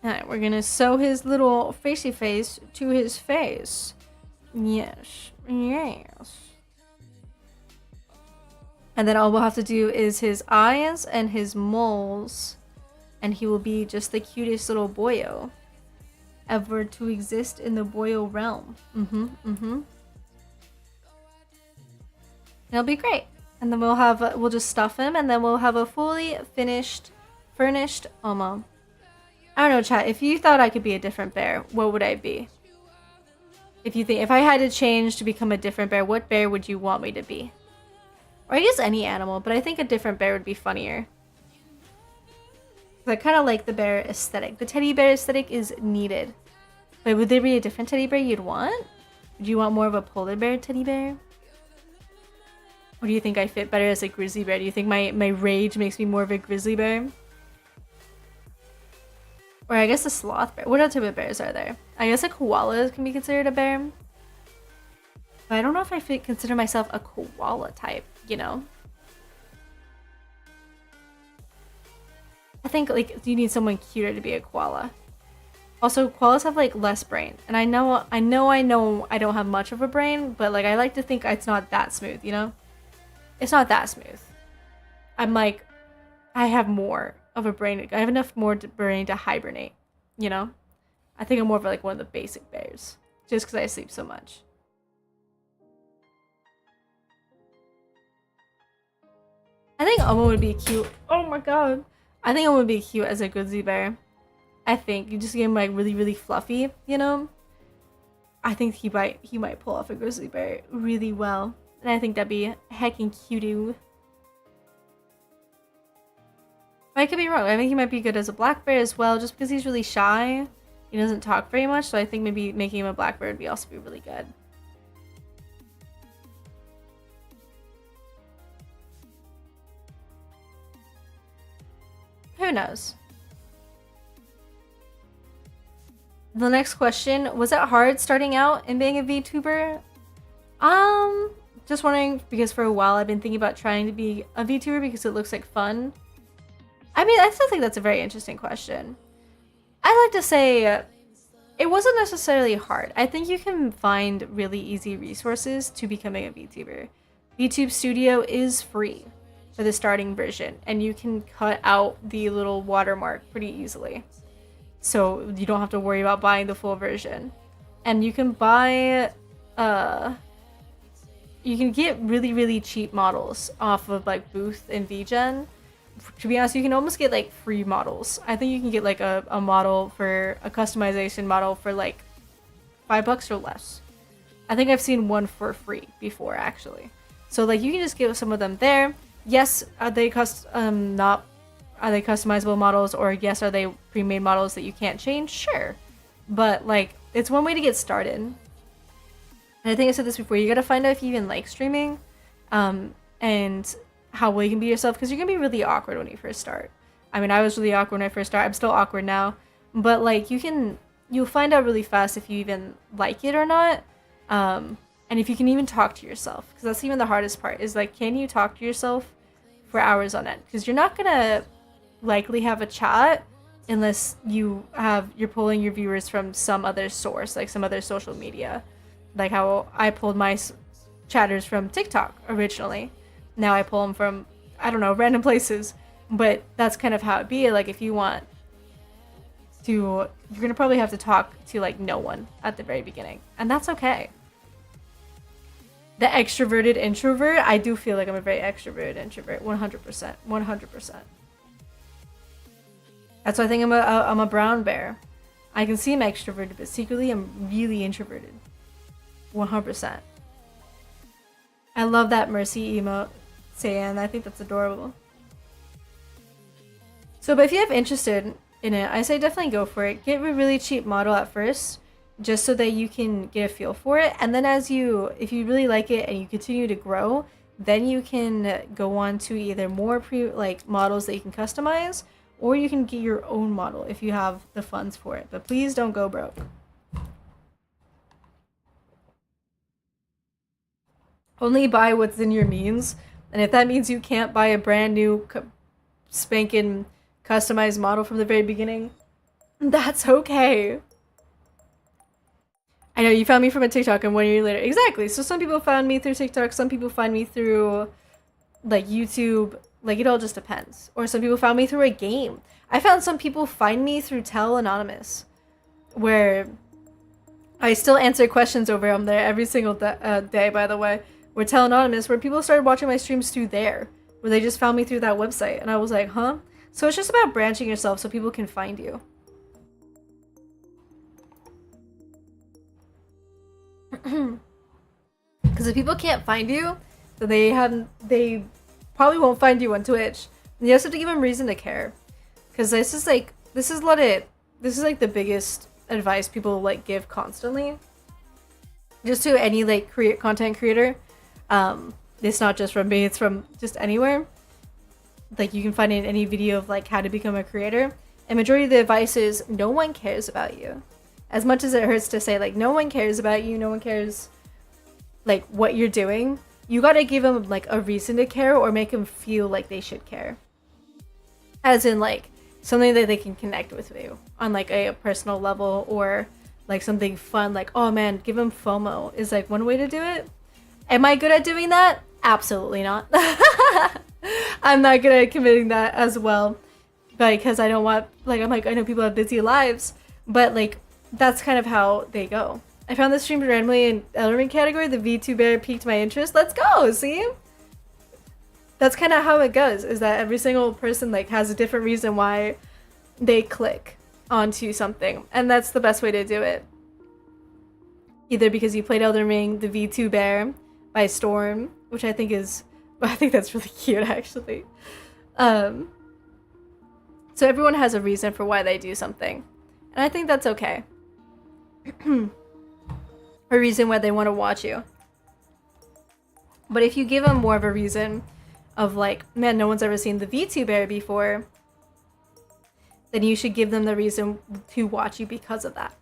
Alright, we're gonna sew his little facey face to his face. Yes. Yes. And then all we'll have to do is his eyes and his moles. And he will be just the cutest little boyo ever to exist in the boyo realm. It'll be great. And then we'll just stuff him, and then we'll have a fully furnished Omo. I don't know, chat. If you thought I could be a different bear, what would I be? If I had to change to become a different bear, what bear would you want me to be? Or I guess any animal, but I think a different bear would be funnier. I kind of like the bear aesthetic. The teddy bear aesthetic is needed. But would there be a different teddy bear you'd want? Would you want more of a polar bear teddy bear? Or do you think I fit better as a grizzly bear? Do you think my rage makes me more of a grizzly bear? Or I guess a sloth bear. What other type of bears are there? I guess a koala can be considered a bear. But I don't know if I consider myself a koala type, you know? I think like you need someone cuter to be a koala. Also, koalas have like less brain. And I know I don't have much of a brain, but like I like to think it's not that smooth, you know? It's not that smooth. I'm like, I have more of a brain. I have enough more brain to hibernate, you know? I think I'm more of like one of the basic bears, just because I sleep so much. I think Omo would be cute. Oh my god. I think Omo would be cute as a grizzly bear. I think you just get him like really, really fluffy, you know? I think he might pull off a grizzly bear really well. And I think that'd be heckin' cute. I could be wrong. I think he might be good as a black bear as well, just because he's really shy. He doesn't talk very much, so I think maybe making him a black bear would also be really good. Who knows? The next question, was it hard starting out and being a VTuber? Just wondering, because for a while I've been thinking about trying to be a VTuber because it looks like fun. I mean, I still think that's a very interesting question. I like to say it wasn't necessarily hard. I think you can find really easy resources to becoming a VTuber. VTube Studio is free for the starting version, and you can cut out the little watermark pretty easily. So you don't have to worry about buying the full version. And you can buy, you can get really, really cheap models off of like Booth and VGen. To be honest, you can almost get like free models. I think you can get like a model for a customization model for like $5 or less. I think I've seen one for free before actually. So like you can just get some of them there. Yes, are they customizable models, or yes, are they pre-made models that you can't change? Sure. But like it's one way to get started. And I think I said this before, you gotta find out if you even like streaming, and how well you can be yourself, because you're gonna be really awkward when you first start. I mean, I was really awkward when I first started. I'm still awkward now, but like you'll find out really fast if you even like it or not, and if you can even talk to yourself, because that's even the hardest part. Is like, can you talk to yourself for hours on end? Because you're not gonna likely have a chat unless you're pulling your viewers from some other source, like some other social media, like how I pulled my chatters from TikTok originally. Now I pull them from, I don't know, random places. But that's kind of how it be. Like if you want to, you're gonna probably have to talk to like no one at the very beginning, and that's okay. The extroverted introvert, I do feel like I'm a very extroverted introvert, 100%, 100%. That's why I think I'm a brown bear. I can seem extroverted, but secretly I'm really introverted, 100%. I love that Mercy emote, Sayan. I think that's adorable. So, but if you have interested in it, I say definitely go for it. Get a really cheap model at first, just so that you can get a feel for it. And then if you really like it and you continue to grow, then you can go on to either more models that you can customize, or you can get your own model if you have the funds for it. But please don't go broke. Only buy what's in your means. And if that means you can't buy a brand new spanking customized model from the very beginning, that's okay. I know you found me from a TikTok and 1 year later. Exactly. So some people found me through TikTok, some people find me through like YouTube. Like it all just depends. Or some people found me through a game. I found some people find me through Tell Anonymous, where I still answer questions over on there every single day, by the way. Where Tell Anonymous, where people started watching my streams through there, where they just found me through that website. And I was like, huh? So it's just about branching yourself so people can find you. Because if people can't find you, then they probably won't find you on Twitch. And you also have to give them reason to care. Because this is like the biggest advice people like give constantly. Just to any like content creator. It's not just from me, it's from just anywhere. Like you can find it in any video of like how to become a creator. And majority of the advice is no one cares about you. As much as it hurts to say, like, no one cares about you, no one cares, like, what you're doing, you gotta give them, like, a reason to care or make them feel like they should care. As in, like, something that they can connect with you on, like, a personal level, or, like, something fun, like, oh man, give them FOMO is, like, one way to do it. Am I good at doing that? Absolutely not. I'm not good at committing that as well, because I don't want, like, I'm like, I know people have busy lives, but, like, that's kind of how they go. I found this stream randomly in Elden Ring category. The VtuBear piqued my interest. Let's go, see? That's kind of how it goes, is that every single person, like, has a different reason why they click onto something. And that's the best way to do it. Either because you played Elden Ring, the VtuBear by Storm, which I think that's really cute, actually. So everyone has a reason for why they do something. And I think that's okay. A reason why they want to watch you. But if you give them more of a reason of, like, man, no one's ever seen the VtuBear before, then you should give them the reason to watch you because of that.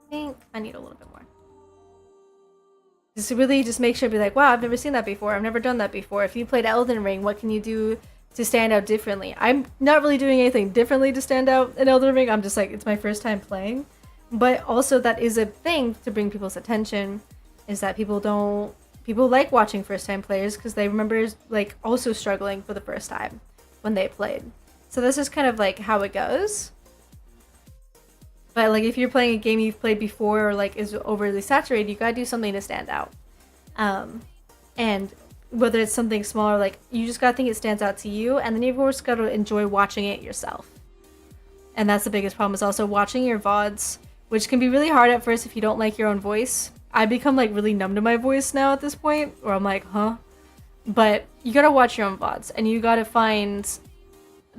I think I need a little bit more. Just really just make sure, be like, wow, I've never seen that before. I've never done that before. If you played Elden Ring, what can you do to stand out differently? I'm not really doing anything differently to stand out in Elden Ring. I'm just like, it's my first time playing. But also that is a thing to bring people's attention, is that people like watching first time players because they remember, like, also struggling for the first time when they played. So this is kind of like how it goes. But, like, if you're playing a game you've played before or, like, is overly saturated, you gotta do something to stand out. And whether it's something smaller, like, you just gotta think it stands out to you, and then you've always gotta enjoy watching it yourself. And that's the biggest problem, is also watching your VODs, which can be really hard at first if you don't like your own voice. I become, like, really numb to my voice now at this point, or I'm like, huh? But you gotta watch your own VODs, and you gotta find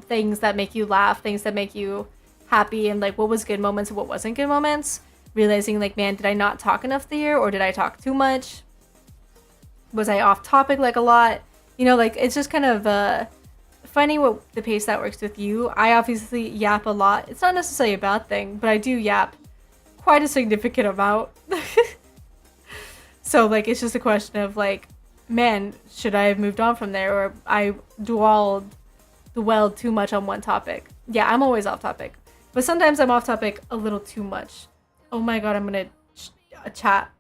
things that make you laugh, things that make you happy, and, like, what was good moments and what wasn't good moments. Realizing, like, man, did I not talk enough there, or did I talk too much? Was I off topic, like, a lot? You know, like, it's just kind of finding what the pace that works with you. I obviously yap a lot. It's not necessarily a bad thing, but I do yap quite a significant amount. So, like, it's just a question of, like, man, should I have moved on from there, or I dwell too much on one topic? Yeah, I'm always off topic, but sometimes I'm off topic a little too much. Oh my god, I'm gonna chat.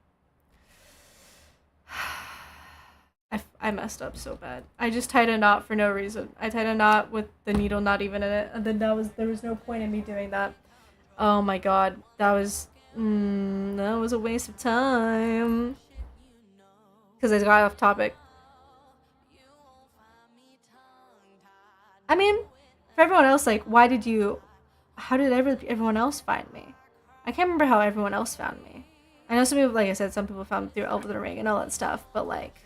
I messed up so bad. I just tied a knot for no reason. I tied a knot with the needle not even in it, and then there was no point in me doing that. Oh my god, that was a waste of time. Because I got off topic. I mean, for everyone else, like, how did everyone else find me? I can't remember how everyone else found me. I know some people, like I said, some people found me through Elden Ring and all that stuff, but, like,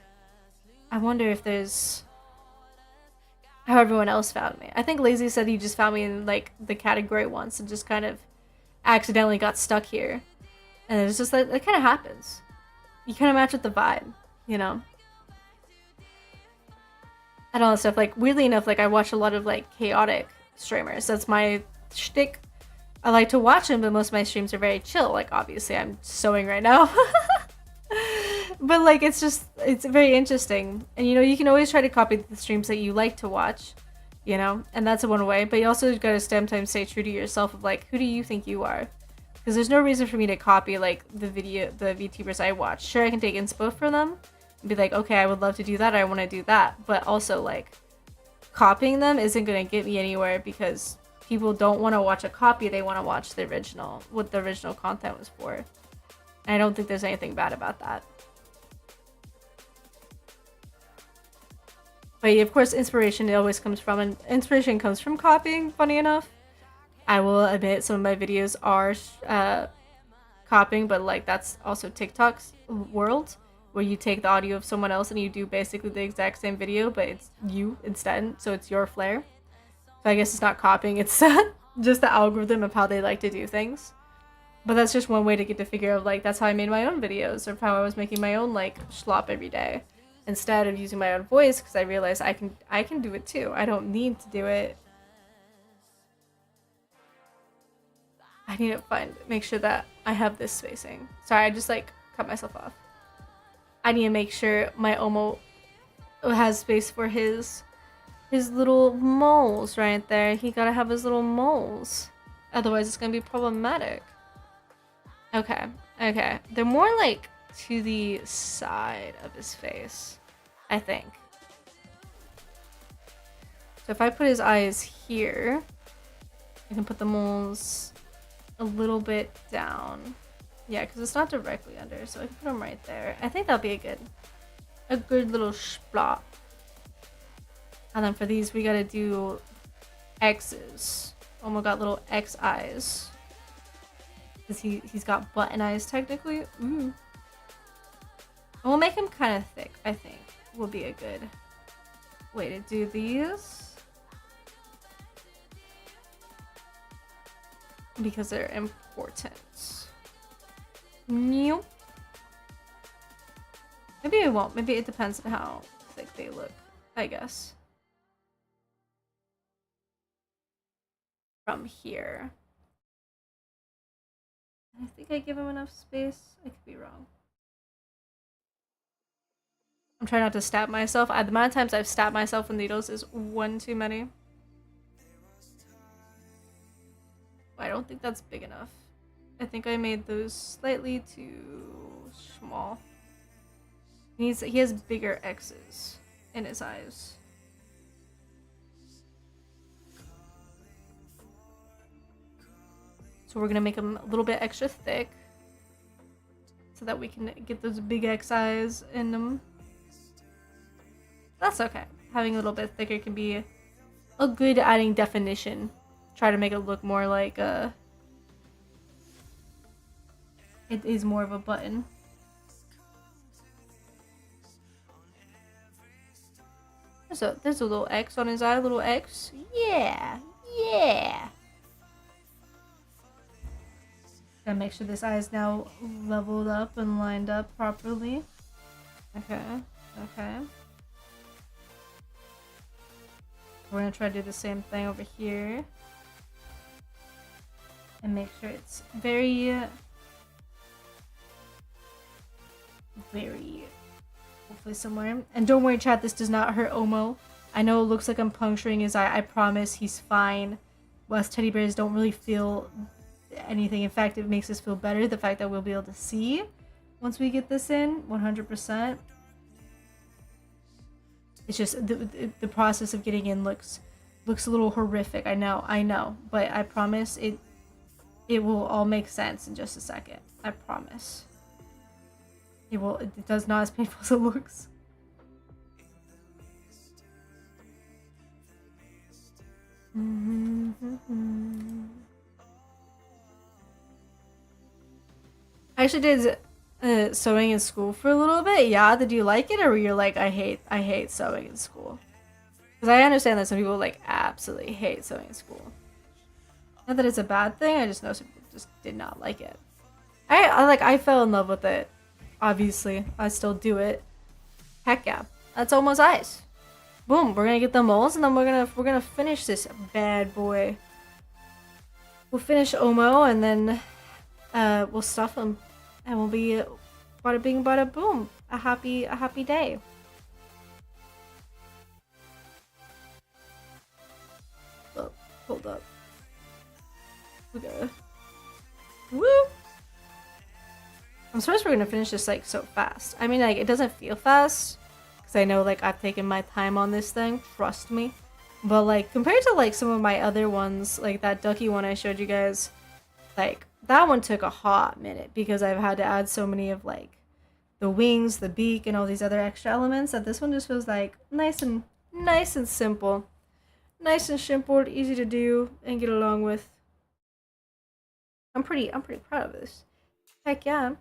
I wonder if there's how everyone else found me. I think Lazy said he just found me in, like, the category once and just kind of accidentally got stuck here. And it's just that it kind of happens. You kind of match with the vibe, you know? And all that stuff. Like, weirdly enough, like, I watch a lot of, like, chaotic streamers. That's my shtick. I like to watch them, but most of my streams are very chill. Like, obviously, I'm sewing right now. But, like, it's very interesting. And, you know, you can always try to copy the streams that you like to watch, you know? And that's one way. But you also gotta sometimes stay true to yourself of, like, who do you think you are? Because there's no reason for me to copy, like, the VTubers I watch. Sure, I can take inspo from them and be like, okay, I would love to do that, I want to do that. But also, like, copying them isn't going to get me anywhere, because people don't want to watch a copy, they want to watch the original, what the original content was for. And I don't think there's anything bad about that. But of course, inspiration always comes from, and inspiration comes from copying, funny enough. I will admit some of my videos are copying, but, like, that's also TikTok's world, where you take the audio of someone else and you do basically the exact same video, but it's you instead, so it's your flair. So I guess it's not copying, it's just the algorithm of how they like to do things. But that's just one way to get to figure out, like, that's how I made my own videos, or how I was making my own, like, schlop every day, instead of using my own voice, because I realized I can do it too. I don't need to do it I need to make sure that I have this spacing. Sorry, I just like cut myself off. I need to make sure my Omo has space for his little moles right there. He gotta have his little moles. Otherwise it's gonna be problematic. Okay, okay. They're more like to the side of his face, I think. So if I put his eyes here, I can put the moles a little bit down. Yeah, because it's not directly under, so I can put them right there. I think that'll be a good little splot. And then for these, we gotta do X's. Omo got little X eyes. Because he's got button eyes, technically. Ooh. And we'll make him kind of thick, I think. Will be a good way to do these. Because they're important. Nope. Maybe it won't. Maybe it depends on how thick they look, I guess. From here. I think I give him enough space. I could be wrong. I'm trying not to stab myself. The amount of times I've stabbed myself with needles is one too many. I don't think that's big enough. I think I made those slightly too small. He has bigger X's in his eyes. So we're gonna make them a little bit extra thick so that we can get those big X eyes in them. That's okay. Having a little bit thicker can be a good adding definition. Try to make it look more like it is more of a button. There's a little X on his eye, a little X. Yeah, yeah. Gotta make sure this eye is now leveled up and lined up properly. Okay, okay. We're gonna try to do the same thing over here. And make sure it's very hopefully somewhere. And don't worry, chat, this does not hurt Omo. I know it looks like I'm puncturing his eye. I promise he's fine. Us teddy bears don't really feel anything. In fact, it makes us feel better, the fact that we'll be able to see once we get this in 100%. It's just the process of getting in looks a little horrific. I know, but I promise it will all make sense in just a second. I promise. It does not as painful as it looks. I actually did sewing in school for a little bit. Yeah, did you like it, or were you like, I hate sewing in school? Because I understand that some people like absolutely hate sewing in school. Not that it's a bad thing. I just know some people just did not like it. I fell in love with it. Obviously, I still do it. Heck yeah, that's almost eyes. Boom, we're gonna get the moles, and then we're gonna finish this bad boy. We'll finish Omo, and then we'll stuff him, and we'll be bada bing, bada boom. A happy day. Oh, hold up. Okay. Woo! I'm surprised we're gonna finish this like so fast. I mean, like, it doesn't feel fast because I know like I've taken my time on this thing. Trust me. But like compared to like some of my other ones, like that ducky one I showed you guys, like that one took a hot minute because I've had to add so many of like the wings, the beak, and all these other extra elements. That this one just feels like nice and simple, nice and simple, easy to do and get along with. I'm pretty proud of this. Heck yeah.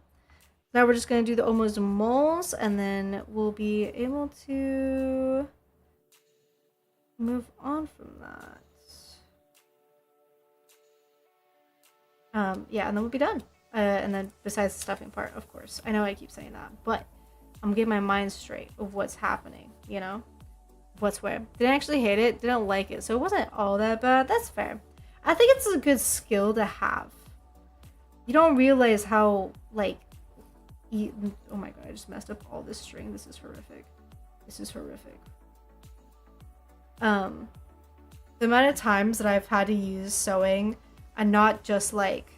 Now we're just gonna do the almost moles, and then we'll be able to move on from that. Yeah, and then we'll be done. And then besides the stuffing part, of course. I know I keep saying that, but I'm getting my mind straight of what's happening, you know? What's where. Didn't actually hate it, didn't like it, so it wasn't all that bad. That's fair. I think it's a good skill to have. You don't realize how, like, oh my god, I just messed up all this string. This is horrific. This is horrific. The amount of times that I've had to use sewing, and not just like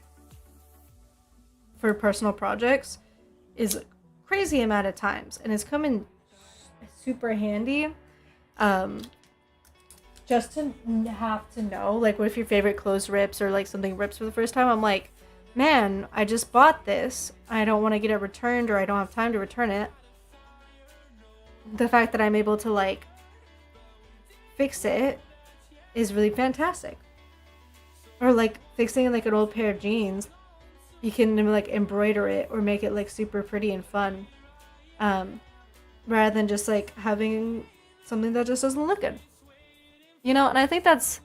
for personal projects, is a crazy amount of times, and it's come in super handy. Just to have to know, like, what if your favorite clothes rips or like something rips for the first time? I'm like, man, I just bought this. I don't want to get it returned, or I don't have time to return it. The fact that I'm able to like fix it is really fantastic. Or like fixing like an old pair of jeans, you can like embroider it or make it like super pretty and fun, rather than just like having something that just doesn't look good, you know. And I think that's,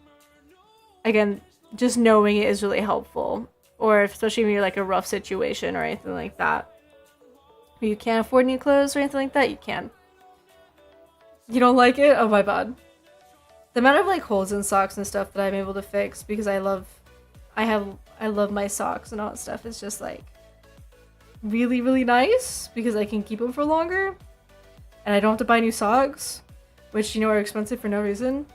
again, just knowing it is really helpful. Or especially when you're like a rough situation or anything like that, where you can't afford new clothes or anything like that, you can. You don't like it? Oh my god. The amount of like holes in socks and stuff that I'm able to fix because I love my socks and all that stuff is just like really, really nice because I can keep them for longer and I don't have to buy new socks, which, you know, are expensive for no reason.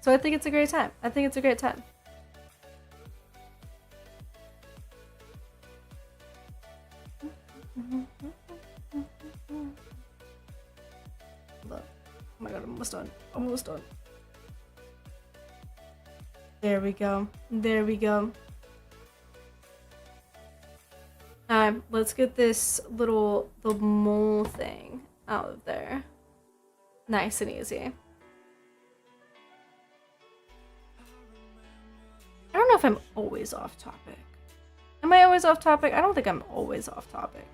So I think it's a great time. I think it's a great time. Oh my god, I'm almost done. Almost done. There we go. There we go. Let's get this the mole thing out of there. Nice and easy. I don't know if I'm always off topic. Am I always off topic? I don't think I'm always off topic.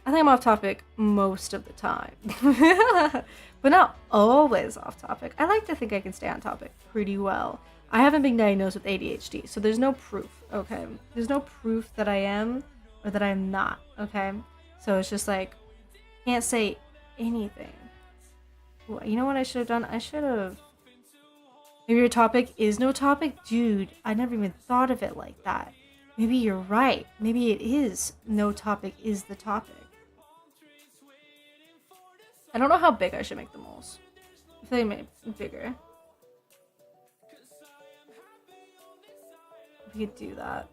I think I'm off topic most of the time. But not always off topic. I like to think I can stay on topic pretty well. I haven't been diagnosed with ADHD, so there's no proof, okay? There's no proof that I am or that I'm not, okay? So it's just like, can't say anything. Ooh, you know what I should have done? I should have... Maybe your topic is no topic? Dude, I never even thought of it like that. Maybe you're right. Maybe it is no topic is the topic. I don't know how big I should make the moles. I feel like I make it bigger. We could do that.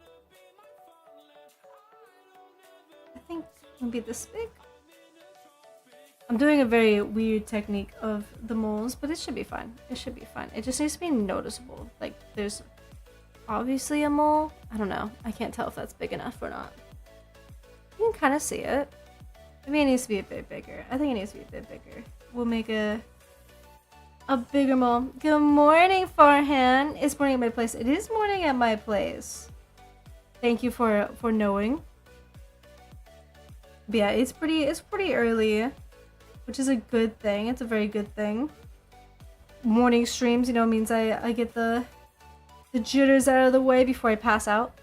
I think maybe this big. I'm doing a very weird technique of the moles, but it should be fine. It should be fine. It just needs to be noticeable. Like, there's obviously a mole. I don't know. I can't tell if that's big enough or not. You can kind of see it. Maybe it needs to be a bit bigger. I think it needs to be a bit bigger. We'll make a bigger mole. Good morning, Farhan. It's morning at my place. It is morning at my place. Thank you for knowing. But yeah, it's pretty early, which is a good thing. It's a very good thing. Morning streams, you know, means I get the jitters out of the way before I pass out.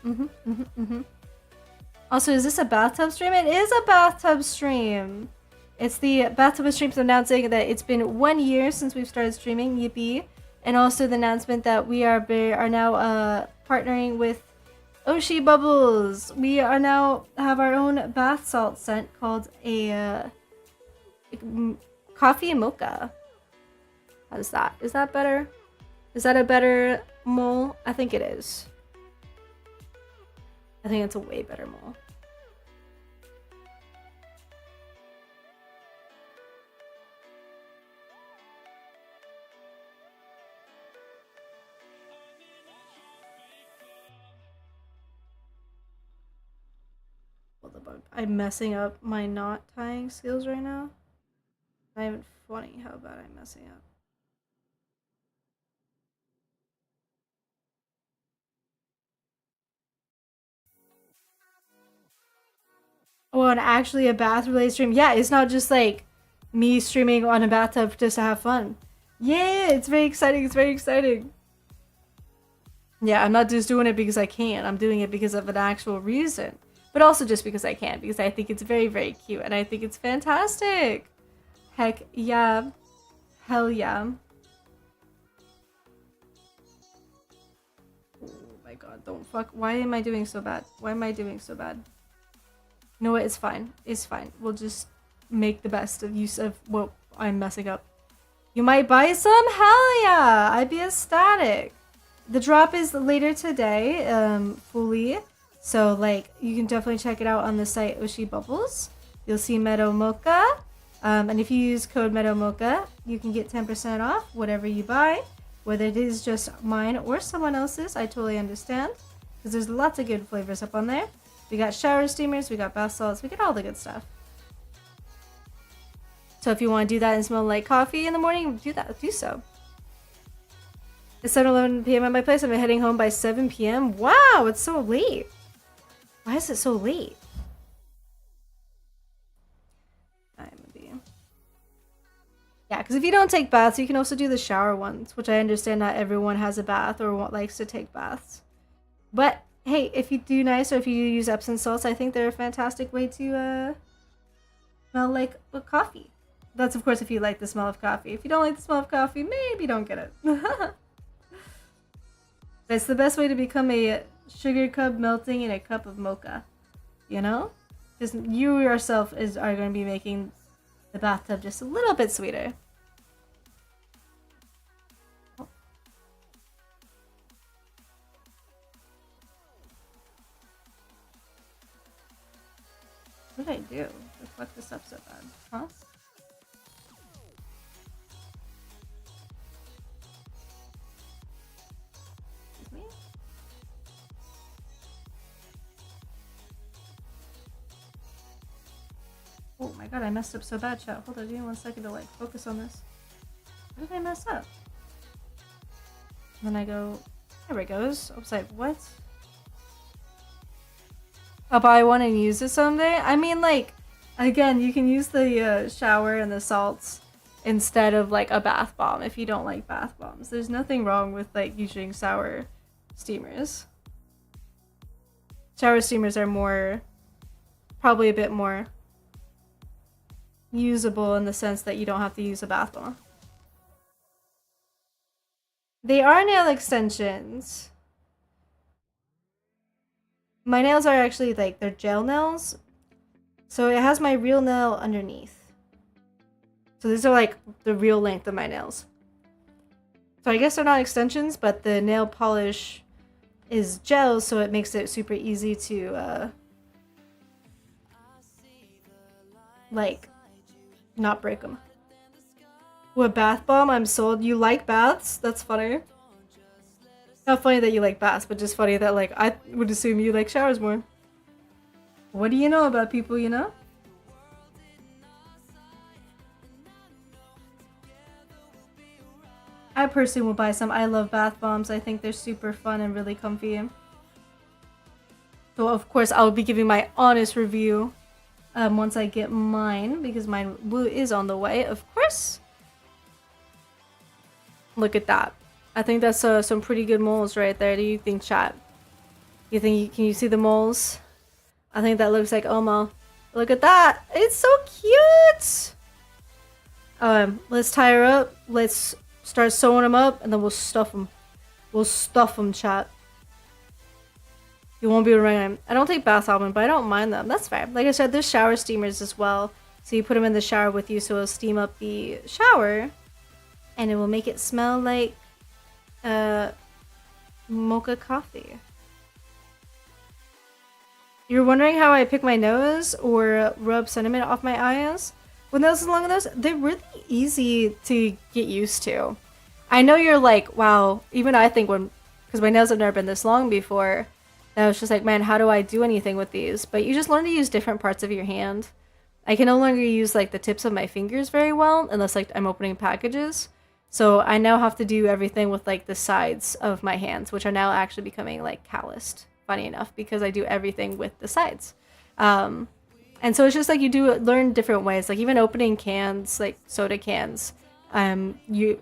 Also, is this a bathtub stream? It is a bathtub stream. It's the bathtub streams announcing that it's been 1 year since we've started streaming. Yippee! And also the announcement that we are now partnering with Oshi Bubbles. We are now have our own bath salt scent called a coffee and mocha. How's that? Is that better? Is that a better mole? I think it is. I think it's a way better mole. I'm messing up my knot tying skills right now. Not even funny how bad I'm messing up. Oh, and actually a bath related stream. Yeah, it's not just like me streaming on a bathtub just to have fun. Yeah, it's very exciting. It's very exciting. Yeah, I'm not just doing it because I can. I'm doing it because of an actual reason. But also just because I can. Because I think it's very, very cute. And I think it's fantastic. Heck yeah. Hell yeah. Oh my god, don't fuck. Why am I doing so bad? Why am I doing so bad? You know what? It's fine. It's fine. We'll just make the best of use of what I'm messing up. You might buy some? Hell yeah! I'd be ecstatic. The drop is later today, fully. So, like, you can definitely check it out on the site Oshi Bubbles. You'll see Meadow Mocha. And if you use code Meadow Mocha, you can get 10% off whatever you buy. Whether it is just mine or someone else's, I totally understand. Because there's lots of good flavors up on there. We got shower steamers, we got bath salts, we got all the good stuff. So if you want to do that and smell like coffee in the morning, do so. It's 7:11 p.m. at my place. I'm heading home by 7 p.m. Wow, it's so late. Why is it so late? Yeah, because if you don't take baths, you can also do the shower ones, which I understand not everyone has a bath or likes to take baths. But hey, if you do nice or if you use Epsom salts, I think they're a fantastic way to smell like a coffee. That's of course if you like the smell of coffee. If you don't like the smell of coffee, maybe don't get it. It's the best way to become a sugar cub melting in a cup of mocha. You know? Because you yourself are going to be making the bathtub just a little bit sweeter. What did I do to fuck this up so bad? Huh? Excuse me? Oh my god, I messed up so bad, chat. Hold on, give me 1 second to like focus on this. What did I mess up? And then I go, there it goes. I was like, what? I'll buy one and use it someday. I mean, like, again, you can use the shower and the salts instead of like a bath bomb if you don't like bath bombs. There's nothing wrong with like using shower steamers. Shower steamers are probably a bit more usable in the sense that you don't have to use a bath bomb. They are nail extensions. My nails are actually like, they're gel nails. So it has my real nail underneath. So these are like the real length of my nails. So I guess they're not extensions, but the nail polish is gel, so it makes it super easy to like not break them. What bath bomb? I'm sold. You like baths? That's funny. Not funny that you like baths, but just funny that like I would assume you like showers more. What do you know about people, you know? I personally will buy some. I love bath bombs. I think they're super fun and really comfy. So of course I'll be giving my honest review once I get mine, because mine is on the way, of course. Look at that. I think that's some pretty good moles right there. Do you think, chat? You think can you see the moles? I think that looks like Omo. Look at that. It's so cute. Let's tie her up. Let's start sewing them up, and then we'll stuff them. We'll stuff them, chat. You won't be able to run them. I don't take bath almond, but I don't mind them. That's fair. Like I said, there's shower steamers as well. So you put them in the shower with you, so it'll steam up the shower, and it will make it smell like mocha coffee. You're wondering how I pick my nose or rub sentiment off my eyes? With nails as long as those, they're really easy to get used to. I know you're like, wow, even I think because my nails have never been this long before, and I was just like, man, how do I do anything with these? But you just learn to use different parts of your hand. I can no longer use like the tips of my fingers very well, unless like I'm opening packages. So I now have to do everything with like the sides of my hands, which are now actually becoming like calloused, funny enough, because I do everything with the sides. And so it's just like you learn different ways, like even opening cans, like soda cans. I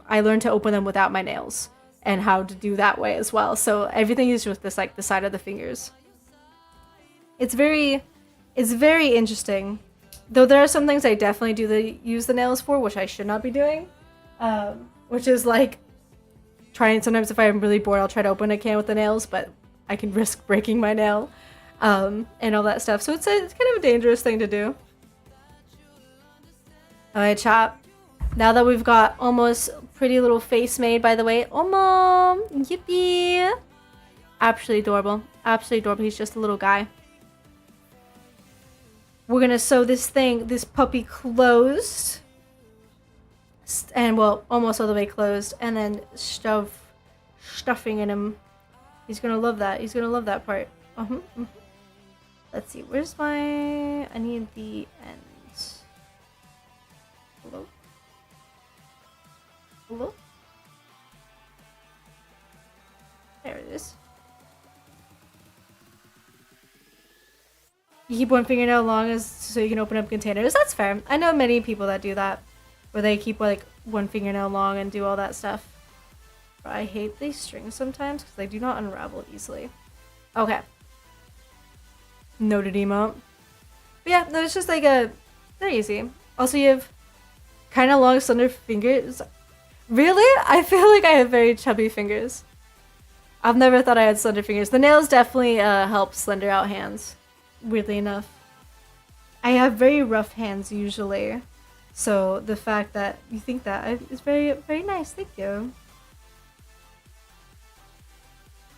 learned to open them without my nails and how to do that way as well. So everything is with this like the side of the fingers. It's very interesting. Though there are some things I definitely use the nails for, which I should not be doing. Which is like trying, sometimes if I'm really bored, I'll try to open a can with the nails, but I can risk breaking my nail, and all that stuff. So it's kind of a dangerous thing to do. Alright, chop. Now that we've got almost pretty little face made, by the way. Oh, mom! Yippee! Absolutely adorable. Absolutely adorable. He's just a little guy. We're gonna sew this puppy closed. And, well, almost all the way closed. And then stuffing in him. He's gonna love that. He's gonna love that part. Let's see. Where's my... I need the ends. Hello? Hello? There it is. You keep one fingernail long as so you can open up containers. That's fair. I know many people that do that. Where they keep like one fingernail long and do all that stuff. But I hate these strings sometimes because they do not unravel easily. Okay. Noted emote. But yeah, no, it's just like they're easy. Also, you have kind of long, slender fingers. Really? I feel like I have very chubby fingers. I've never thought I had slender fingers. The nails definitely help slender out hands. Weirdly enough. I have very rough hands usually. So the fact that you think that is very, very nice. Thank you.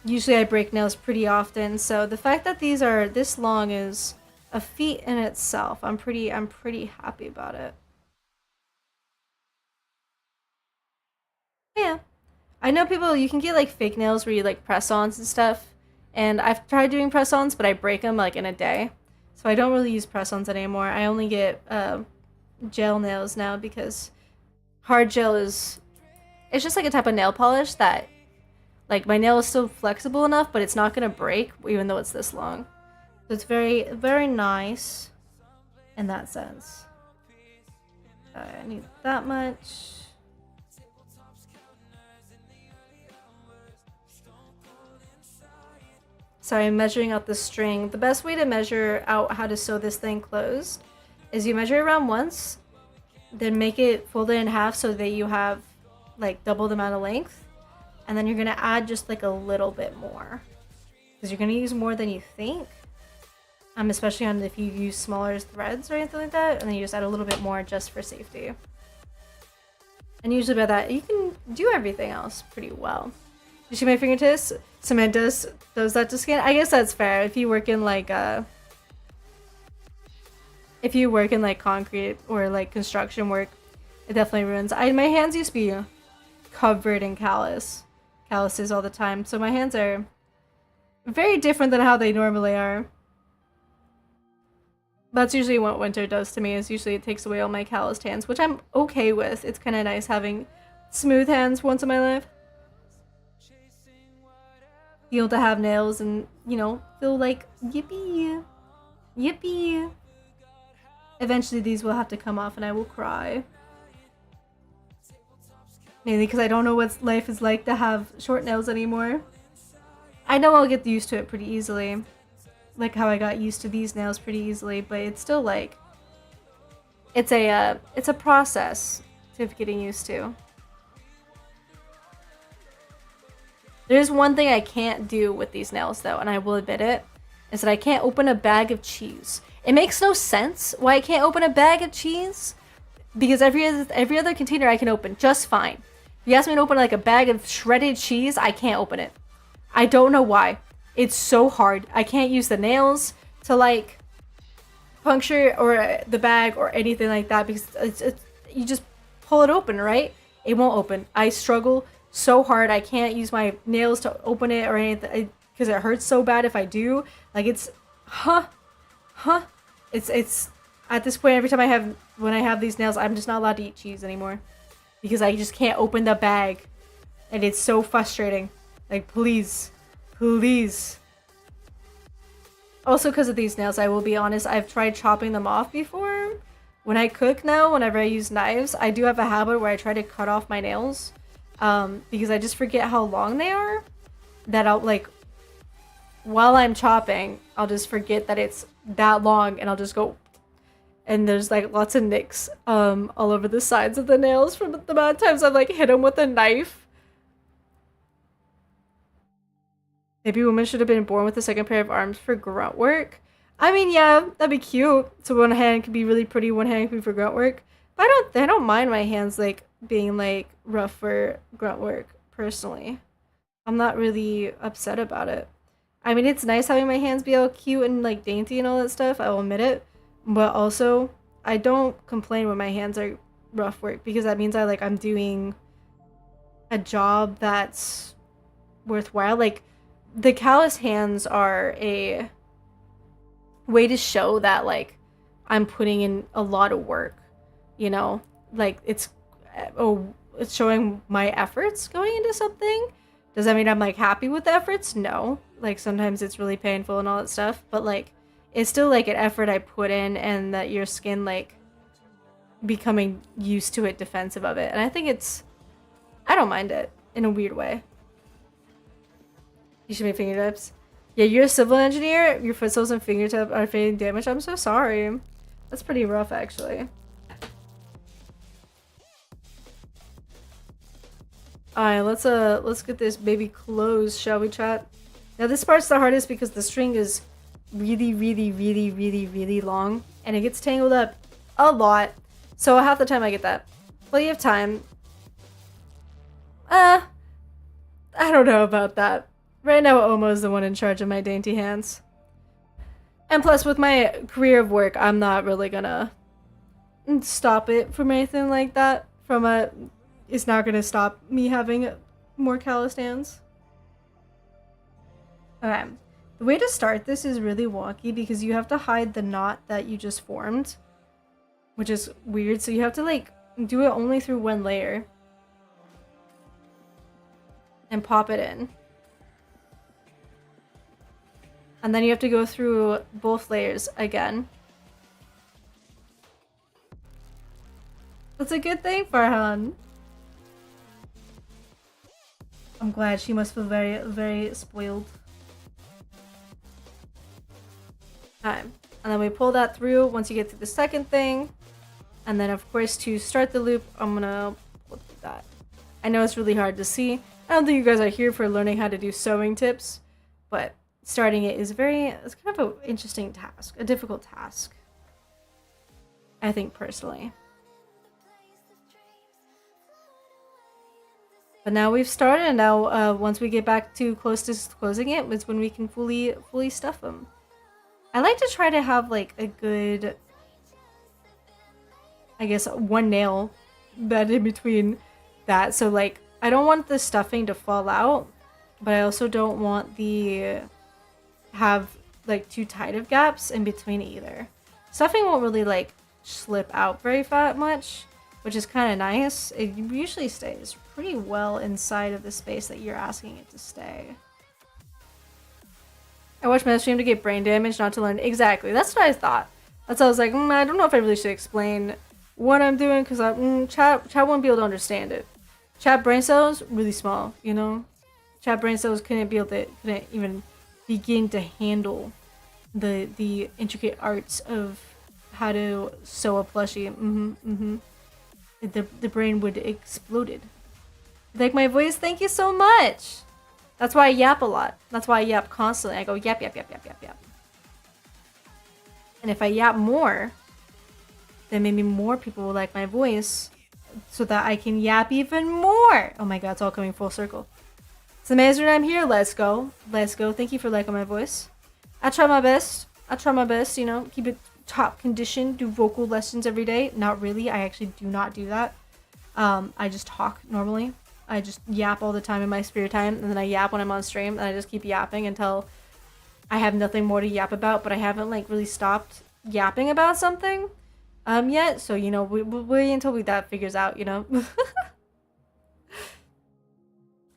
Usually I break nails pretty often. So the fact that these are this long is a feat in itself. I'm pretty happy about it. Yeah. I know people, you can get like fake nails where you like press-ons and stuff. And I've tried doing press-ons, but I break them like in a day. So I don't really use press-ons anymore. I only get gel nails now because hard gel it's just like a type of nail polish that like my nail is still flexible enough, but it's not gonna break even though it's this long. So it's very, very nice in that sense. I need that much. Sorry, I'm measuring out the string. The best way to measure out how to sew this thing closed is you measure around once, then make it fold it in half so that you have like double the amount of length, and then you're gonna add just like a little bit more because you're gonna use more than you think. Especially on if you use smaller threads or anything like that, and then you just add a little bit more just for safety. And usually by that you can do everything else pretty well. You see my fingertips? Cement does that to skin? I guess that's fair. If you work in like concrete or like construction work, it definitely ruins. My hands used to be covered in calluses all the time, so my hands are very different than how they normally are. That's usually what winter does to me, is usually it takes away all my calloused hands, which I'm okay with. It's kind of nice having smooth hands once in my life. Be able to have nails and, you know, feel like, yippee, yippee. Eventually these will have to come off and I will cry. Mainly because I don't know what life is like to have short nails anymore. I know I'll get used to it pretty easily. Like how I got used to these nails pretty easily, but it's still like, it's a process to getting used to. There's one thing I can't do with these nails though, and I will admit it, is that I can't open a bag of cheese. It makes no sense why I can't open a bag of cheese, because every other container I can open just fine. If you ask me to open like a bag of shredded cheese, I can't open it. I don't know why. It's so hard. I can't use the nails to like puncture or the bag or anything like that, because you just pull it open, right? It won't open. I struggle so hard. I can't use my nails to open it or anything because it hurts so bad if I do. Like it's it's at this point every time when I have these nails, I'm just not allowed to eat cheese anymore because I just can't open the bag, and it's so frustrating. Like please. Also, because of these nails, I will be honest, I've tried chopping them off before. When I cook now, whenever I use knives, I do have a habit where I try to cut off my nails. Because I just forget how long they are, that I'll like, while I'm chopping, I'll just forget that it's that long, and I'll just go, and there's like lots of nicks all over the sides of the nails from the amount of times I've like hit them with a knife. Maybe women should have been born with a second pair of arms for grunt work. I mean, yeah, that'd be cute. So one hand could be really pretty, one hand could be for grunt work. But I don't mind my hands like being like rough for grunt work personally. I'm not really upset about it. I mean, it's nice having my hands be all cute and like dainty and all that stuff. I will admit it. But also, I don't complain when my hands are rough work because that means I'm doing a job that's worthwhile. Like the callous hands are a way to show that like I'm putting in a lot of work, you know? Like it's showing my efforts going into something. Does that mean I'm like happy with the efforts? No. Like sometimes it's really painful and all that stuff, but like it's still like an effort I put in and that your skin like becoming used to it, defensive of it. And I think I don't mind it in a weird way. You should make fingertips. Yeah, you're a civil engineer. Your foot soles and fingertip are fading damage. I'm so sorry. That's pretty rough, actually. Alright, let's get this baby closed, shall we, chat? Now this part's the hardest because the string is really, really, really, really, really long, and it gets tangled up a lot. So half the time I get that. Plenty of time. I don't know about that. Right now, Omo's the one in charge of my dainty hands. And plus, with my career of work, I'm not really gonna stop it from anything like that. It's not gonna stop me having more calloused hands. Okay. The way to start this is really wonky because you have to hide the knot that you just formed, which is weird. So you have to like do it only through one layer and pop it in. And then you have to go through both layers again. That's a good thing, Farhan. I'm glad. She must feel very, very spoiled. Okay. And then we pull that through once you get to the second thing. And then, of course, to start the loop, I'm gonna pull through that. I know it's really hard to see. I don't think you guys are here for learning how to do sewing tips, but starting it is it's kind of an interesting task, a difficult task. I think personally. But now we've started, and now once we get back to close to closing it, is when we can fully stuff them. I like to try to have like a good, I guess, one nail bed in between that. So like, I don't want the stuffing to fall out, but I also don't want have like too tight of gaps in between either. Stuffing won't really like slip out very much, which is kind of nice. It usually stays pretty well inside of the space that you're asking it to stay. I watched my stream to get brain damage, not to learn. Exactly, that's what I thought. That's why I was like, I don't know if I really should explain what I'm doing because chat won't be able to understand it. Chat brain cells really small, you know. Chat brain cells couldn't even begin to handle the intricate arts of how to sew a plushie. The brain would exploded. Like my voice, thank you so much. That's why I yap a lot. That's why I yap constantly. I go yap, yap, yap, yap, yap, yap. And if I yap more, then maybe more people will like my voice so that I can yap even more. Oh my god, it's all coming full circle. It's amazing I'm here. Let's go. Let's go. Thank you for liking my voice. I try my best. You know, keep it top condition, do vocal lessons every day. Not really. I actually do not do that. I just talk normally. I just yap all the time in my spare time, and then I yap when I'm on stream, and I just keep yapping until I have nothing more to yap about, but I haven't like really stopped yapping about something yet. So, you know, we'll wait until that figures out, you know.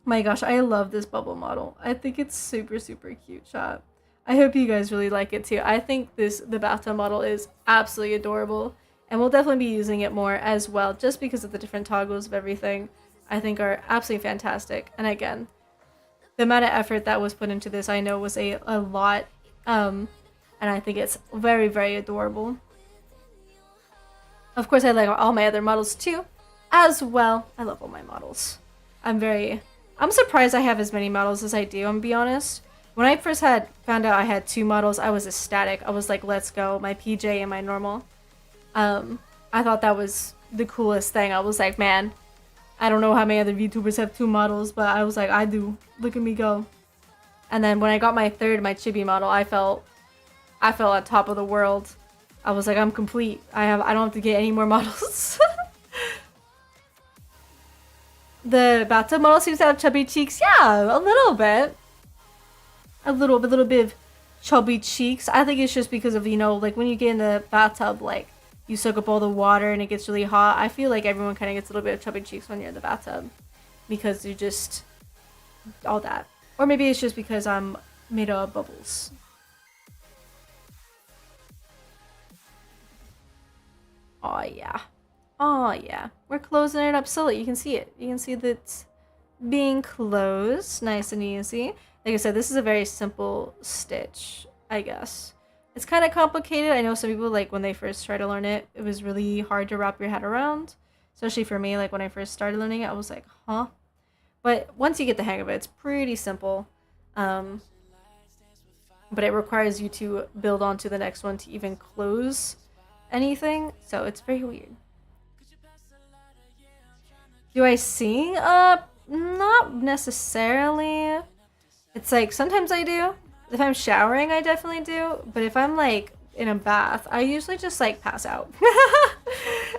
My gosh, I love this bubble model. I think it's super, super cute, chat. I hope you guys really like it too. I think the bathtub model is absolutely adorable, and we'll definitely be using it more as well, just because of the different toggles of everything. I think are absolutely fantastic. And again, the amount of effort that was put into this, I know, was a lot, and I think it's very, very adorable. Of course, I like all my other models too, as well. I love all my models. I'm surprised I have as many models as I do, I'm gonna be honest. When I first found out I had 2 models, I was ecstatic. I was like, let's go, my PJ and my normal. I thought that was the coolest thing. I was like, man, I don't know how many other VTubers have 2 models, but I was like, I do. Look at me go. And then when I got my 3rd, my chibi model, I felt on top of the world. I was like, I'm complete. I don't have to get any more models. The bathtub model seems to have chubby cheeks. Yeah, a little bit. A little bit of chubby cheeks. I think it's just because of, you know, like when you get in the bathtub, like you soak up all the water and it gets really hot. I feel like everyone kind of gets a little bit of chubby cheeks when you're in the bathtub because you just all that. Or maybe it's just because I'm made of bubbles. Oh yeah. Oh yeah. We're closing it up slowly. You can see it. You can see that it's being closed. Nice and easy. Like I said, this is a very simple stitch, I guess. It's kind of complicated. I know some people, like, when they first try to learn it, it was really hard to wrap your head around. Especially for me, like, when I first started learning it, I was like, huh? But once you get the hang of it, it's pretty simple. But it requires you to build onto the next one to even close anything. So it's very weird. Do I sing? Not necessarily. It's like, sometimes I do. If I'm showering, I definitely do. But if I'm like in a bath, I usually just like pass out.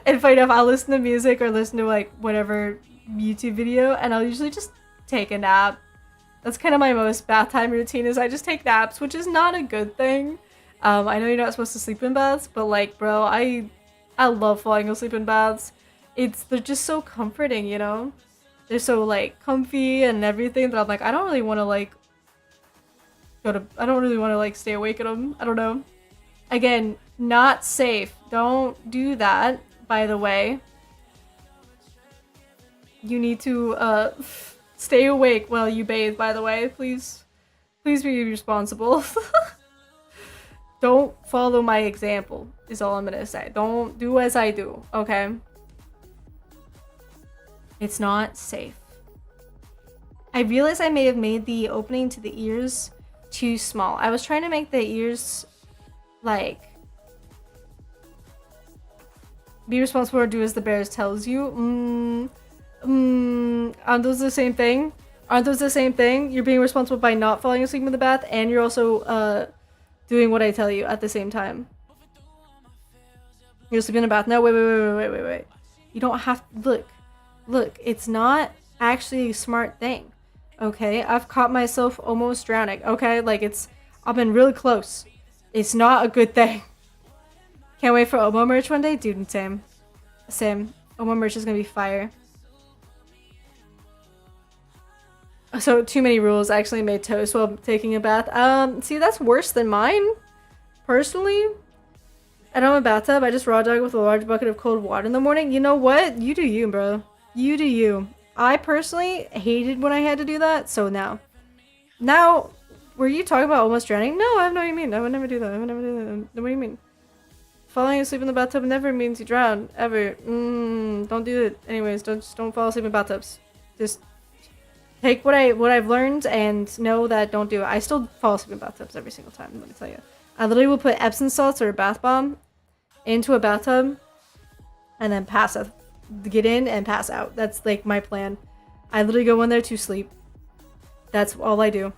And funny enough, I'll listen to music or listen to like whatever YouTube video and I'll usually just take a nap. That's kind of my most bath time routine is I just take naps, which is not a good thing. I know you're not supposed to sleep in baths, but like, bro, I love falling asleep in baths. They're just so comforting, you know? They're so like comfy and everything that I'm like, I don't really want to like stay awake in them. I don't know. Again, not safe. Don't do that, by the way. You need to stay awake while you bathe, by the way. Please be responsible. Don't follow my example, is all I'm gonna say. Don't do as I do, okay? It's not safe. I realized I may have made the opening to the ears too small. I was trying to make the ears, like, be responsible or do as the bears tells you. Aren't those the same thing? Aren't those the same thing? You're being responsible by not falling asleep in the bath, and you're also doing what I tell you at the same time. You're sleeping in the bath. No, wait. You don't have to look. It's not actually a smart thing. Okay, I've caught myself almost drowning. Okay, like I've been really close. It's not a good thing. Can't wait for Omo merch one day, dude. Same. Omo merch is gonna be fire. So too many rules. I actually made toast while taking a bath. See, that's worse than mine, personally. I don't have a bathtub. I just raw dog with a large bucket of cold water in the morning. You know what? You do you, bro. You do you. I personally hated when I had to do that, so now, were you talking about almost drowning? No, I have no what you mean. I would never do that. What do you mean? Falling asleep in the bathtub never means you drown, ever. Don't do it. Anyways, don't fall asleep in bathtubs. Just take what I've learned and know that don't do it. I still fall asleep in bathtubs every single time, let me tell you. I literally will put Epsom salts or a bath bomb into a bathtub and then get in and pass out. That's like my plan. I literally go in there to sleep. That's all I do.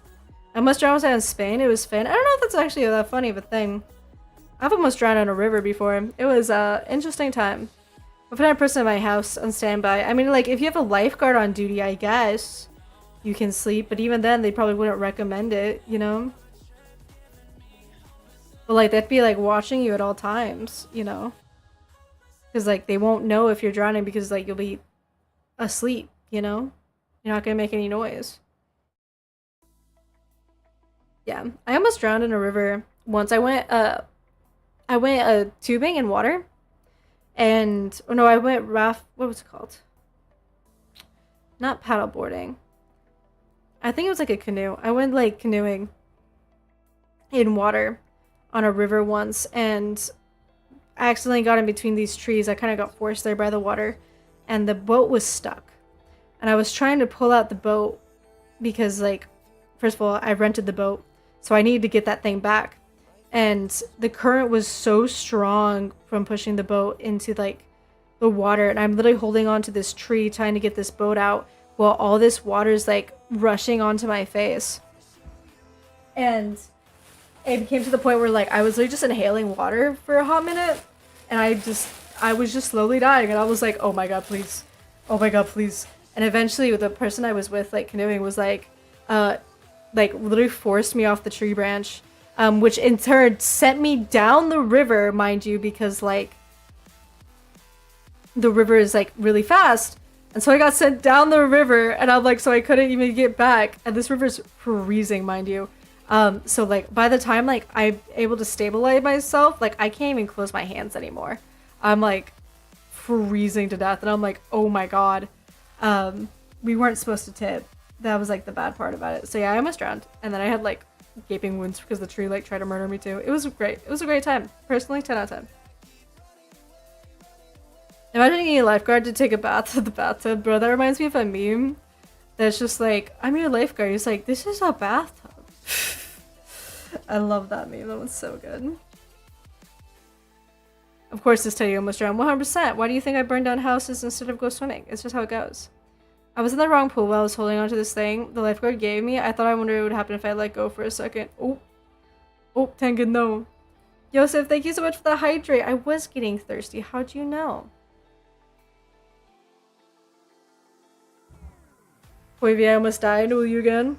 I almost drowned in Spain. It was fun. I don't know if that's actually that funny of a thing. I've almost drowned in a river before. It was an interesting time. I've had a person in my house on standby. I mean, like, if you have a lifeguard on duty, I guess you can sleep, but even then, they probably wouldn't recommend it, you know? But, like, they'd be, like, watching you at all times, you know? Because, like, they won't know if you're drowning because, like, you'll be asleep, you know? You're not gonna make any noise. Yeah, I almost drowned in a river once. I went tubing in water. And, oh no, I went what was it called? Not paddleboarding. I think it was like a canoe. I went like canoeing in water on a river once, and I accidentally got in between these trees. I kind of got forced there by the water, and the boat was stuck. And I was trying to pull out the boat because, like, first of all, I rented the boat, so I needed to get that thing back. And the current was so strong from pushing the boat into like the water, and I'm literally holding on to this tree trying to get this boat out while all this water is like rushing onto my face. And it became to the point where like I was literally just inhaling water for a hot minute, and I was just slowly dying, and I was like, oh my god, please. Oh my god, please. And eventually the person I was with, like canoeing, was like literally forced me off the tree branch, which in turn sent me down the river, mind you, because like the river is like really fast. And so I got sent down the river, and I'm like, so I couldn't even get back. And this river's freezing, mind you. So like by the time like I'm able to stabilize myself, like I can't even close my hands anymore. I'm like freezing to death, and I'm like, oh my god. We weren't supposed to tip. That was like the bad part about it. So yeah, I almost drowned, and then I had like gaping wounds because the tree like tried to murder me too. It was great. It was a great time. Personally, 10 out of 10. Imagine getting a lifeguard to take a bath at the bathtub, bro. That reminds me of a meme that's just like, I'm your lifeguard. He's like, this is a bathtub. I love that meme. That was so good. Of course, this Teddy almost drowned. 100%. Why do you think I burned down houses instead of go swimming? It's just how it goes. I was in the wrong pool while I was holding onto this thing the lifeguard gave me. I thought I wondered what would happen if I let go for a second. Oh. Oh, Tengen, no. Yosef, thank you so much for the hydrate. I was getting thirsty. How'd you know? Wavy, I almost died. Will you again?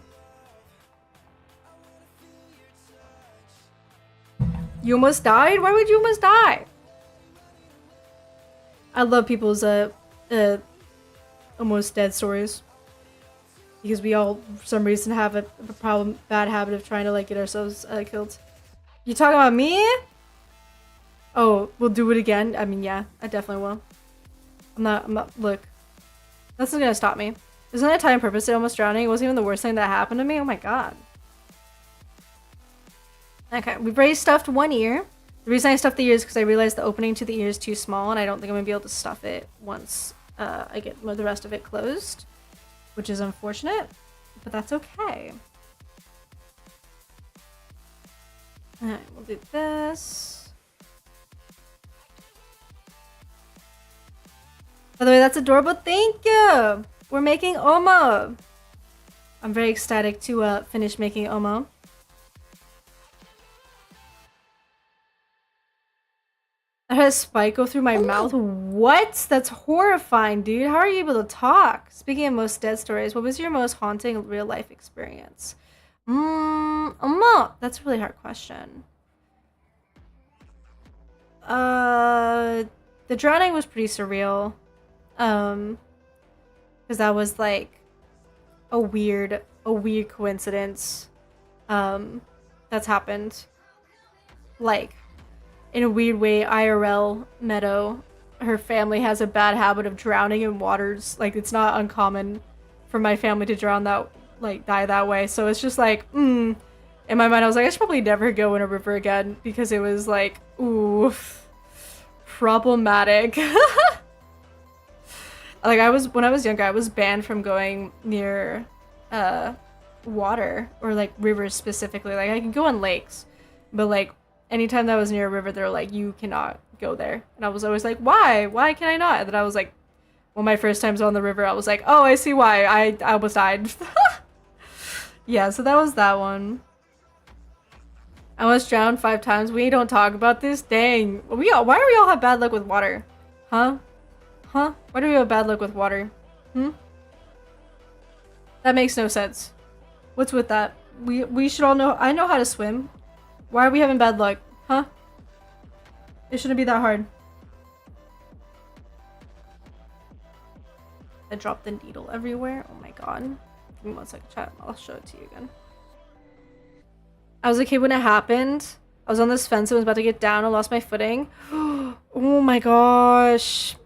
You almost died? Why would you almost die? I love people's almost dead stories, because we all for some reason have a bad habit of trying to like get ourselves killed. You talking about me? Oh, we'll do it again. I mean, yeah, I definitely will. I'm not look, this is gonna stop me. Isn't it time purposely almost drowning? It wasn't even the worst thing that happened to me. Oh my god. Okay, we've already stuffed one ear. The reason I stuffed the ear is because I realized the opening to the ear is too small, and I don't think I'm gonna be able to stuff it once I get the rest of it closed, which is unfortunate, but that's okay. Alright, we'll do this. By the way, that's adorable. Thank you! We're making Oma! I'm very ecstatic to finish making Oma. I had a spike go through my mouth. What? That's horrifying, dude. How are you able to talk? Speaking of most dead stories, what was your most haunting real life experience? That's a really hard question. The drowning was pretty surreal. Because that was like a weird coincidence. That's happened. Like, in a weird way, IRL Meadow, her family has a bad habit of drowning in waters. Like, it's not uncommon for my family to drown that, like, die that way. So it's just like, in my mind, I was like, I should probably never go in a river again, because it was like, ooh, problematic. Like, when I was younger, I was banned from going near water, or like rivers specifically. Like, I could go on lakes, but like anytime that I was near a river, they're like, you cannot go there. And I was always like, why? Why can I not? And then I was like, well, my first times on the river, I was like, oh, I see why. I almost died. Yeah, so that was that one. I almost drowned 5 times. We don't talk about this. Dang. Why do we all have bad luck with water? Huh? Huh? Why do we have bad luck with water? That makes no sense. What's with that? We should all know. I know how to swim. Why are we having bad luck? Huh? It shouldn't be that hard. I dropped the needle everywhere. Oh my god. Give me 1 second, chat. I'll show it to you again. I was a kid when it happened. I was on this fence and was about to get down and lost my footing. Oh my gosh.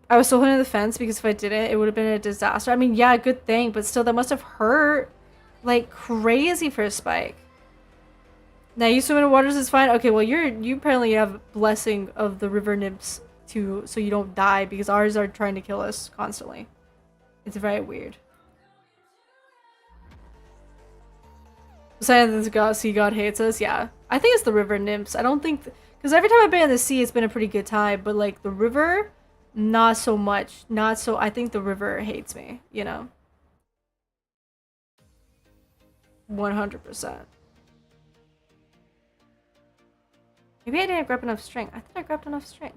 I was still holding the fence because if I didn't, it would have been a disaster. I mean, yeah, good thing, but still, that must have hurt like crazy for a spike. Now you swim in waters is fine. Okay, well you apparently have blessing of the river nymphs too, so you don't die, because ours are trying to kill us constantly. It's very weird. Saying the god, sea god hates us. Yeah, I think it's the river nymphs. I don't think because every time I've been in the sea, it's been a pretty good time. But like the river, not so much. Not so. I think the river hates me. You know. 100%. Maybe I didn't grab enough string. I think I grabbed enough string.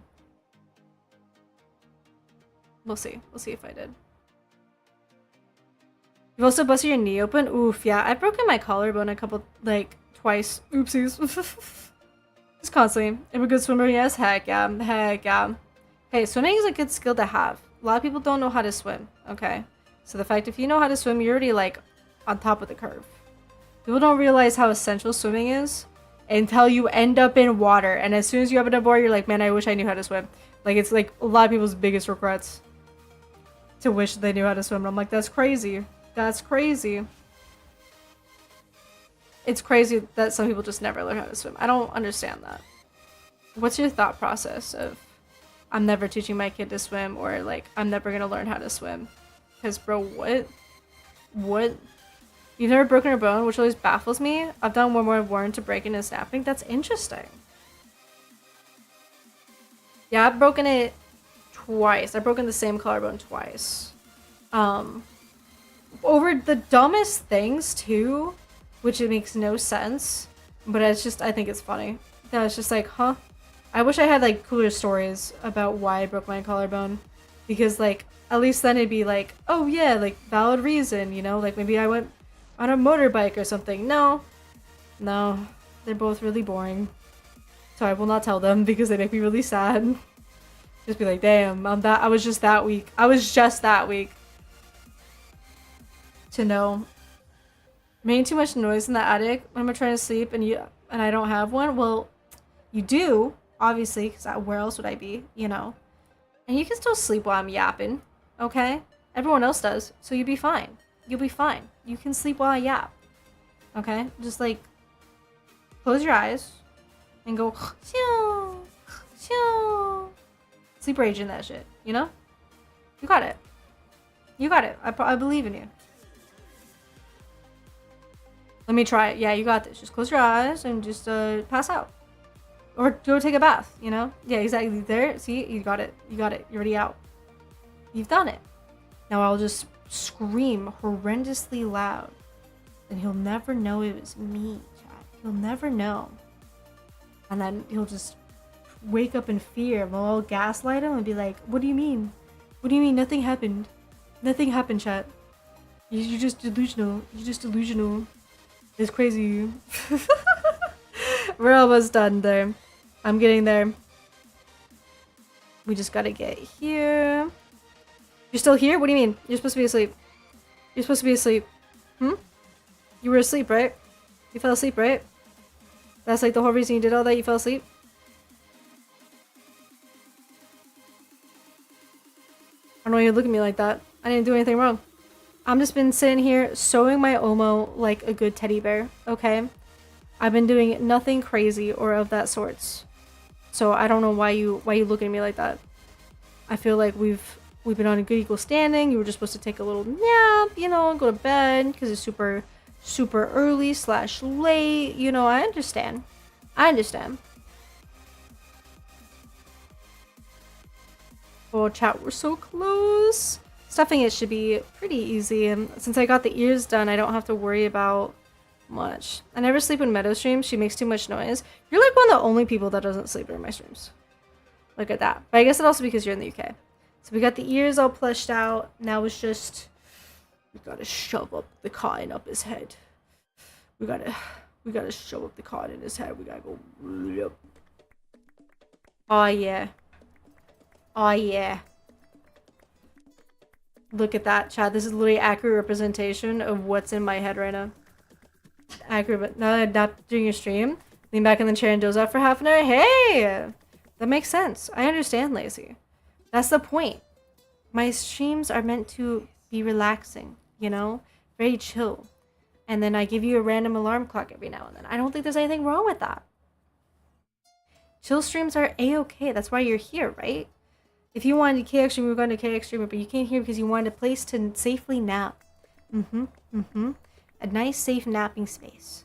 We'll see. We'll see if I did. You've also busted your knee open? Oof, yeah. I've broken my collarbone a couple, like, twice. Oopsies. Just constantly. I'm a good swimmer? Yes, heck yeah. Heck yeah. Hey, swimming is a good skill to have. A lot of people don't know how to swim, okay? So the fact if you know how to swim, you're already, like, on top of the curve. People don't realize how essential swimming is until you end up in water. And as soon as you have it aboard, you're like, man, I wish I knew how to swim. Like, it's like a lot of people's biggest regrets to wish they knew how to swim. And I'm like, that's crazy. That's crazy. It's crazy that some people just never learn how to swim. I don't understand that. What's your thought process of, I'm never teaching my kid to swim, or like, I'm never gonna learn how to swim? Because, bro, what? What? You've never broken a bone, which always baffles me. I've done one more worn to breaking and snapping. That's interesting. Yeah, I've broken it twice. I've broken the same collarbone twice. Over the dumbest things too, which it makes no sense. But it's just, I think it's funny. That was just like, huh? I wish I had like cooler stories about why I broke my collarbone. Because like, at least then it'd be like, oh yeah, like valid reason, you know? Like maybe I went on a motorbike or something. No. No. They're both really boring. So I will not tell them because they make me really sad. Just be like, damn, I was just that weak. I was just that weak. To know. Making too much noise in the attic when I'm trying to sleep and I don't have one? Well, you do, obviously, because where else would I be, you know? And you can still sleep while I'm yapping, okay? Everyone else does, so you'll be fine. You'll be fine. You can sleep while I yap. Okay? Just like close your eyes and go sleep rage in that shit, you know? You got it. You got it. I believe in you. Let me try it. Yeah, you got this. Just close your eyes and just pass out. Or go take a bath, you know? Yeah, exactly. There. See? You got it. You got it. You're already out. You've done it. Now I'll just scream horrendously loud. And he'll never know it was me, Chad. He'll never know. And then he'll just wake up in fear. I'll gaslight him and be like, what do you mean? What do you mean? Nothing happened. Nothing happened, chat. You're just delusional. You're just delusional. It's crazy. We're almost done there. I'm getting there. We just gotta get here. You're still here? What do you mean? You're supposed to be asleep. You're supposed to be asleep. Hmm? You were asleep, right? You fell asleep, right? That's like the whole reason you did all that? You fell asleep? I don't know why you look at me like that. I didn't do anything wrong. I'm just been sitting here sewing my Omo like a good teddy bear, okay? I've been doing nothing crazy or of that sorts. So I don't know why you looking at me like that. I feel like we've been on a good equal standing. You were just supposed to take a little nap, you know, go to bed because it's super early / late. You know, I understand. I understand. Oh, chat, we're so close. Stuffing it should be pretty easy, and since I got the ears done, I don't have to worry about much. I never sleep in Meadow streams. She makes too much noise. You're like one of the only people that doesn't sleep during my streams. Look at that. But I guess it's also because you're in the UK. So we got the ears all plushed out. Now it's just we gotta shove up the cotton up his head. We gotta shove up the cotton in his head. We gotta go. Oh yeah. Oh yeah. Look at that, chat. This is literally accurate representation of what's in my head right now. Accurate, but not during your stream. Lean back in the chair and doze off for half an hour. Hey! That makes sense. I understand, Lacey. That's the point. My streams are meant to be relaxing, you know? Very chill. And then I give you a random alarm clock every now and then. I don't think there's anything wrong with that. Chill streams are a-okay. That's why you're here, right? If you wanted KX stream, we were going to KX stream, but you came here because you wanted a place to safely nap. A nice, safe napping space.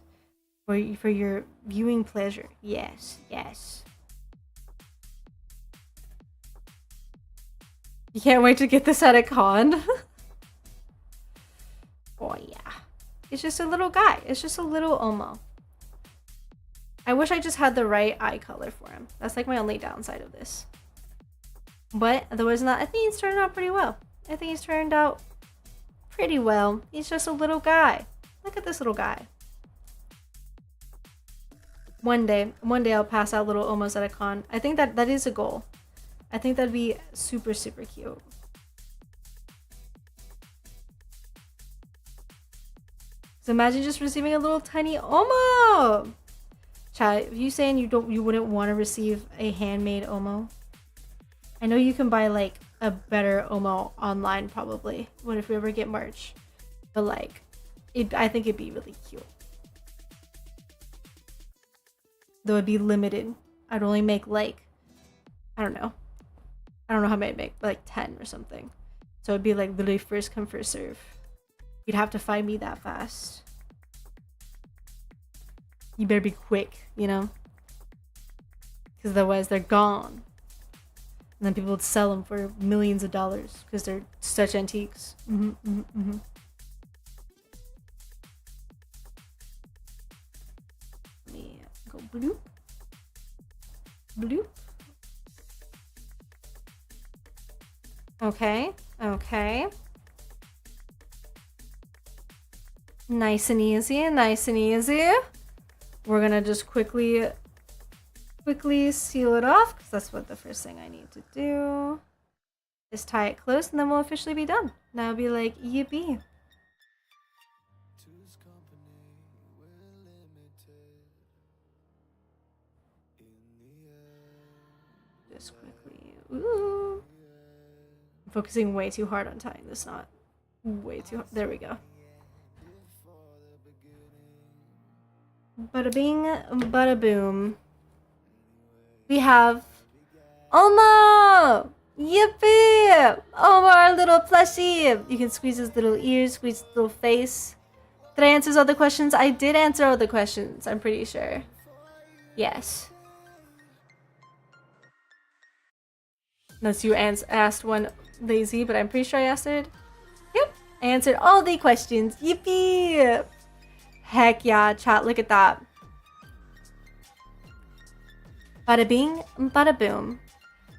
for your viewing pleasure. Yes, yes. You can't wait to get this at a con. Oh yeah. It's just a little guy. It's just a little Omo. I wish I just had the right eye color for him. That's like my only downside of this. But otherwise not, I think he's turned out pretty well. I think he's turned out pretty well. He's just a little guy. Look at this little guy. One day I'll pass out little Omos at a con. I think that is a goal. I think that'd be super, super cute. So imagine just receiving a little tiny Omo. Chat, if you saying you wouldn't want to receive a handmade Omo? I know you can buy like a better Omo online probably. What if we ever get merch? But like, I think it'd be really cute. Though it'd be limited. I'd only make like, I don't know how many I'd make, like 10 or something. So it'd be like literally first come first serve. You'd have to find me that fast. You better be quick, you know? Because otherwise they're gone. And then people would sell them for millions of dollars because they're such antiques. Let me go bloop. Bloop. Okay, okay. Nice and easy, nice and easy. We're gonna just quickly seal it off because that's what the first thing I need to do. Just tie it close and then we'll officially be done. Now I'll be like, yippee. Just quickly. Ooh. I'm focusing way too hard on tying this knot. Way too hard. There we go. Bada bing, bada boom. We have Omo! Yippee! Omo, our little plushie! You can squeeze his little ears, squeeze his little face. Did I answer all the questions? I did answer all the questions, I'm pretty sure. Yes. Unless you asked one lazy, but I'm pretty sure I answered. Yep, I answered all the questions. Yippee! Heck yeah, chat, look at that. Bada bing, bada boom.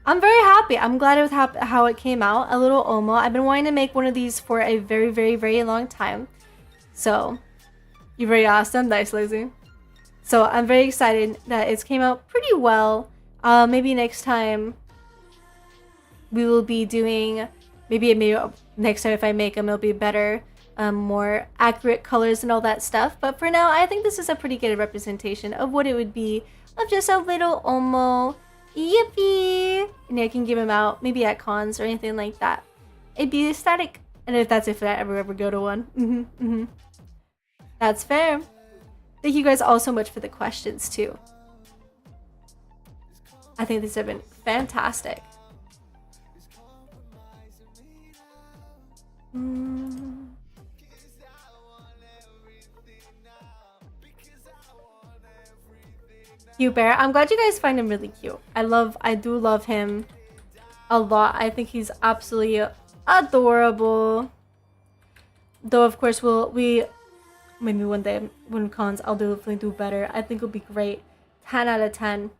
I'm very happy. I'm glad with how it came out. A little Omo. I've been wanting to make one of these for a very, very, very long time. So, you're very awesome. Nice, Lazy. So, I'm very excited that it's came out pretty well. Maybe next time we will be doing... Maybe next time if I make them, it'll be better. More accurate colors and all that stuff. But for now, I think this is a pretty good representation of what it would be of just a little Omo. Yippee! And I can give him out maybe at cons or anything like that. It'd be aesthetic. And if I ever go to one. That's fair. Thank you guys all so much for the questions too. I think these have been fantastic. VtuBear, I'm glad you guys find him really cute. I do love him a lot. I think he's absolutely adorable. Though of course maybe one day when cons I'll definitely do better. I think it'll be great. 10 out of 10.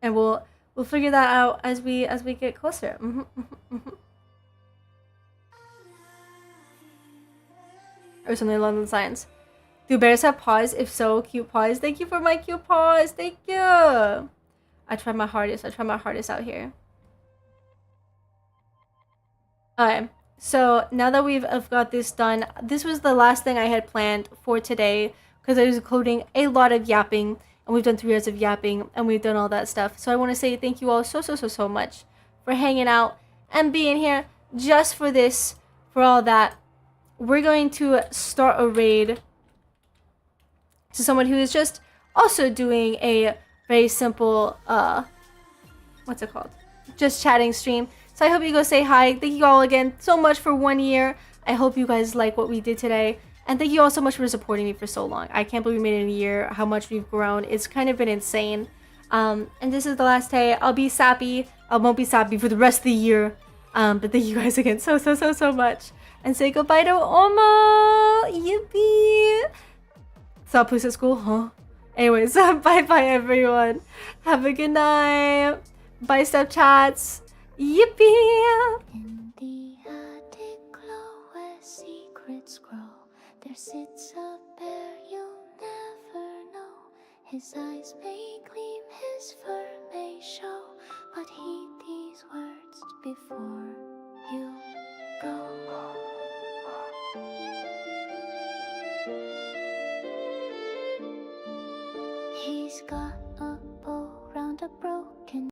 And we'll figure that out as we get closer. Or something along those lines. Do bears have paws? If so, cute paws. Thank you for my cute paws. Thank you. I try my hardest. Out here. Okay. So now that we've got this done, this was the last thing I had planned for today because I was including a lot of yapping and we've done 3 hours of yapping and we've done all that stuff. So I want to say thank you all so much for hanging out and being here just for this, for all that. We're going to start a raid to someone who is just also doing a very simple, what's it called? Just chatting stream. So I hope you go say hi. Thank you all again so much for 1 year. I hope you guys like what we did today. And thank you all so much for supporting me for so long. I can't believe we made it in a year, how much we've grown. It's kind of been insane. And this is the last day. I'll be sappy. I won't be sappy for the rest of the year. But thank you guys again so much. And say goodbye to Oma! Yippee! Saw Puss at school, huh? Anyways, bye everyone. Have a good night. Bye step chats. Yippee! In the attic glow where secrets grow, there sits a bear you'll never know. His eyes may gleam, his fur may show, but heed these words before you go. He's got a bow round a broken